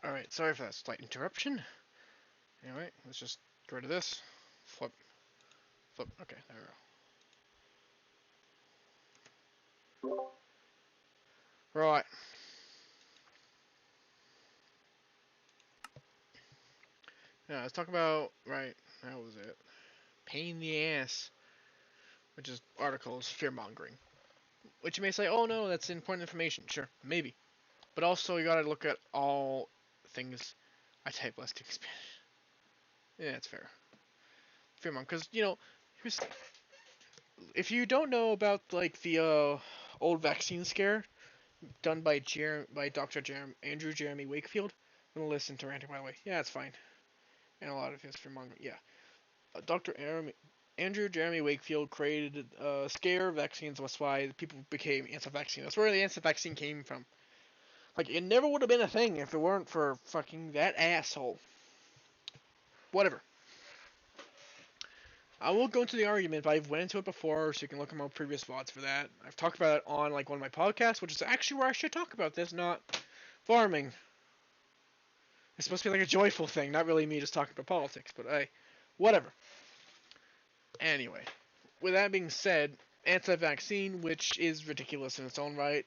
Alright, sorry for that slight interruption. Anyway, let's just get rid of this. Flip. Flip. Okay, there we go. Right. Yeah, let's talk about. Right, that was it. Pain in the ass. Which is articles, fear mongering. Which you may say, oh no, that's important information. Sure, maybe. But also, you gotta look at all things. I type less to Spanish. Yeah, it's fair. Fair amount. Because, here's, if you don't know about, like, the old vaccine scare done by Dr. Andrew Jeremy Wakefield, I'm gonna listen to ranting, by the way. Yeah, it's fine. And a lot of history manga. Yeah. Andrew Jeremy Wakefield created scare vaccines. That's why people became anti-vaccine. That's where the anti-vaccine came from. Like, it never would have been a thing if it weren't for fucking that asshole. Whatever. I will go into the argument, but I've went into it before, so you can look at my previous VODs for that. I've talked about it on, like, one of my podcasts, which is actually where I should talk about this, not farming. It's supposed to be like a joyful thing, not really me just talking about politics, but hey, whatever. Anyway, with that being said, anti-vaccine, which is ridiculous in its own right,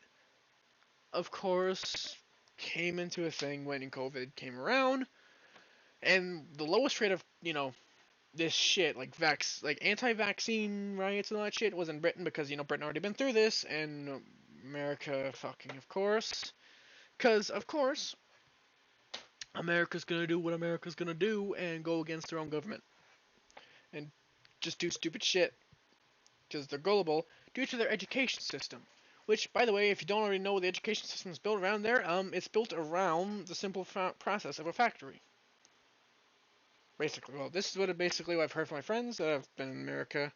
of course, came into a thing when COVID came around, and the lowest rate of, this shit, like anti-vaccine riots and all that shit, was in Britain because, Britain already been through this, and America fucking, of course. Because, of course, America's gonna do what America's gonna do and go against their own government. And just do stupid shit. Because they're gullible due to their education system. Which, by the way, if you don't already know what the education system is built around there, it's built around the simple process of a factory. Basically, well, this is what I've heard from my friends that have been in America,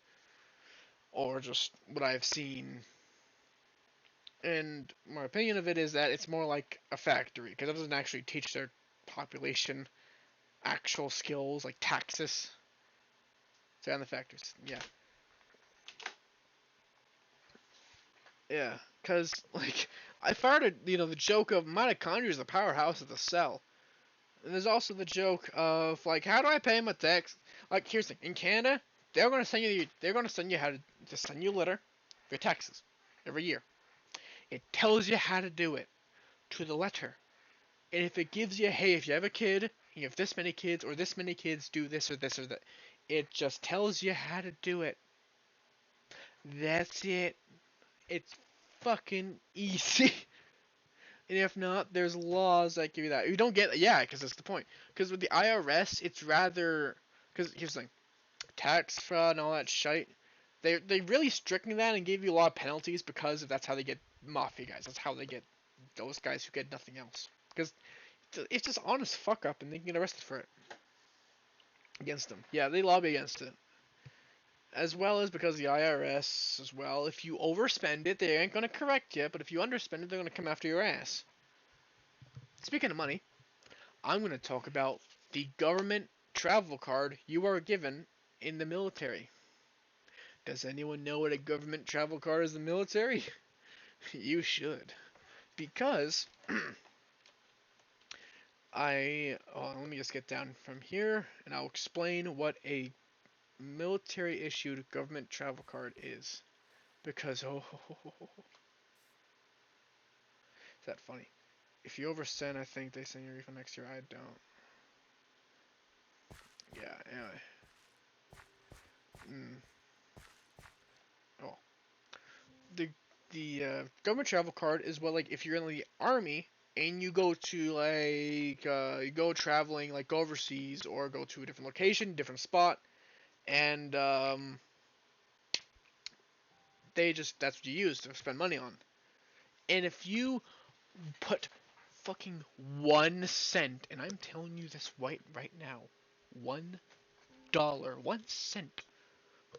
or just what I've seen. And my opinion of it is that it's more like a factory, because it doesn't actually teach their population actual skills like taxes. So, and the factories, yeah. Yeah, because, like, I started, the joke of mitochondria is the powerhouse of the cell. And there's also the joke of, like, how do I pay my tax? Like, here's the thing. In Canada, they're going to send you how to send you a letter for your taxes every year. It tells you how to do it to the letter. And if it gives you, hey, if you have a kid, you have this many kids, or this many kids do this or this or that, it just tells you how to do it. That's it. It's fucking easy. And if not, there's laws that give you that. You don't get, yeah, because that's the point. Because with the IRS, it's rather, because here's the thing, tax fraud and all that shite, they really stricken that and give you a lot of penalties because that's how they get mafia guys. That's how they get those guys who get nothing else. Because it's just honest fuck up and they can get arrested for it. Against them. Yeah, they lobby against it. As well as because the IRS, as well, if you overspend it, they ain't going to correct you, but if you underspend it, they're going to come after your ass. Speaking of money, I'm going to talk about the government travel card you are given in the military. Does anyone know what a government travel card is in the military? You should. Because, let me just get down from here, and I'll explain what a military issued government travel card is, because is that funny? If you oversend, I think they send you a refund next year. I don't. Yeah. Anyway. Oh. The government travel card is what, like, if you're in the army and you go to, like, you go traveling, like, go overseas or go to a different location, different spot, and that's what you use to spend money on. And if you put fucking 1 cent, and I'm telling you this right now, $1, 1 cent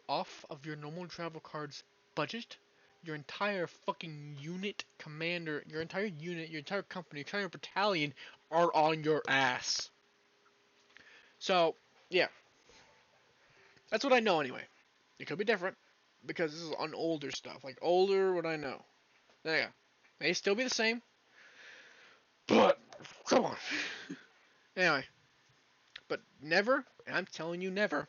off of your normal travel card's budget, your entire fucking unit commander, your entire unit, your entire company, your entire battalion are on your ass. So, yeah. That's what I know anyway. It could be different, because this is on older stuff. Like, older, what I know. There you go. May still be the same, but, come on. Anyway. But never, and I'm telling you never,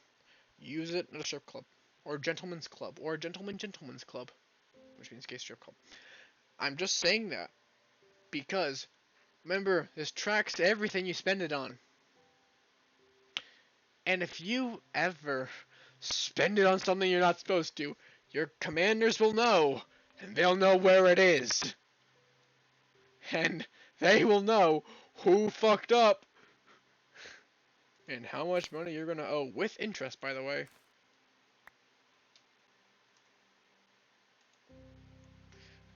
use it at a strip club. Or a gentleman's club. Or a gentleman's club. Which means gay strip club. I'm just saying that. Because, remember, this tracks everything you spend it on. And if you ever spend it on something you're not supposed to, your commanders will know. and they'll know where it is. And they will know who fucked up and how much money you're gonna owe, with interest, by the way.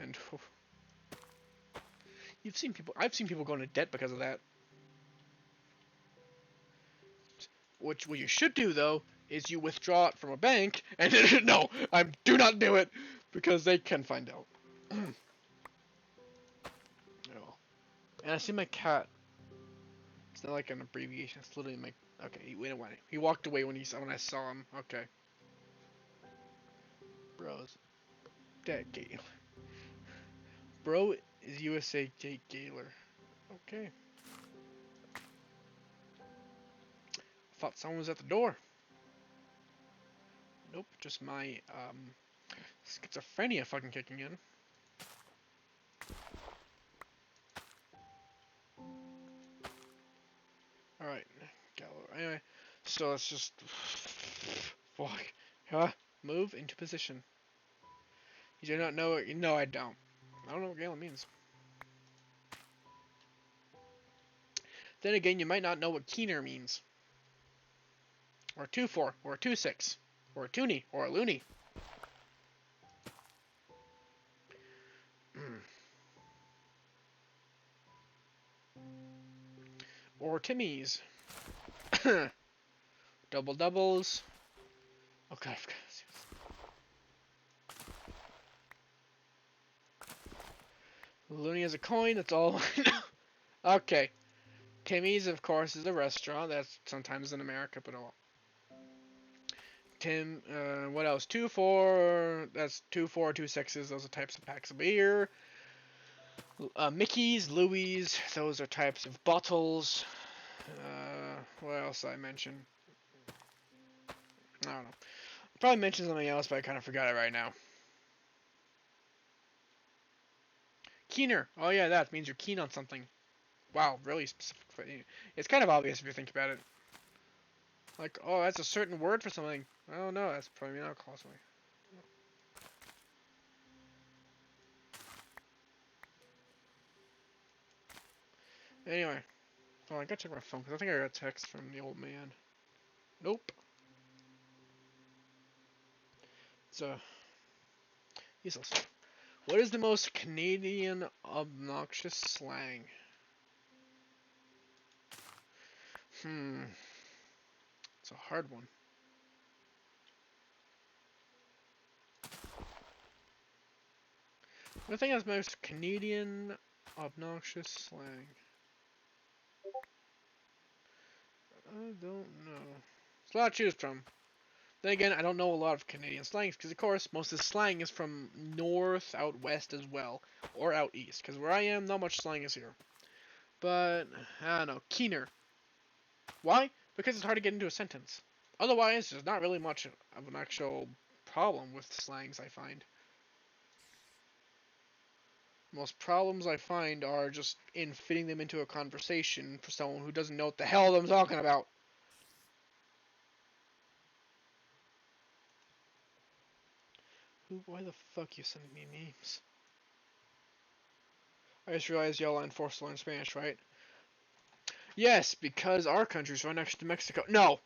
And I've seen people go into debt because of that. What you should do, though, is you withdraw it from a bank, and no, do not do it, because they can find out. Oh. And I see my cat. It's not like an abbreviation. It's literally my. Okay, he went away. He walked away when I saw him. Okay. Bros. Dead Gale. Bro is USA Jake Gaylor. Okay. I thought someone was at the door. Nope, just my schizophrenia fucking kicking in. Alright, Gallo. Anyway, so let's just fuck. Huh? Move into position. You do not know it. No, I don't. I don't know what Gala means. Then again, you might not know what keener means. Or 2-4, or 2-6, or a toonie, or a loony. Or Timmy's. Double doubles. Okay, I've got to see this. Looney is a coin, that's all I know. Okay. Timmy's, of course, is a restaurant. That's sometimes in America, but oh. Tim, what else? 2-4, that's 2-4, 2-6s, those are types of packs of beer. Mickey's, Louie's, those are types of bottles. What else did I mention? I don't know. I probably mentioned something else, but I kind of forgot it right now. Keener. Oh yeah, that means you're keen on something. Wow, really specific. It's kind of obvious if you think about it. Like, oh, that's a certain word for something. Oh no, that's probably not costly. Anyway, oh, I gotta check my phone because I think I got a text from the old man. Nope. It's useless. What is the most Canadian obnoxious slang? It's a hard one. I think that's most Canadian obnoxious slang. I don't know. There's a lot to choose from. Then again, I don't know a lot of Canadian slangs because, of course, most of the slang is from north, out west as well, or out east. Because where I am, not much slang is here. But I don't know. Keener. Why? Because it's hard to get into a sentence. Otherwise, there's not really much of an actual problem with slangs, I find. Most problems I find are just in fitting them into a conversation for someone who doesn't know what the hell I'm talking about. Why the fuck you sending me memes? I just realized y'all are forced to learn Spanish, right? Yes, because our country's right next to Mexico. No!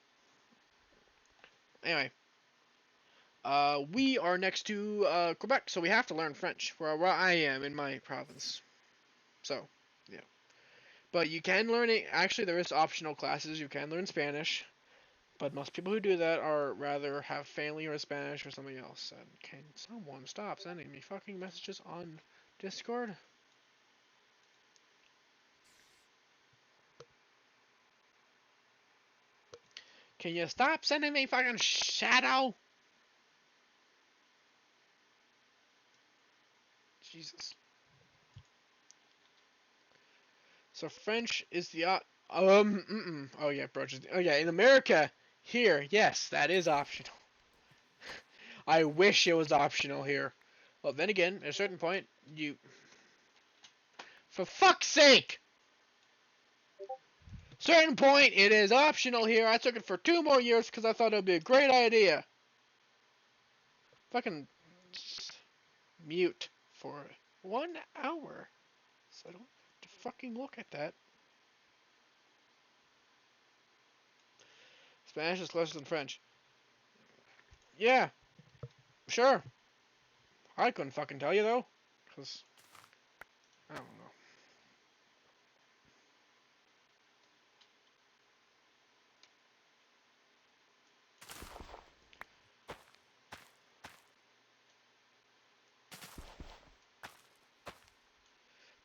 Anyway. We are next to Quebec, so we have to learn French, where I am in my province. So, yeah. But you can learn it. Actually, there is optional classes. You can learn Spanish. But most people who do that are rather have family or Spanish or something else. And can someone stop sending me fucking messages on Discord? Can you stop sending me fucking shadow? Jesus. So French is the oh yeah, broaches. Oh yeah, in America, here, yes, that is optional. I wish it was optional here. Well, then again, at a certain point, for fuck's sake! Certain point, it is optional here. I took it for 2 more years because I thought it would be a great idea. Fucking mute for 1 hour. So I don't have to fucking look at that. Spanish is closer than French. Yeah, sure. I couldn't fucking tell you though, cause I don't know.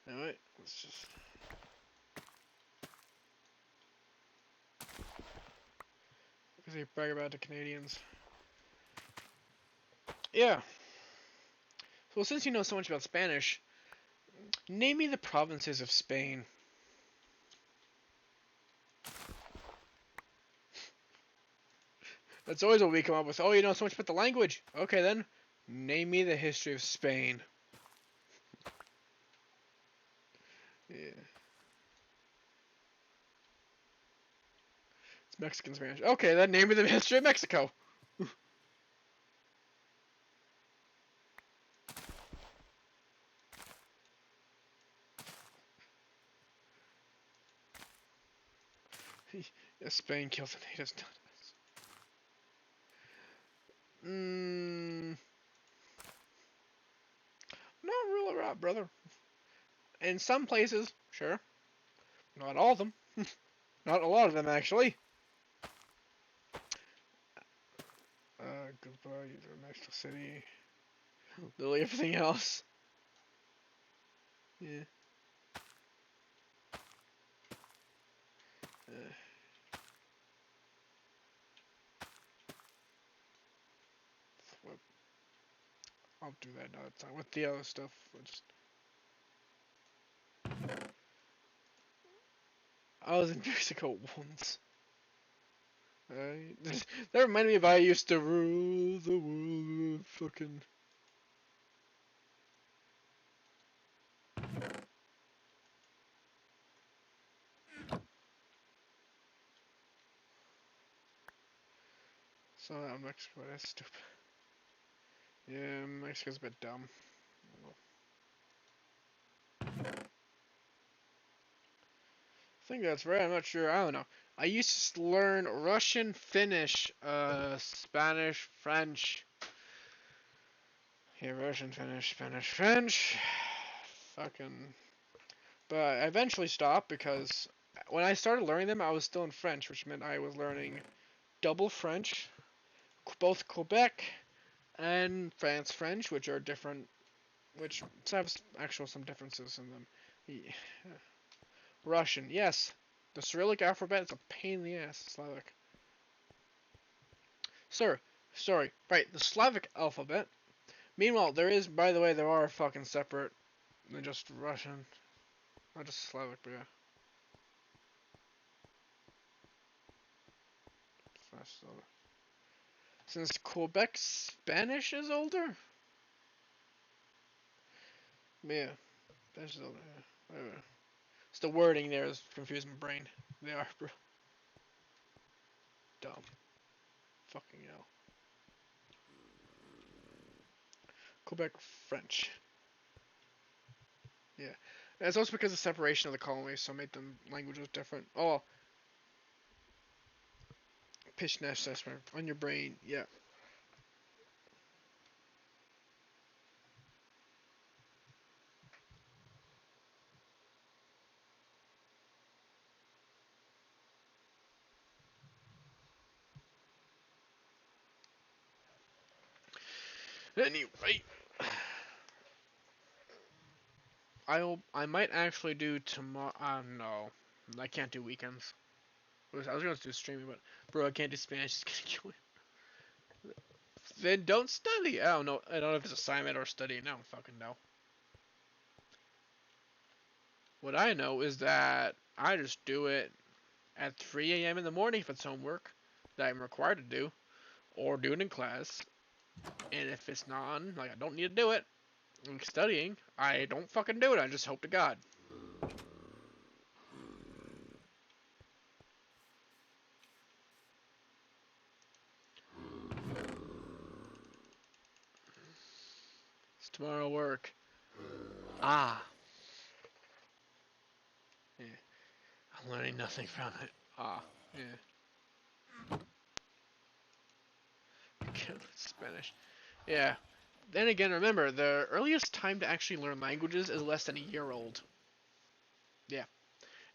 Alright, let's just. Because they brag about the Canadians. Yeah. Well, since you know so much about Spanish, name me the provinces of Spain. That's always what we come up with. Oh, you know so much about the language. Okay then, name me the history of Spain. Yeah. It's Mexican Spanish. Okay then, name me the history of Mexico. Yeah, Spain kills the natives. Not really right, brother. In some places, sure. Not all of them. Not a lot of them, actually. Goodbye, Mexico City. Literally everything else. Yeah. Uh, what? I'll do that another time. With the other stuff, I was in Mexico once. That reminded me of I used to rule the world. Fucking. So Mexico, that's stupid. Yeah, Mexico's a bit dumb. I think that's right. I'm not sure. I don't know. I used to learn Russian, Finnish, Spanish, French. Yeah, Russian, Finnish, Spanish, French. Fucking. But I eventually stopped because when I started learning them, I was still in French, which meant I was learning double French, both Quebec and France French, which are different, which have actual some differences in them. Yeah. Russian, yes. The Cyrillic alphabet is a pain in the ass. Slavic. Sir, sorry. Right, the Slavic alphabet. Meanwhile, there is, by the way, there are fucking separate than just Russian. Not just Slavic, but yeah. Since Quebec Spanish is older? Yeah, Spanish is older, yeah. Whatever. It's the wording there is confusing my brain. They are, bro. Dumb. Fucking hell. Quebec French. Yeah. And it's also because of separation of the colonies, so it made them languages different. Oh, Pishnesh assessment on your brain, yeah. Anyway, I might actually do tomorrow. No, I can't do weekends. I was gonna do streaming, but bro, I can't do Spanish. It's gonna kill me. Then don't study. I don't know. I don't know if it's assignment or studying. I don't fucking know. What I know is that I just do it at 3 a.m. in the morning if it's homework that I'm required to do, or do it in class. And if it's not, like I don't need to do it, like studying, I don't fucking do it. I just hope to God. tomorrow work. Ah. Yeah. I'm learning nothing from it. Ah. Yeah. Spanish. Yeah. Then again, remember, the earliest time to actually learn languages is less than a year old. Yeah.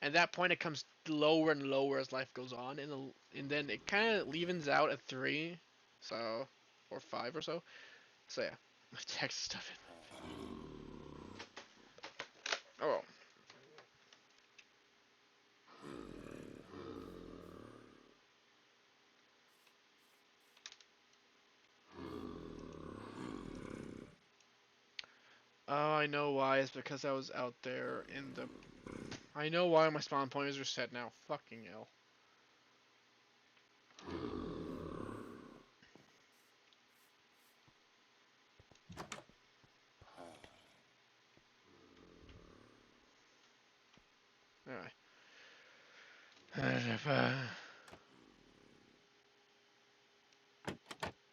At that point, it comes lower and lower as life goes on, and then it kind of evens out at 3, so, or 5 or so. So yeah, text stuff in. Oh. Oh, I know why. It's because I was out there in the. I know why my spawn pointers are set now. Fucking hell. Alright.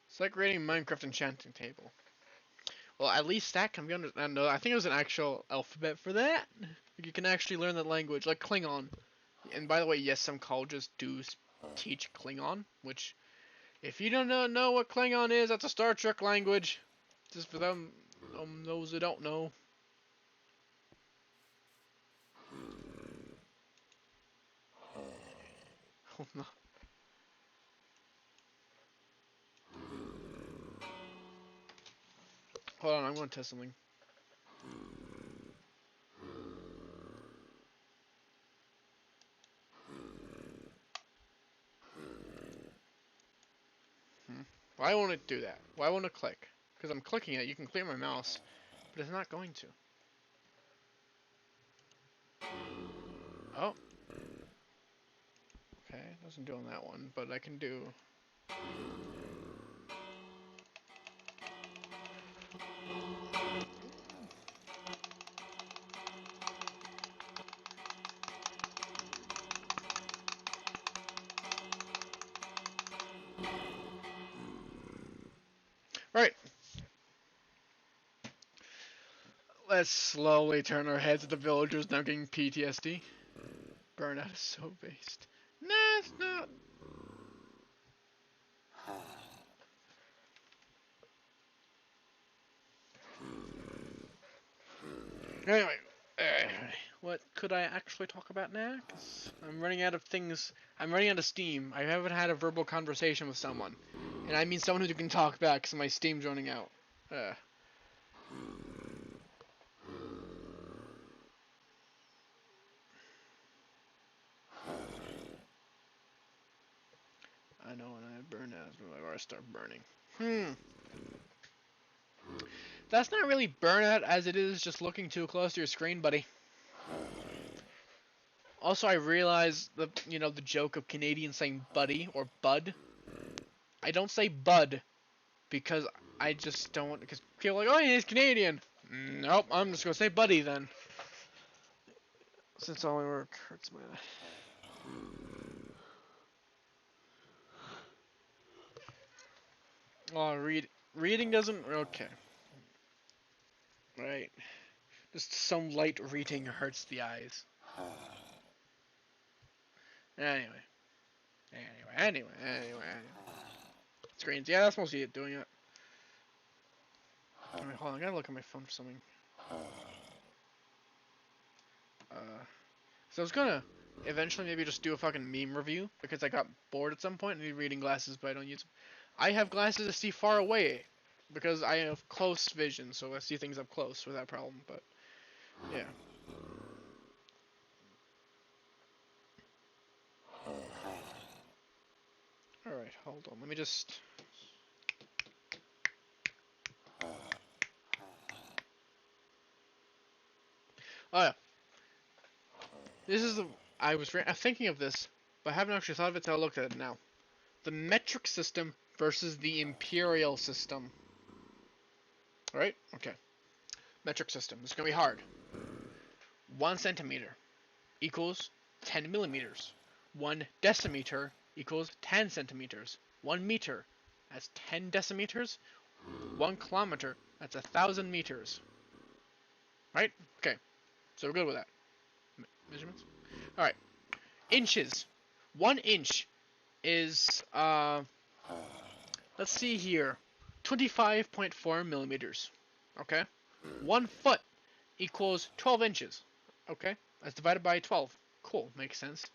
It's like reading Minecraft enchanting table. Well, at least that can be understood. No, I think there's an actual alphabet for that. You can actually learn that language, like Klingon. And by the way, yes, some colleges do teach Klingon, which, if you don't know what Klingon is, that's a Star Trek language. Just for them, those who don't know. Oh no. Hold on, I'm going to test something. Why won't it do that? Why won't it click? Because I'm clicking it, you can clear my mouse, but it's not going to. Oh. Okay, doesn't do on that one, but I can do. Right. Let's slowly turn our heads at the villagers now getting PTSD. Burnout is so based. Nah, it's not. Anyway, what could I actually talk about now? 'Cause I'm running out of things. I'm running out of steam. I haven't had a verbal conversation with someone. And I mean someone who can talk back because my steam's running out. I know when I burn out is when I start burning. That's not really burnout as it is just looking too close to your screen, buddy. Also, I realize the joke of Canadians saying buddy or bud. I don't say bud because I just don't, because people are like, oh, he's Canadian. Nope, I'm just gonna say buddy then. Since all my work hurts my. Oh, reading doesn't. Okay. Right. Just some light reading hurts the eyes. Anyway. Screens. Yeah, that's mostly it doing it. Alright, hold on. I gotta look at my phone for something. So I was gonna eventually maybe just do a fucking meme review because I got bored at some point and need reading glasses, but I don't use them. I have glasses to see far away because I have close vision, so I see things up close without problem. But yeah. All right, hold on. Let me just. Oh yeah. This is the. I was thinking of this, but I haven't actually thought of it until I looked at it now. The metric system versus the imperial system. Right? Okay. Metric system. This is gonna be hard. 1 centimeter equals 10 millimeters. 1 decimeter equals 10 centimeters. 1 meter has 10 decimeters. 1 kilometer That's 1,000 meters. Right? Okay. So we're good with that. Measurements? Alright. Inches. 1 inch is, let's see here. 25.4 millimeters. Okay? 1 foot equals 12 inches. Okay? That's divided by 12. Cool. Makes sense.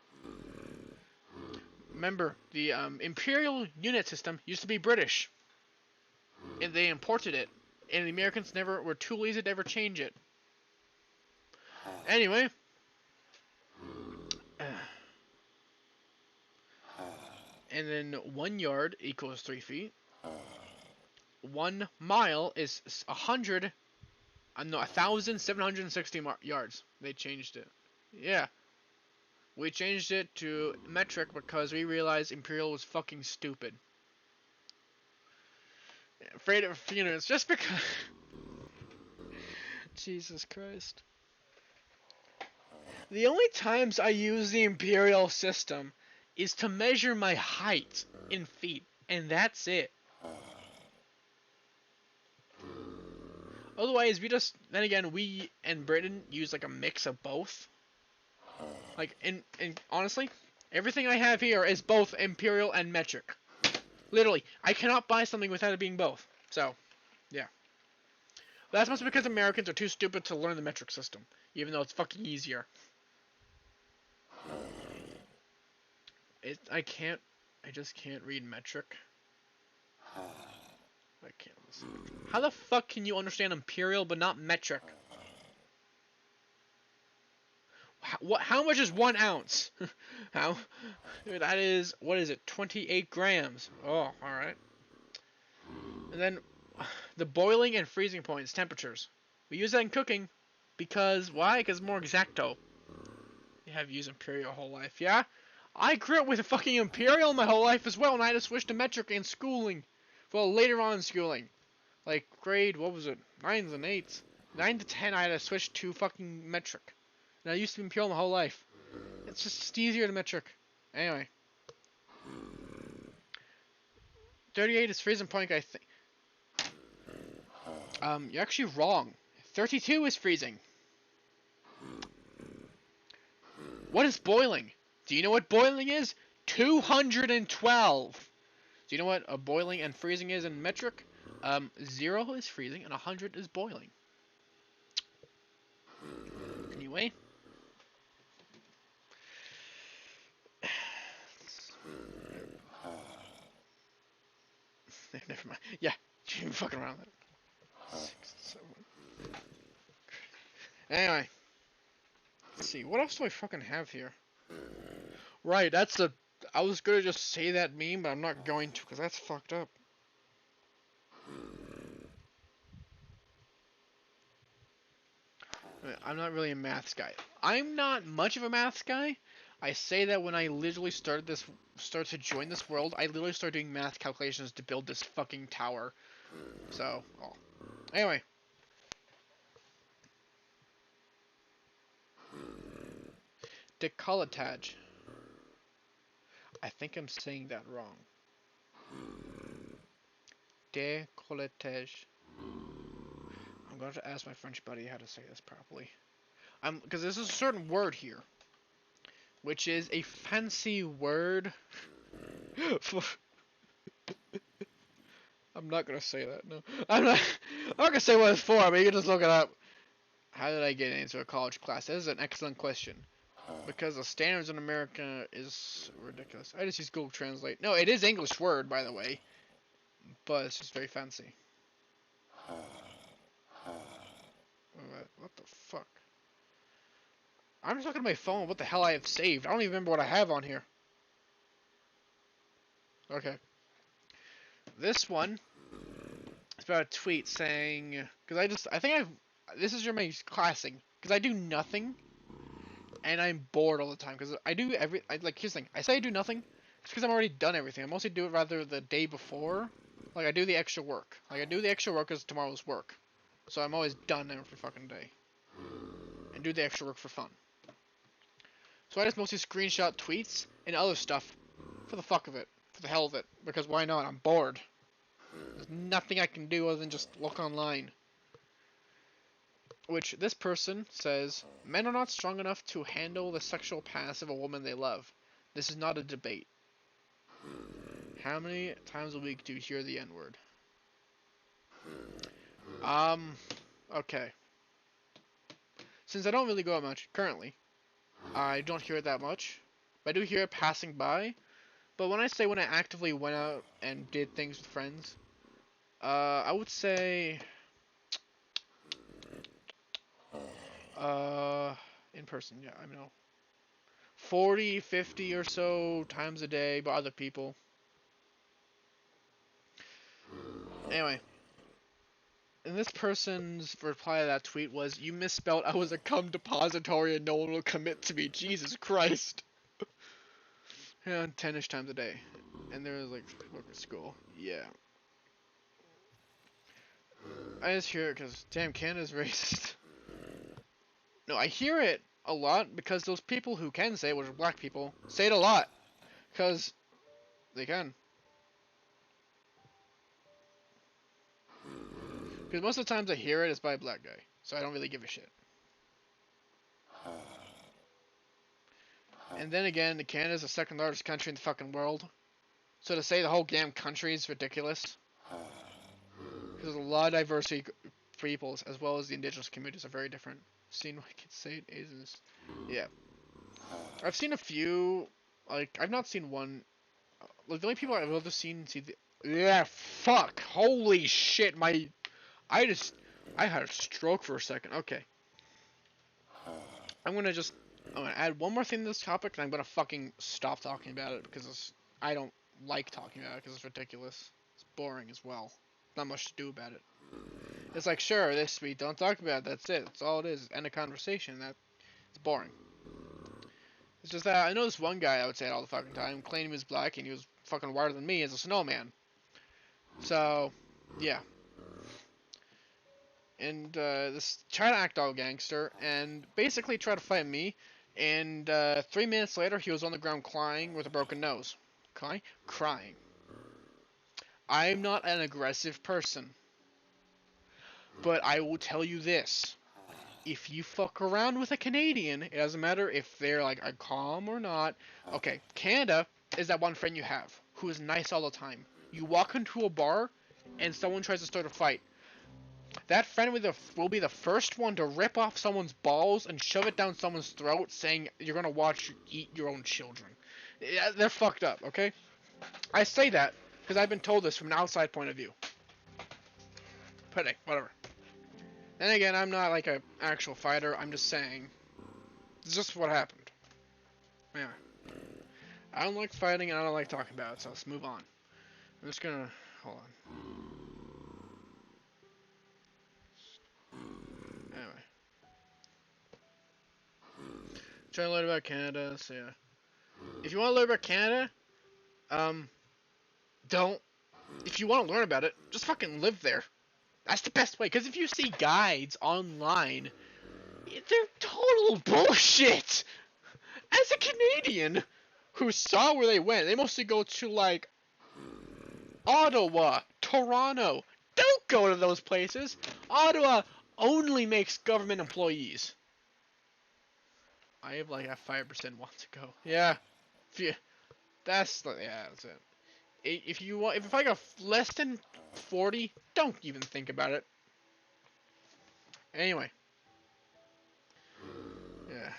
Remember, the imperial unit system used to be British. And they imported it. And the Americans never were too lazy to ever change it. Anyway. And then 1 yard equals 3 feet. 1 mile is 1,760 yards. They changed it. Yeah. We changed it to metric because we realized imperial was fucking stupid. Afraid of funerals just because. Jesus Christ. The only times I use the imperial system is to measure my height in feet, and that's it. Otherwise, then again, we and Britain use like a mix of both. Like, and honestly, everything I have here is both imperial and metric. Literally, I cannot buy something without it being both. So, yeah. That's mostly because Americans are too stupid to learn the metric system, even though it's fucking easier. I just can't read metric. I can't listen. How the fuck can you understand imperial but not metric? How much is 1 ounce? How? That is, what is it? 28 grams. Oh, alright. And then, the boiling and freezing points, temperatures. We use that in cooking. Because, why? Because it's more exacto. You have used imperial your whole life, yeah? I grew up with a fucking imperial my whole life as well, and I had to switch to metric in schooling. Well, later on in schooling. Like, grade, what was it? 9s and 8s. 9 to 10, I had to switch to fucking metric. And I used to be imperial my whole life. It's just easier to metric. Anyway. 38 is freezing point, I think. You're actually wrong. 32 is freezing. What is boiling? Do you know what boiling is? 212. Do you know what a boiling and freezing is in metric? 0 is freezing and 100 is boiling. Anyway. Never mind. Yeah, you fucking around with that. 6, 7. Anyway. Let's see, what else do I fucking have here? Right, that's the... I was gonna just say that meme, but I'm not going to, because that's fucked up. I'm not really a maths guy. I'm not much of a maths guy. I say that when I literally started to join this world, I literally started doing math calculations to build this fucking tower. So, well. Anyway. Décolletage. I think I'm saying that wrong. Décolletage. I'm going to ask my French buddy how to say this properly. Because there's a certain word here, which is a fancy word for... I'm not gonna say that. No, I'm not gonna say what it's for. But you can just look it up. How did I get into a college class? That is an excellent question. Because the standards in America is ridiculous. I just use Google Translate. No, it is English word, by the way. But it's just very fancy. What the fuck? I'm just looking at my phone what the hell I have saved. I don't even remember what I have on here. Okay. This one is about a tweet saying... Because this is my classing. Because I do nothing. And I'm bored all the time. Because I do like, here's the thing. I say I do nothing. It's because I'm already done everything. I mostly do it rather the day before. Like, I do the extra work. Like, I do the extra work because tomorrow's work. So I'm always done every fucking day. And do the extra work for fun. So I just mostly screenshot tweets and other stuff. For the fuck of it. For the hell of it. Because why not? I'm bored. There's nothing I can do other than just look online. Which this person says, men are not strong enough to handle the sexual past of a woman they love. This is not a debate. How many times a week do you hear the N-word? Okay. Since I don't really go out much, currently, I don't hear it that much. I do hear it passing by, but when I say when I actively went out and did things with friends, I would say, in person, yeah, I know. 40, 50 or so times a day by other people. Anyway, and this person's reply to that tweet was, "You misspelled I was a cum depository and no one will commit to me. Jesus Christ." Yeah, 10-ish times a day. And there was like, look at school. Yeah. I just hear it because, damn, Canada's racist. No, I hear it a lot because those people who can say it, which are black people, say it a lot. Because they can. Because most of the times I hear it is by a black guy. So I don't really give a shit. And then again, Canada's the second largest country in the fucking world. So to say the whole damn country is ridiculous. Because there's a lot of diversity peoples, as well as the indigenous communities are very different. Seen what I can say it is. Yeah. I've seen a few, like, I've not seen one, like, the only people I've ever seen see the, yeah, fuck, holy shit, I had a stroke for a second, okay. I'm gonna add one more thing to this topic, and I'm gonna fucking stop talking about it, because I don't like talking about it, because it's ridiculous. It's boring as well. Not much to do about it. It's like, sure, we don't talk about it, that's it, that's all it is, end of conversation, it's boring. It's just that I know this one guy, I would say it all the fucking time, claiming he was black and he was fucking whiter than me as a snowman. So, yeah. And this tried to act all gangster and basically tried to fight me. And 3 minutes later, he was on the ground crying with a broken nose. Crying. I'm not an aggressive person. But I will tell you this. If you fuck around with a Canadian, it doesn't matter if they're like calm or not. Okay, Canada is that one friend you have who is nice all the time. You walk into a bar and someone tries to start a fight. That friend will be the first one to rip off someone's balls and shove it down someone's throat, saying you're gonna watch you eat your own children. Yeah, they're fucked up, okay? I say that because I've been told this from an outside point of view. But hey, whatever. Then again, I'm not like an actual fighter, I'm just saying. It's just what happened. Anyway. I don't like fighting and I don't like talking about it, so let's move on. I'm just gonna... hold on. Anyway. Trying to learn about Canada, so yeah. If you want to learn about Canada, don't. If you want to learn about it, just fucking live there. That's the best way, because if you see guides online, they're total bullshit! As a Canadian who saw where they went, they mostly go to, like, Ottawa, Toronto. Don't go to those places! Ottawa only makes government employees. I have, like, a 5% want to go. Yeah. That's it. If I got less than 40, don't even think about it. Anyway. Yeah.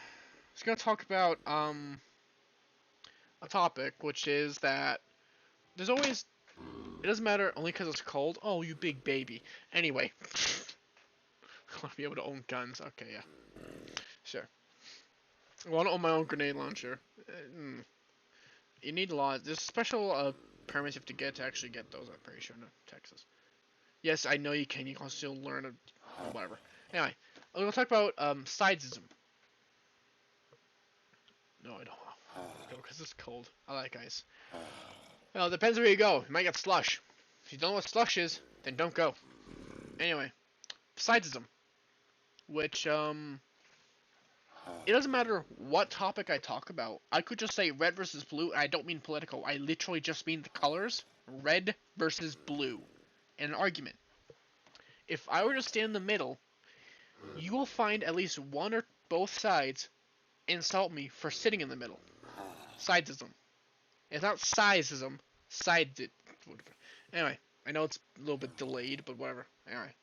Just gonna talk about, a topic, which is that there's always, it doesn't matter only because it's cold. Oh, you big baby. Anyway. I want to be able to own guns. Okay, yeah. Sure. I want to own my own grenade launcher. You need a lot. There's special permits you have to get actually get those, I'm pretty sure, in Texas. Yes, I know you can. You can still learn whatever. Anyway, I'm going to talk about sidesism. No, I don't want to go because it's cold. I like ice. Well, it depends where you go. You might get slush. If you don't know what slush is, then don't go. Anyway, sidesism. Which, it doesn't matter what topic I talk about. I could just say red versus blue, and I don't mean political. I literally just mean the colors. Red versus blue. in an argument. If I were to stand in the middle, you will find at least one or both sides insult me for sitting in the middle. Sidesism. It's not sizeism. Sides it. Anyway, I know it's a little bit delayed, but whatever. Anyway.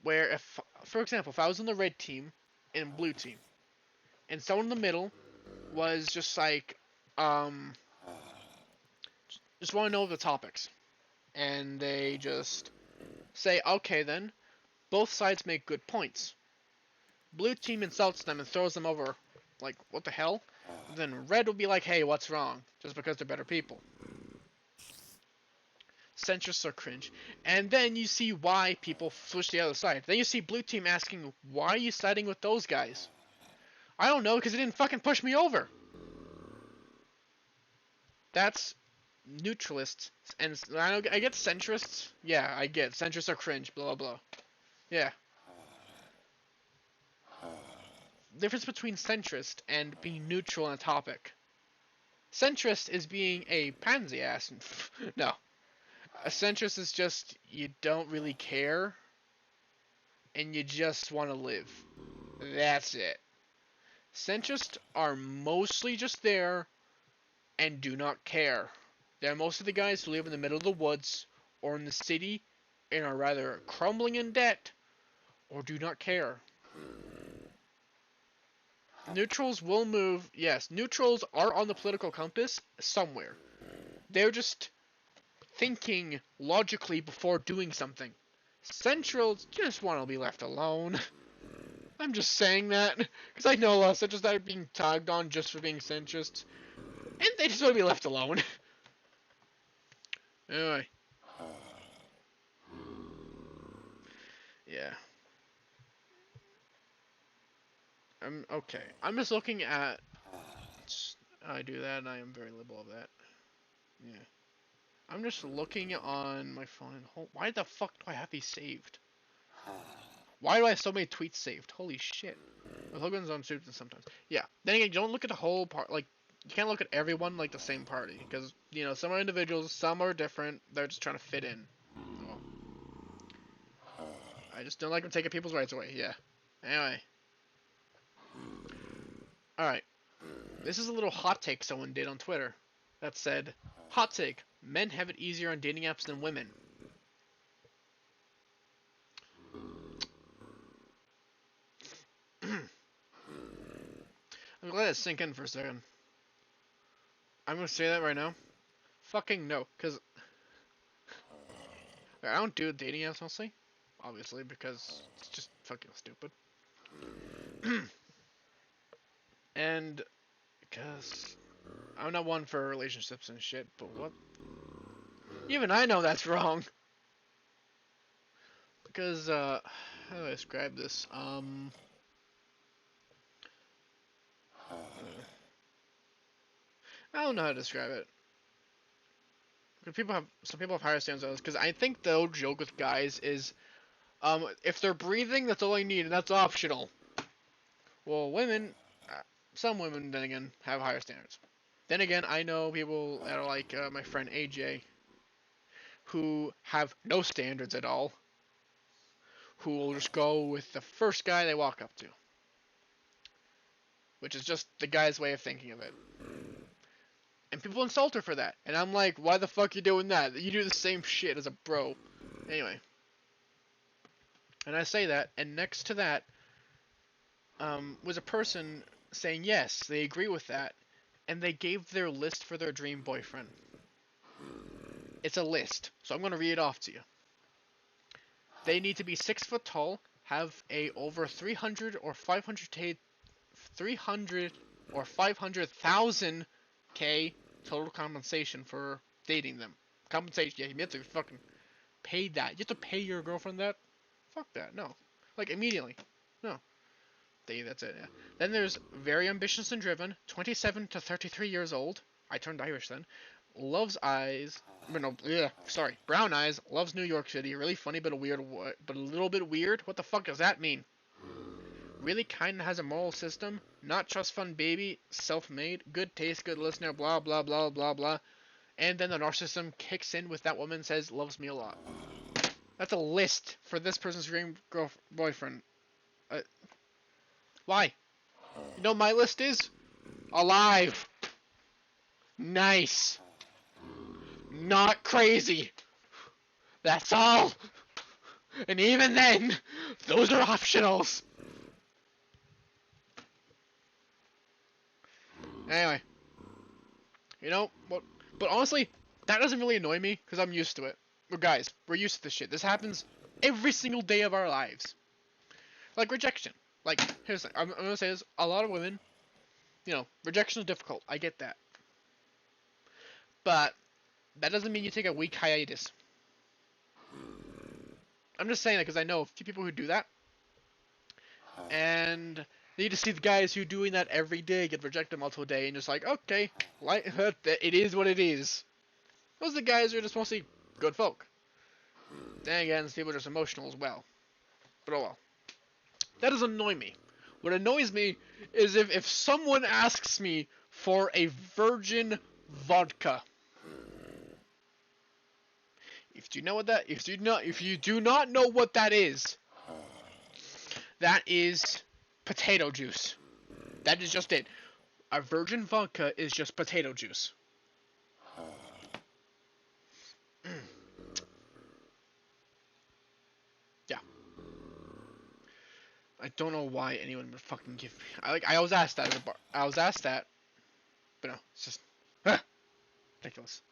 Where if, for example, if I was on the red team and blue team, and someone in the middle was just like, just want to know the topics, and they just say, okay then, both sides make good points. Blue team insults them and throws them over, like, what the hell? Then red will be like, hey, what's wrong? Just because they're better people. Centrists are cringe. And then you see why people switch to the other side. Then you see blue team asking, why are you siding with those guys? I don't know, because they didn't fucking push me over. That's neutralists. And I get centrists. Yeah, I get. Centrists are cringe, blah, blah. Yeah. The difference between centrist and being neutral on a topic. Centrist is being a pansy ass. No. A centrist is just, you don't really care, and you just want to live. That's it. Centrists are mostly just there and do not care. They're most of the guys who live in the middle of the woods or in the city and are rather crumbling in debt or do not care. Neutrals will move. Yes, neutrals are on the political compass somewhere. They're just thinking logically before doing something. Centrals just want to be left alone. I'm just saying that because I know a lot of centrists that are being tagged on just for being centrists, and they just want to be left alone. Anyway. Yeah. Okay. I'm just looking at. I do that, and I am very liberal of that. Yeah. I'm just looking on my phone and why the fuck do I have these saved? Why do I have so many tweets saved? Holy shit. Hogan's on Suits sometimes. Yeah. Then again, you don't look at the whole part. Like, you can't look at everyone like the same party. Because, you know, some are individuals, some are different. They're just trying to fit in. So, I just don't like them taking people's rights away. Yeah. Anyway. Alright. This is a little hot take someone did on Twitter. That said, hot take. Men have it easier on dating apps than women. I'm glad that sink in for a second. I'm gonna say that right now. Fucking no, because I don't do dating apps mostly, obviously, because it's just fucking stupid. And because I'm not one for relationships and shit, but what? Even I know that's wrong. Because, how do I describe this? I don't know how to describe it. Some people have higher standards on this, because I think the old joke with guys is, if they're breathing, that's all I need, and that's optional. Well, women, some women, then again, have higher standards. Then again, I know people that are like my friend AJ, who have no standards at all, who will just go with the first guy they walk up to. Which is just the guy's way of thinking of it. And people insult her for that. And I'm like, why the fuck you doing that? You do the same shit as a bro. Anyway. And I say that, and next to that, was a person saying yes, they agree with that, and they gave their list for their dream boyfriend. It's a list, so I'm going to read it off to you. They need to be 6 foot tall, have a over 300 or 500,000 K total compensation for dating them. Compensation, yeah, you have to fucking pay that. You have to pay your girlfriend that? Fuck that, no. Like, immediately. No. That's it, yeah. Then there's very ambitious and driven, 27 to 33 years old. I turned Irish then. Loves brown eyes, loves New York City, really funny but a little bit weird. What the fuck does that mean? Really kinda has a moral system, not trust fund baby, self-made, good taste, good listener, blah blah blah blah blah. and then the narcissism kicks in with that woman says loves me a lot. That's a list for this person's dream boyfriend. Why? You know what my list is? Alive. Nice. Not crazy. That's all. And even then, those are optionals. Anyway. You know what? But honestly, that doesn't really annoy me because I'm used to it. But guys, we're used to this shit. This happens every single day of our lives. Like rejection. Like, here's the thing. I'm gonna say this. A lot of women, you know, rejection is difficult. I get that. But that doesn't mean you take a week hiatus. I'm just saying that because I know a few people who do that. And you need to see the guys who are doing that every day get rejected multiple day and just like, okay, like, it is what it is. Those are the guys who are just mostly good folk. Then again, people are just emotional as well. But oh well. That doesn't annoy me. What annoys me is if someone asks me for a virgin vodka. If you know what that, if you do not know what that is potato juice. That is just it. A virgin vodka is just potato juice. Yeah. I don't know why anyone would fucking give me. I was asked that at a bar. I was asked that, but no, it's just ridiculous.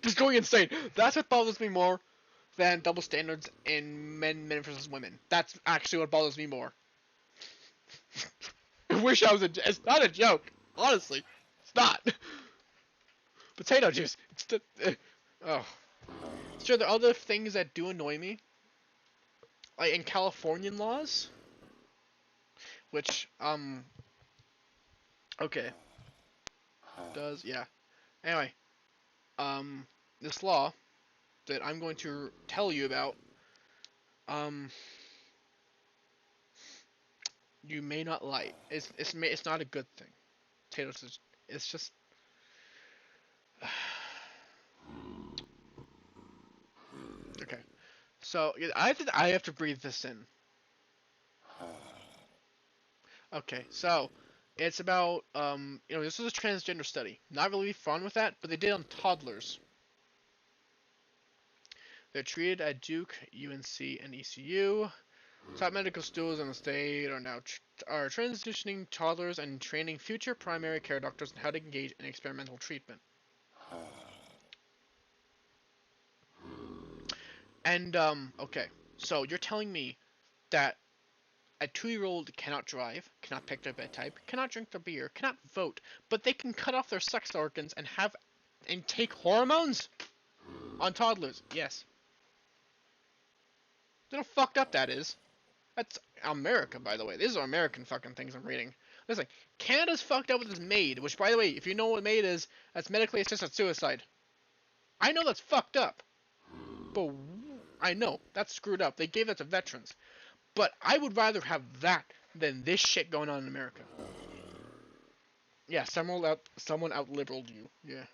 Just going insane. That's what bothers me more than double standards in men versus women. That's actually what bothers me more. I wish I was it's not a joke. Honestly, it's not. Potato juice. It's the. Oh. Sure, there are other things that do annoy me. Like in Californian laws. Which, okay. Yeah. Anyway. This law that I'm going to tell you about, you may not like. It's not a good thing. Potatoes it's just. Okay. So I have to breathe this in. Okay, so it's about this is a transgender study. Not really fun with that, but they did on toddlers. They're treated at Duke, UNC, and ECU. Top medical schools in the state are now are transitioning toddlers and training future primary care doctors on how to engage in experimental treatment. And okay, so you're telling me that a 2-year-old cannot drive, cannot pick their bed type, cannot drink their beer, cannot vote, but they can cut off their sex organs and take hormones on toddlers? Yes. You know how fucked up that is? That's America, by the way. These are American fucking things I'm reading. Listen, Canada's fucked up with this MAID, which, by the way, if you know what MAID is, that's medically assisted suicide. I know that's fucked up. But I know that's screwed up. They gave that to veterans. But I would rather have that than this shit going on in America. Yeah, someone out liberaled you. Yeah.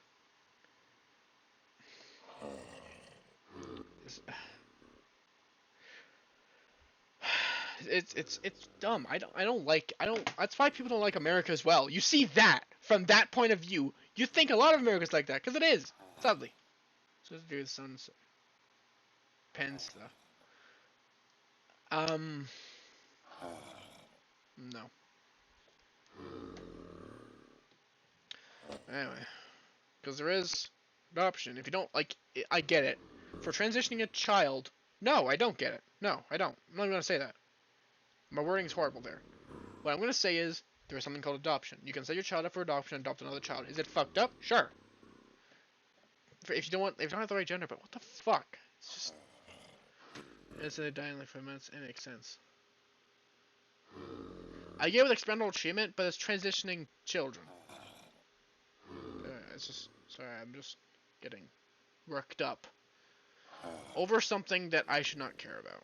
It's dumb. That's why people don't like America as well. You see that from that point of view. You think a lot of America's like that, because it is. Sadly. So let's do some pen stuff. No. Anyway. Because there is adoption. If you don't, I get it. For transitioning a child, no, I don't get it. No, I don't. I'm not even going to say that. My wording's horrible there. What I'm going to say is, there is something called adoption. You can set your child up for adoption and adopt another child. Is it fucked up? Sure. If you don't have the right gender, but what the fuck? It's just... It's in a dying like 5 minutes, it makes sense. I get with experimental treatment, but it's transitioning children. It's just... Sorry, I'm just getting worked up. Over something that I should not care about.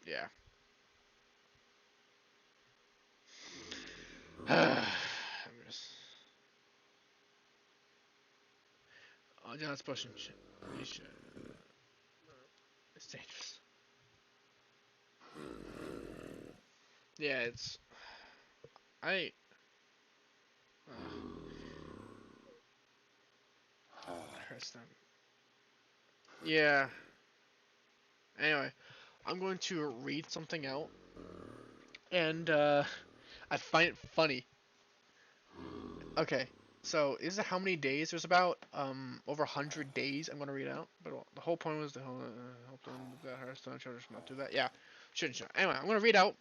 Yeah. I'm just. Oh, yeah, that's pushing shit. It's dangerous. Yeah, it's. I. Curse them. Yeah. Anyway, I'm going to read something out, and I find it funny. Okay, so is it how many days? There's about over 100 days. I'm gonna read out, but the whole point was to help them with that Hearthstone. Should not do that. Yeah, shouldn't. Anyway, I'm gonna read out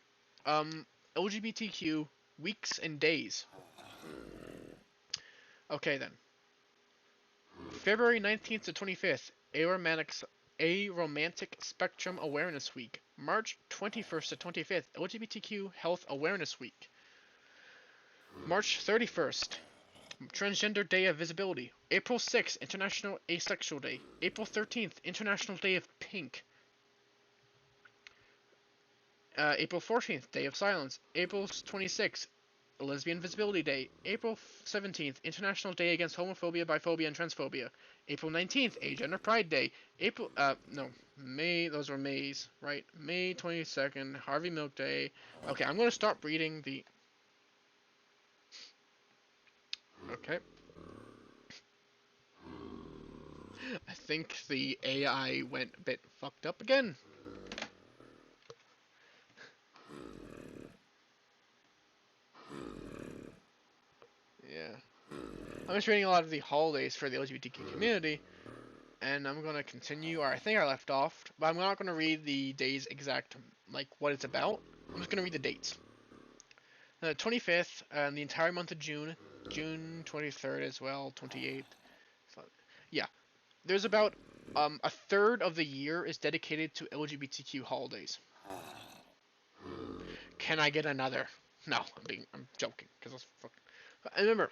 LGBTQ weeks and days. Okay then. February 19th to 25th, Aromantic Spectrum Awareness Week. March 21st to 25th, LGBTQ Health Awareness Week. March 31st, Transgender Day of Visibility. April 6th, International Asexual Day. April 13th, International Day of Pink. April 14th, Day of Silence. April 26th, Lesbian Visibility Day. April 17th, International Day Against Homophobia, Biphobia, and Transphobia. April 19th, Agender Pride Day. May, those were May's, right? May 22nd, Harvey Milk Day. Okay, I'm going to stop reading the... Okay. I think the AI went a bit fucked up again. Yeah. I'm just reading a lot of the holidays for the LGBTQ community, and I'm going to continue, or I think I left off, but I'm not going to read the days exact, like, what it's about. I'm just going to read the dates. The 25th, and the entire month of June, June 23rd as well, 28th. So, yeah. There's about a third of the year is dedicated to LGBTQ holidays. Can I get another? No, I'm joking, because that's fucking... And remember,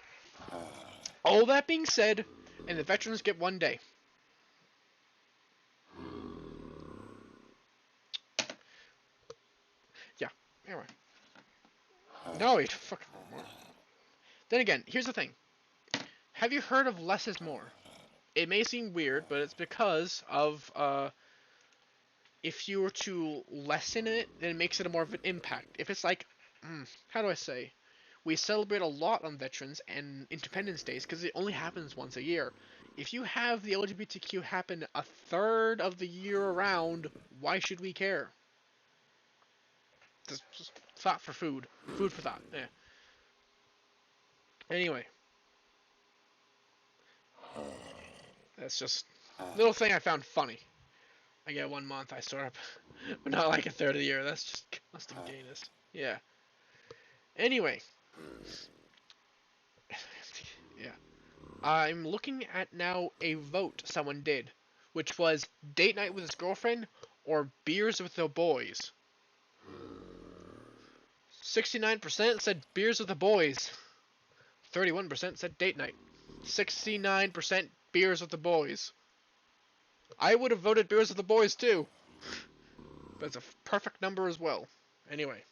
all that being said, and the veterans get 1 day. Yeah, anyway. No, you fucking... Then again, here's the thing. Have you heard of less is more? It may seem weird, but it's because of, if you were to lessen it, then it makes it a more of an impact. If it's like, how do I say? We celebrate a lot on Veterans and Independence Days because it only happens once a year. If you have the LGBTQ happen a third of the year around, why should we care? Just thought for food. Food for thought. Yeah. Anyway. That's just a little thing I found funny. I get 1 month, I store up, but not like a third of the year. That's just constant gayness. Yeah. Anyway. Yeah. I'm looking at now a vote someone did, which was date night with his girlfriend or beers with the boys. 69% said beers with the boys. 31% said date night. 69% beers with the boys. I would have voted beers with the boys too. But it's a perfect number as well. Anyway.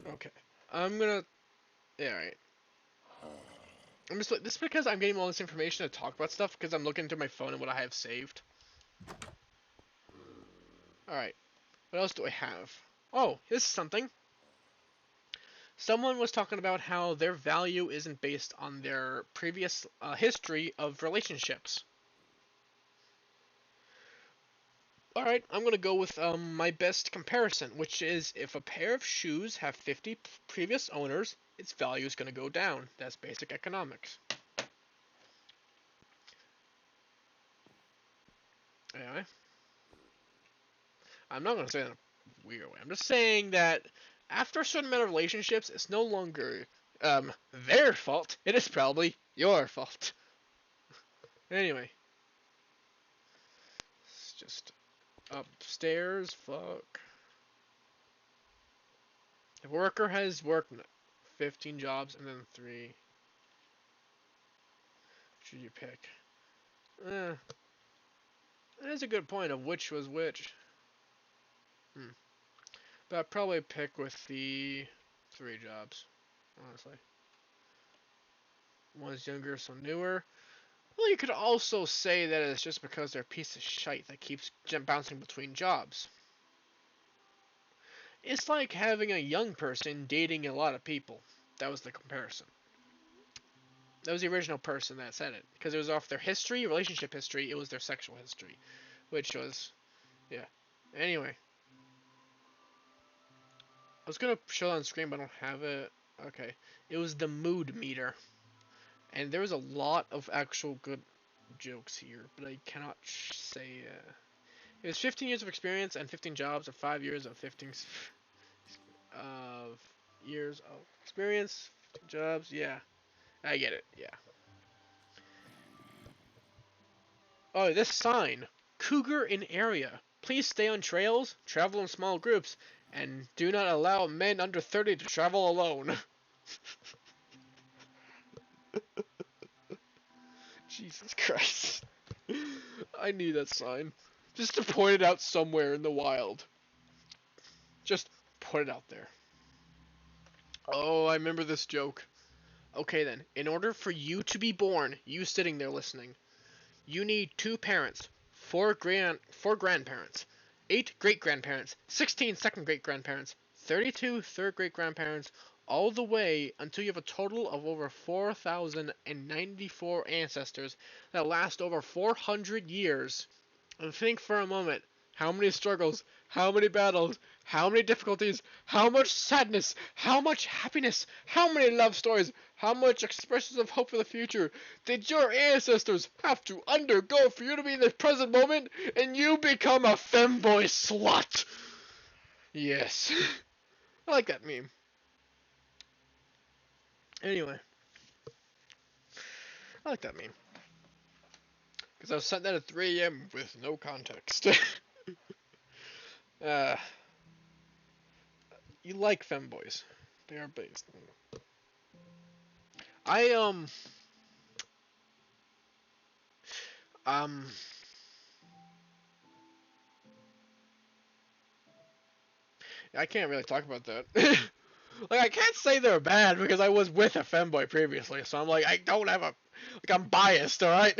Okay. I'm gonna... Yeah, alright. I'm just... This is because I'm getting all this information to talk about stuff because I'm looking through my phone and what I have saved. Alright. What else do I have? Oh, this is something. Someone was talking about how their value isn't based on their previous history of relationships. Alright, I'm gonna go with my best comparison, which is if a pair of shoes have 50 previous owners, its value is gonna go down. That's basic economics. Anyway. I'm not gonna say that in a weird way. I'm just saying that after a certain amount of relationships, it's no longer their fault. It is probably your fault. Anyway. It's just upstairs, fuck. If a worker has worked 15 jobs and then 3. should you pick? That's a good point of which was which. But I'd probably pick with the 3 jobs, honestly. One's younger, some newer. Well, you could also say that it's just because they're a piece of shite that keeps bouncing between jobs. It's like having a young person dating a lot of people. That was the comparison. That was the original person that said it. Because it was off their history, relationship history, it was their sexual history. Which was, yeah. Anyway. I was gonna show it on screen, but I don't have it. Okay. It was the mood meter. And there was a lot of actual good jokes here, but I cannot say. It was 15 years of experience and 15 jobs, or 5 years of 15 of years of experience, 15 jobs. Yeah, I get it. Yeah. Oh, this sign: Cougar in area. Please stay on trails, travel in small groups, and do not allow men under 30 to travel alone. Jesus Christ. I need that sign. Just to point it out somewhere in the wild. Just put it out there. Oh, I remember this joke. Okay then, in order for you to be born, you sitting there listening, you need 2 parents, 4 grandparents, 8 great-grandparents, 16 second great-grandparents, 32 third great-grandparents, all the way until you have a total of over 4,094 ancestors that last over 400 years. And think for a moment, how many struggles, how many battles, how many difficulties, how much sadness, how much happiness, how many love stories, how much expressions of hope for the future did your ancestors have to undergo for you to be in the present moment and you become a femboy slut? Yes. I like that meme. Anyway. I like that meme. Because I was sent that at 3 a.m. with no context. You like femboys. They are based. I I can't really talk about that. Like, I can't say they're bad because I was with a femboy previously, so I'm like, I don't have a, like, I'm biased, alright?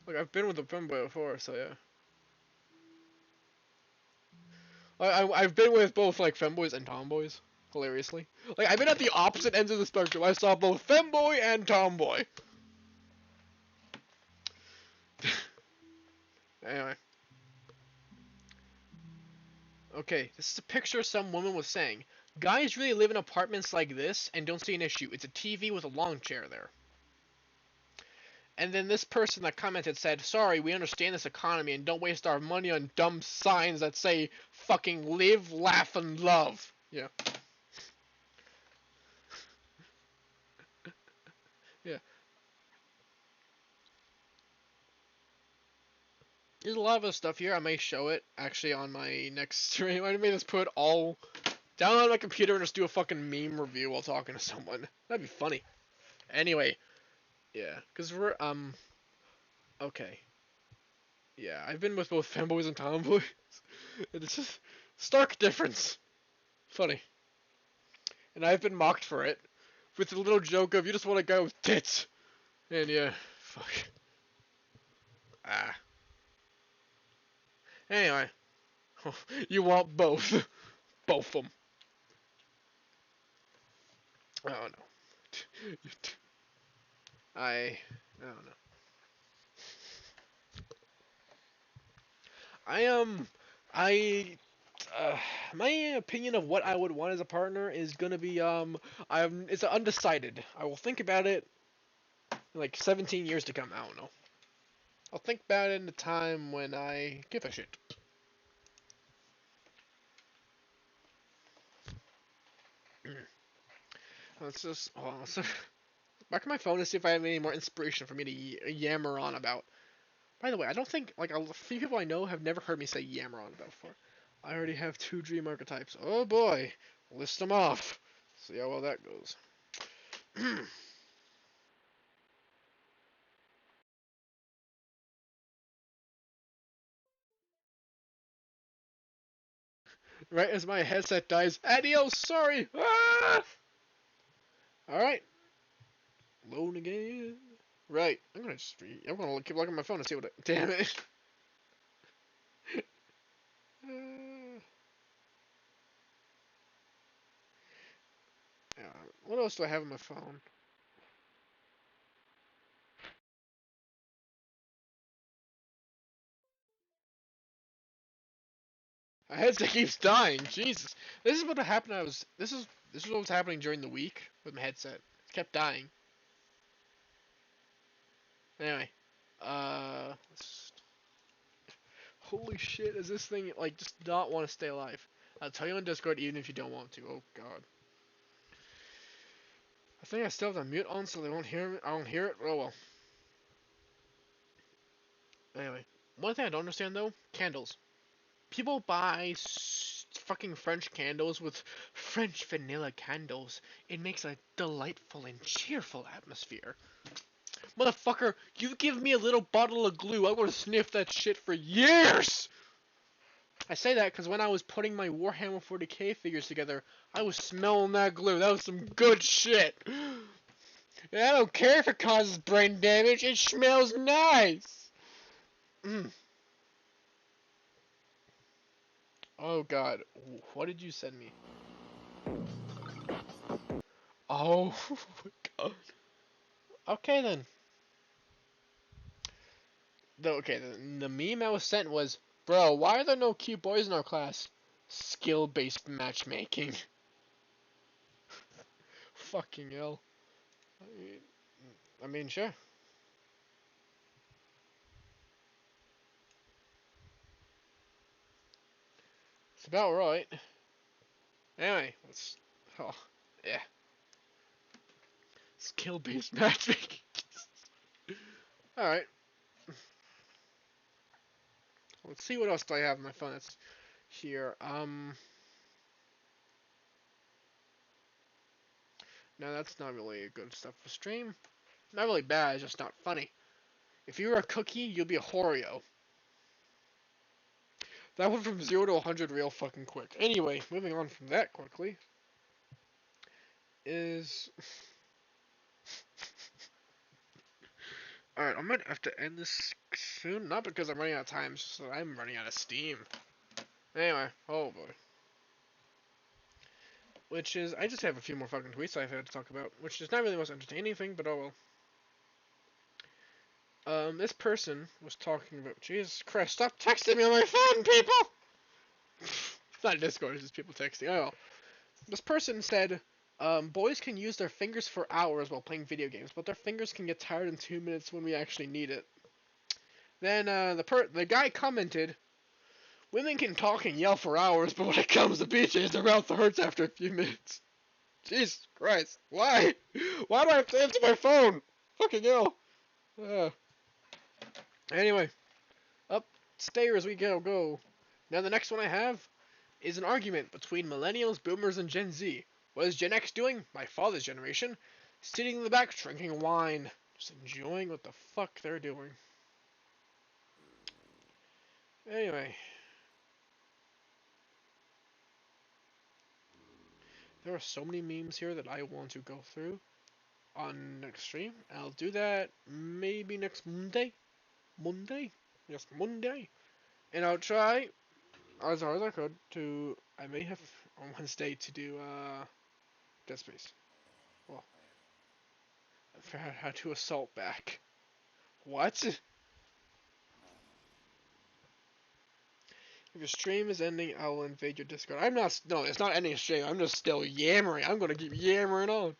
Like, I've been with a femboy before, so yeah. I've been with both, like, femboys and tomboys, hilariously. Like, I've been at the opposite ends of the spectrum. I saw both femboy and tomboy. Anyway. Okay, this is a picture some woman was saying. Guys really live in apartments like this and don't see an issue. It's a TV with a lawn chair there. And then this person that commented said, sorry, we understand this economy and don't waste our money on dumb signs that say fucking live, laugh, and love. Yeah. Yeah. There's a lot of other stuff here. I may show it actually on my next stream. I may just put all down on my computer and just do a fucking meme review while talking to someone. That'd be funny. Anyway. Yeah. Because we're, okay. Yeah, I've been with both femboys and tomboys. It's just stark difference. Funny. And I've been mocked for it. With the little joke of, you just want a guy with tits. And yeah, fuck. Ah. Anyway. You want both. Both of them. I don't know. I don't know. My opinion of what I would want as a partner is gonna be, it's undecided. I will think about it in like 17 years to come. I don't know. I'll think about it in the time when I give a shit. Let's just, hold on, let's back on my phone to see if I have any more inspiration for me to yammer on about. By the way, I don't think, like, a few people I know have never heard me say yammer on about before. I already have 2 dream archetypes. Oh boy, list them off. See how well that goes. Right as my headset dies. Adios, sorry! Ah! Alright. Load again. Right. I'm gonna keep looking at my phone and see what damn it. Uh, what else do I have on my phone? My headset keeps dying. Jesus. This is what happened. This is what was happening during the week with my headset. It kept dying. Anyway. Let's Holy shit, is this thing, like, just not want to stay alive? I'll tell you on Discord even if you don't want to. Oh, God. I think I still have the mute on so they won't hear me. I don't hear it. Oh, well. Anyway. One thing I don't understand, though, candles. People buy fucking French candles with French vanilla candles. It makes a delightful and cheerful atmosphere. Motherfucker, you give me a little bottle of glue, I would have sniffed that shit for years! I say that because when I was putting my Warhammer 40k figures together, I was smelling that glue. That was some good shit. And I don't care if it causes brain damage. It smells nice. Mm. Oh god, what did you send me? Oh my god. Okay then. Okay, the meme I was sent was, bro, why are there no cute boys in our class? Skill-based matchmaking. Fucking hell. I mean, sure. It's about right. Anyway, let's. Oh, yeah. Skill-based matchmaking. Alright. Let's see what else do I have on my phone that's here. No, that's not really good stuff for stream. Not really bad, it's just not funny. If you were a cookie, you'll be a Oreo. That went from 0 to 100 real fucking quick. Anyway, moving on from that quickly. Is... Alright, I might have to end this soon. Not because I'm running out of time, it's just that I'm running out of steam. Anyway, oh boy. Which is, I just have a few more fucking tweets I've had to talk about, which is not really the most entertaining thing, but oh well. This person was talking about, Jesus Christ, stop texting me on my phone, people! It's not Discord, it's just people texting, oh well. This person said, boys can use their fingers for hours while playing video games, but their fingers can get tired in 2 minutes when we actually need it. Then, the guy commented, women can talk and yell for hours, but when it comes to BJ's, their mouth hurts after a few minutes. Jesus Christ. Why? Why do I have to answer my phone? Fucking hell. Anyway. Upstairs we go. Now the next one I have is an argument between millennials, boomers, and Gen Z. What is Gen X doing? My father's generation. Sitting in the back drinking wine. Just enjoying what the fuck they're doing. Anyway. There are so many memes here that I want to go through on next stream. I'll do that maybe next Monday. Yes, Monday. And I'll try as hard as I could to. I may have on Wednesday to do Dead Space. Well, I figured out how to assault back. What? If your stream is ending, I will invade your Discord. I'm not. No, it's not ending a stream. I'm just still yammering. I'm gonna keep yammering on.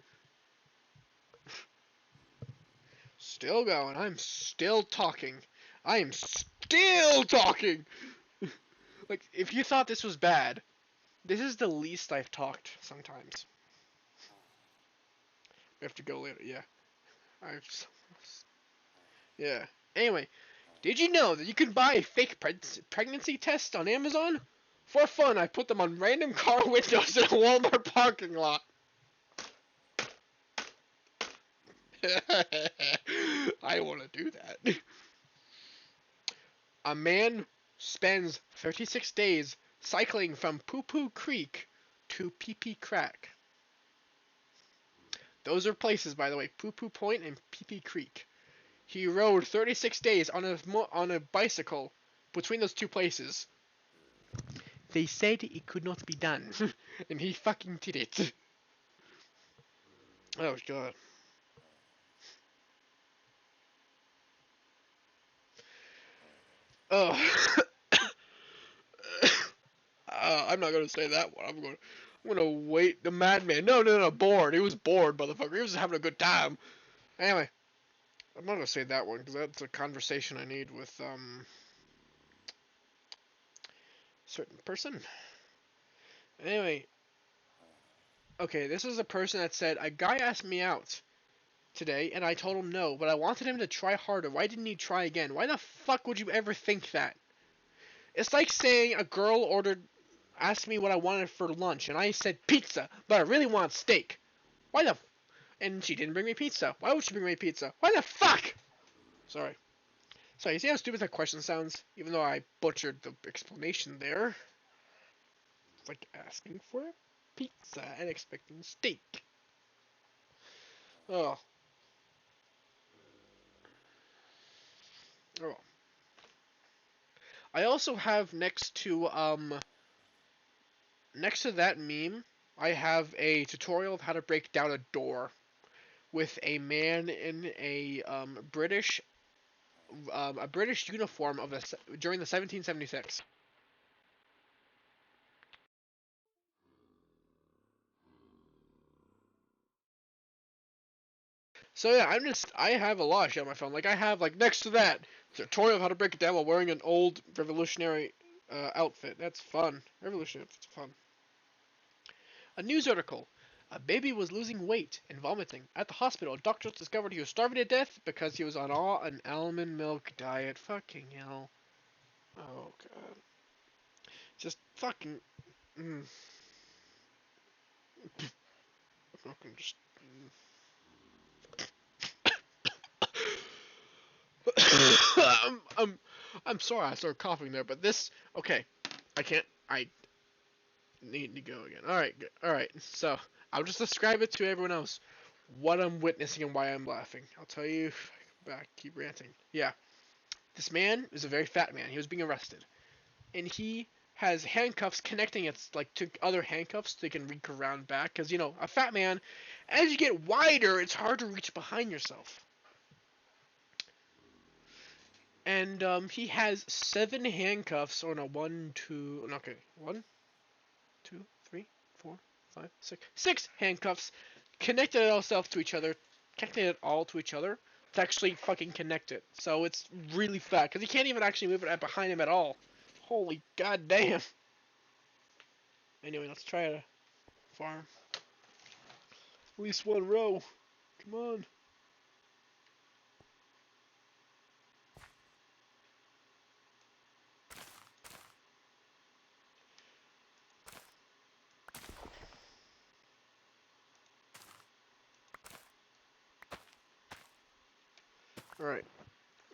Still going. I'm still talking. I am still talking. Like, if you thought this was bad, this is the least I've talked sometimes. We have to go later. Yeah. Yeah. Anyway, did you know that you can buy a fake pregnancy test on Amazon? For fun, I put them on random car windows in a Walmart parking lot. I want to do that. A man spends 36 days cycling from Poo Poo Creek to Pee Pee Crack. Those are places, by the way, Poo Poo Point and Pee Pee Creek. He rode 36 days on a bicycle between those two places. They said it could not be done, and he fucking did it. Oh god. Oh. I'm not gonna say that one. I'm gonna wait. The madman. No. Bored. He was bored, motherfucker. He was just having a good time. Anyway, I'm not gonna say that one because that's a conversation I need with certain person. Anyway, okay, this is a person that said a guy asked me out today, and I told him no, but I wanted him to try harder. Why didn't he try again? Why the fuck would you ever think that? It's like saying a girl asked me what I wanted for lunch, and I said pizza, but I really want steak. Why the and she didn't bring me pizza. Why would she bring me pizza? Why the fuck? Sorry. So you see how stupid that question sounds? Even though I butchered the explanation there. It's like asking for a pizza and expecting steak. Oh. Oh. I also have next to that meme, I have a tutorial of how to break down a door with a man in a British uniform during the 1776. So yeah, I have a lot of shit on my phone. Like I have like next to that tutorial of how to break it down while wearing an old revolutionary outfit. That's fun. Revolutionary outfit's fun. A news article. A baby was losing weight and vomiting. At the hospital, doctors discovered he was starving to death because he was on an almond milk diet. Fucking hell. Oh god. Just fucking. Mm, fucking just. I'm sorry I started coughing there, but this. Okay. I can't. I need to go again. Alright. So, I'll just describe it to everyone else. What I'm witnessing and why I'm laughing. I'll tell you. Back, keep ranting. Yeah. This man is a very fat man. He was being arrested. And he has handcuffs connecting it like to other handcuffs so they can reach around back. Because, you know, a fat man, as you get wider, it's hard to reach behind yourself. And he has 7 handcuffs on a 1, 2, okay, 1, 2, 3, 4, 5, 6, 6 handcuffs connected itself to each other, connected it all to each other to actually fucking connect it. So it's really fat because he can't even actually move it behind him at all. Holy goddamn. Anyway, let's try a farm. At least one row. Come on. Alright.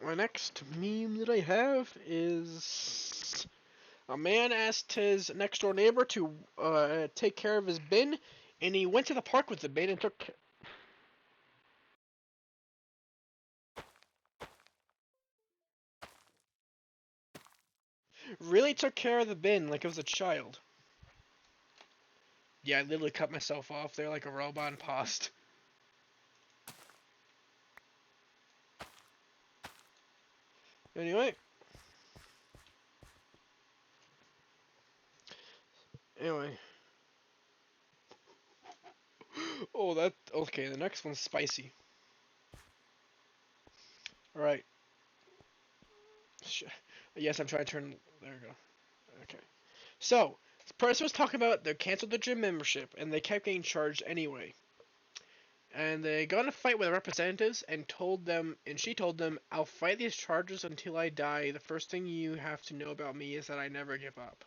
My next meme that I have is a man asked his next door neighbor to take care of his bin, and he went to the park with the bin and really took care of the bin like it was a child. Yeah, I literally cut myself off there like a robot and paused. Anyway. Anyway. Oh, that... Okay, the next one's spicy. Alright. Yes, I'm trying to turn... There we go. Okay. So, this person was talking about they canceled the gym membership, and they kept getting charged anyway. And they got in a fight with representatives and she told them, I'll fight these charges until I die. The first thing you have to know about me is that I never give up.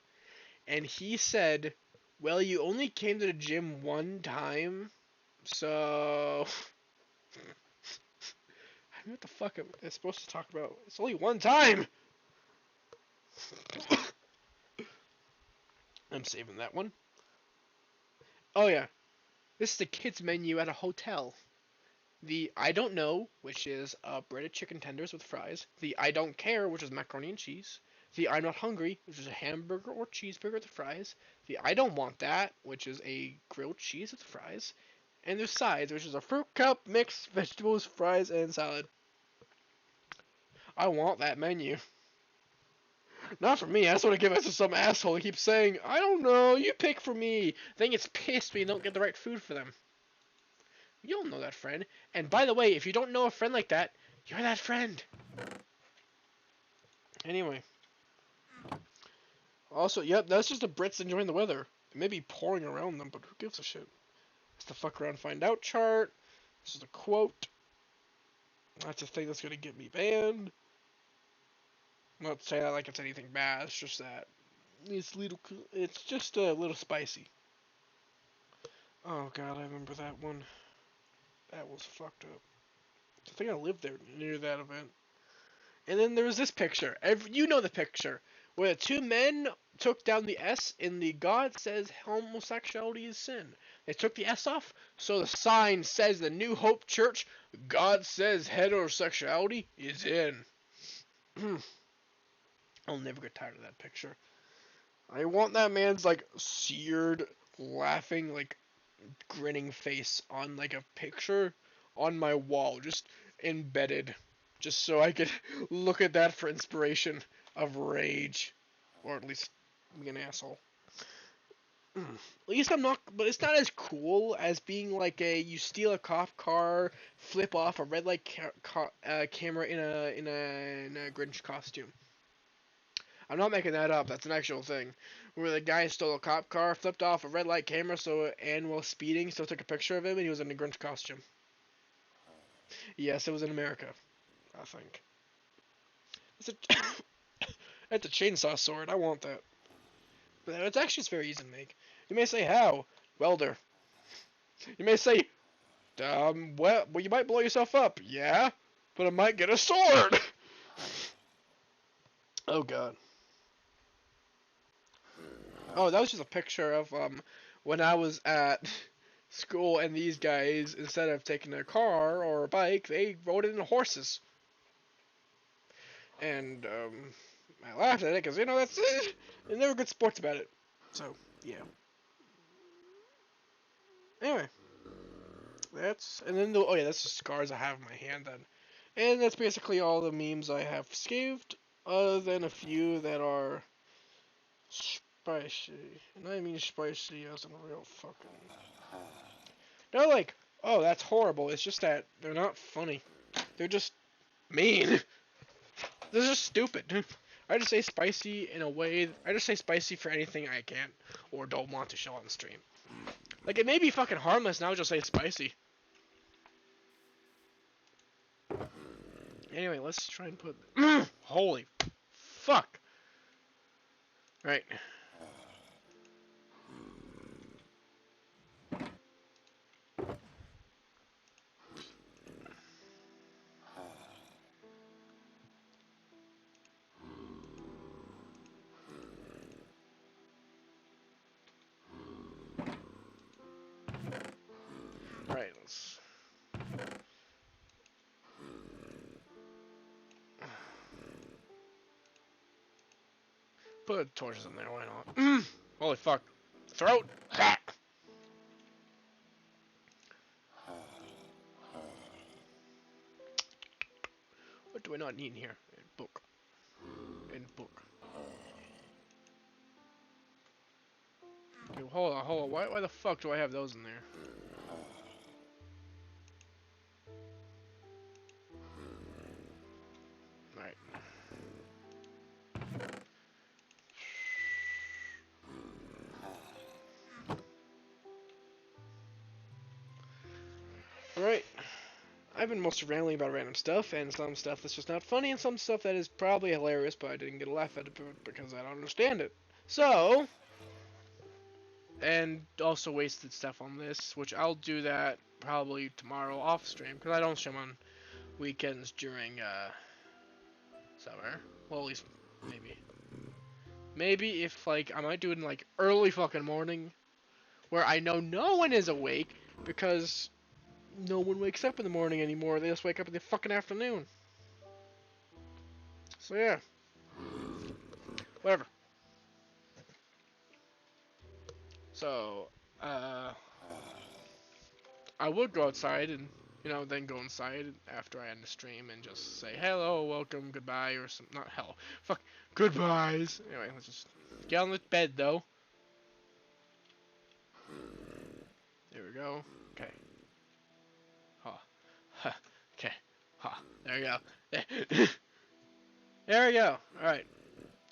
And he said, well, you only came to the gym one time, so... I mean, what the fuck am I supposed to talk about? It's only one time! I'm saving that one. Oh yeah, this is the kids menu at a hotel. The I don't know, which is breaded chicken tenders with fries. The I don't care, which is macaroni and cheese. The I'm not hungry, which is a hamburger or cheeseburger with fries. The I don't want that, which is a grilled cheese with fries. And there's sides, which is a fruit cup, mixed vegetables, fries, and salad. I want that menu. Not for me. I just want to give it to some asshole who keeps saying, I don't know, you pick for me. Then gets pissed when you don't get the right food for them. You don't know that friend. And by the way, if you don't know a friend like that, you're that friend. Anyway. Also, yep, that's just the Brits enjoying the weather. It may be pouring around them, but who gives a shit? It's the fuck around find out chart. This is a quote. That's a thing that's gonna get me banned. I'm not saying that like it's anything bad. It's just that it's just a little spicy. Oh god, I remember that one. That was fucked up. I think I lived there near that event. And then there was this picture. You know the picture where the two men took down the S in the God says homosexuality is sin. They took the S off, so the sign says the New Hope Church, God says heterosexuality is in. I'll never get tired of that picture. I want that man's like seared, laughing, like grinning face on like a picture on my wall, just embedded, just so I could look at that for inspiration of rage, or at least be an asshole. At least I'm not, but it's not as cool as being like you steal a cop car, flip off a red light camera in a Grinch costume. I'm not making that up. That's an actual thing. Where the guy stole a cop car, flipped off a red light camera, and while speeding, so took a picture of him, and he was in a Grinch costume. Yes, it was in America, I think. It's a, it's a chainsaw sword. I want that. But it's actually very easy to make. You may say how? Welder. You may say, well, you might blow yourself up. Yeah, but I might get a sword. Oh god. Oh, that was just a picture of when I was at school, and these guys, instead of taking a car or a bike, they rode it in horses. And I laughed at it because that's it. And they were good sports about it. So yeah. Anyway, oh yeah, that's the scars I have in my hand then, and that's basically all the memes I have saved, other than a few that are spicy, and I mean spicy as in real fucking. They're like, oh, that's horrible. It's just that they're not funny. They're just mean. They're just stupid. I just say spicy in a way. I just say spicy for anything I can't or don't want to show on the stream. Like, it may be fucking harmless, and I'll just say spicy. Anyway, let's try and put. Holy fuck! Right. Right, let's. Put torches in there, why not? Holy fuck. Throat! What do I not need in here? Book. And book. Okay, hold on. Why the fuck do I have those in there? Right. Alright. I've been mostly rambling about random stuff, and some stuff that's just not funny, and some stuff that is probably hilarious, but I didn't get a laugh at it because I don't understand it. So, and also wasted stuff on this, which I'll do that probably tomorrow off stream, because I don't stream on weekends during summer. Well, at least maybe if like I might do it in like early fucking morning, where I know no one is awake because no one wakes up in the morning anymore. They just wake up in the fucking afternoon. So yeah, whatever. So I would go outside and then go inside after I end the stream and just say hello, welcome, goodbye, or some not hello, fuck, goodbyes. Anyway, let's just get on the bed though. There we go. Okay. Ha. Ha. Okay. Ha. There we go. There we go. Alright.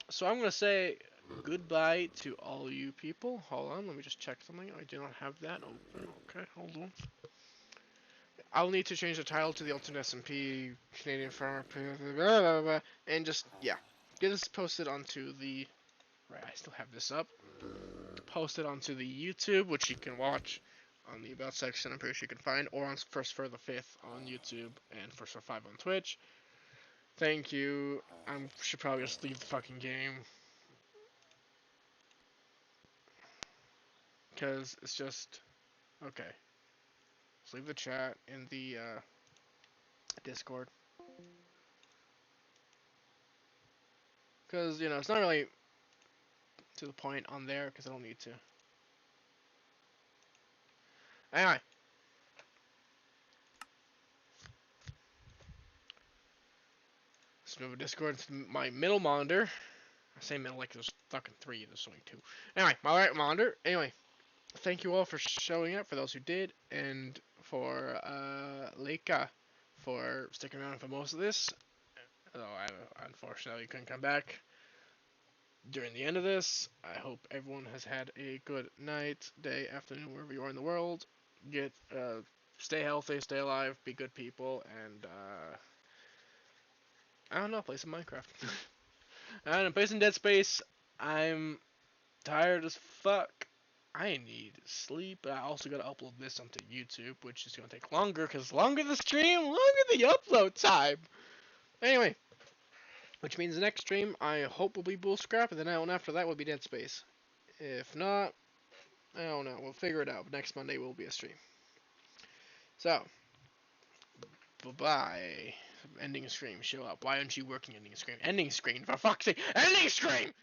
So I'm gonna say goodbye to all you people. Hold on, let me just check something. I do not have that open. Okay, hold on. I'll need to change the title to the Ultimate SMP Canadian Farmer, blah, blah, blah, and just, yeah. Get this posted onto the, right, I still have this up. Post it onto the YouTube, which you can watch on the About section, I'm pretty sure you can find, or on First for the 5th on YouTube, and First for 5 on Twitch. Thank you. I should probably just leave the fucking game. Because it's just, okay. Let's leave the chat in the Discord. Because, it's not really to the point on there, because I don't need to. Anyway. Let's move a Discord to my middle monitor. I say middle like there's fucking 3, there's only 2. Anyway, my right monitor. Anyway, thank you all for showing up, for those who did, and for Leica for sticking around for most of this. Although I unfortunately couldn't come back during the end of this. I hope everyone has had a good night, day, afternoon, wherever you are in the world. Stay healthy, stay alive, be good people, and I don't know, play some Minecraft. I don't know, play some Dead Space. I'm tired as fuck. I need sleep, but I also gotta upload this onto YouTube, which is gonna take longer, because longer the stream, longer the upload time. Anyway, which means the next stream I hope will be Bull Scrap, and then the one after that will be Dead Space. If not, I don't know, we'll figure it out. Next Monday will be a stream. So, bye-bye. Ending screen, show up. Why aren't you working ending screen? Ending screen, for fuck's sake! Ending screen!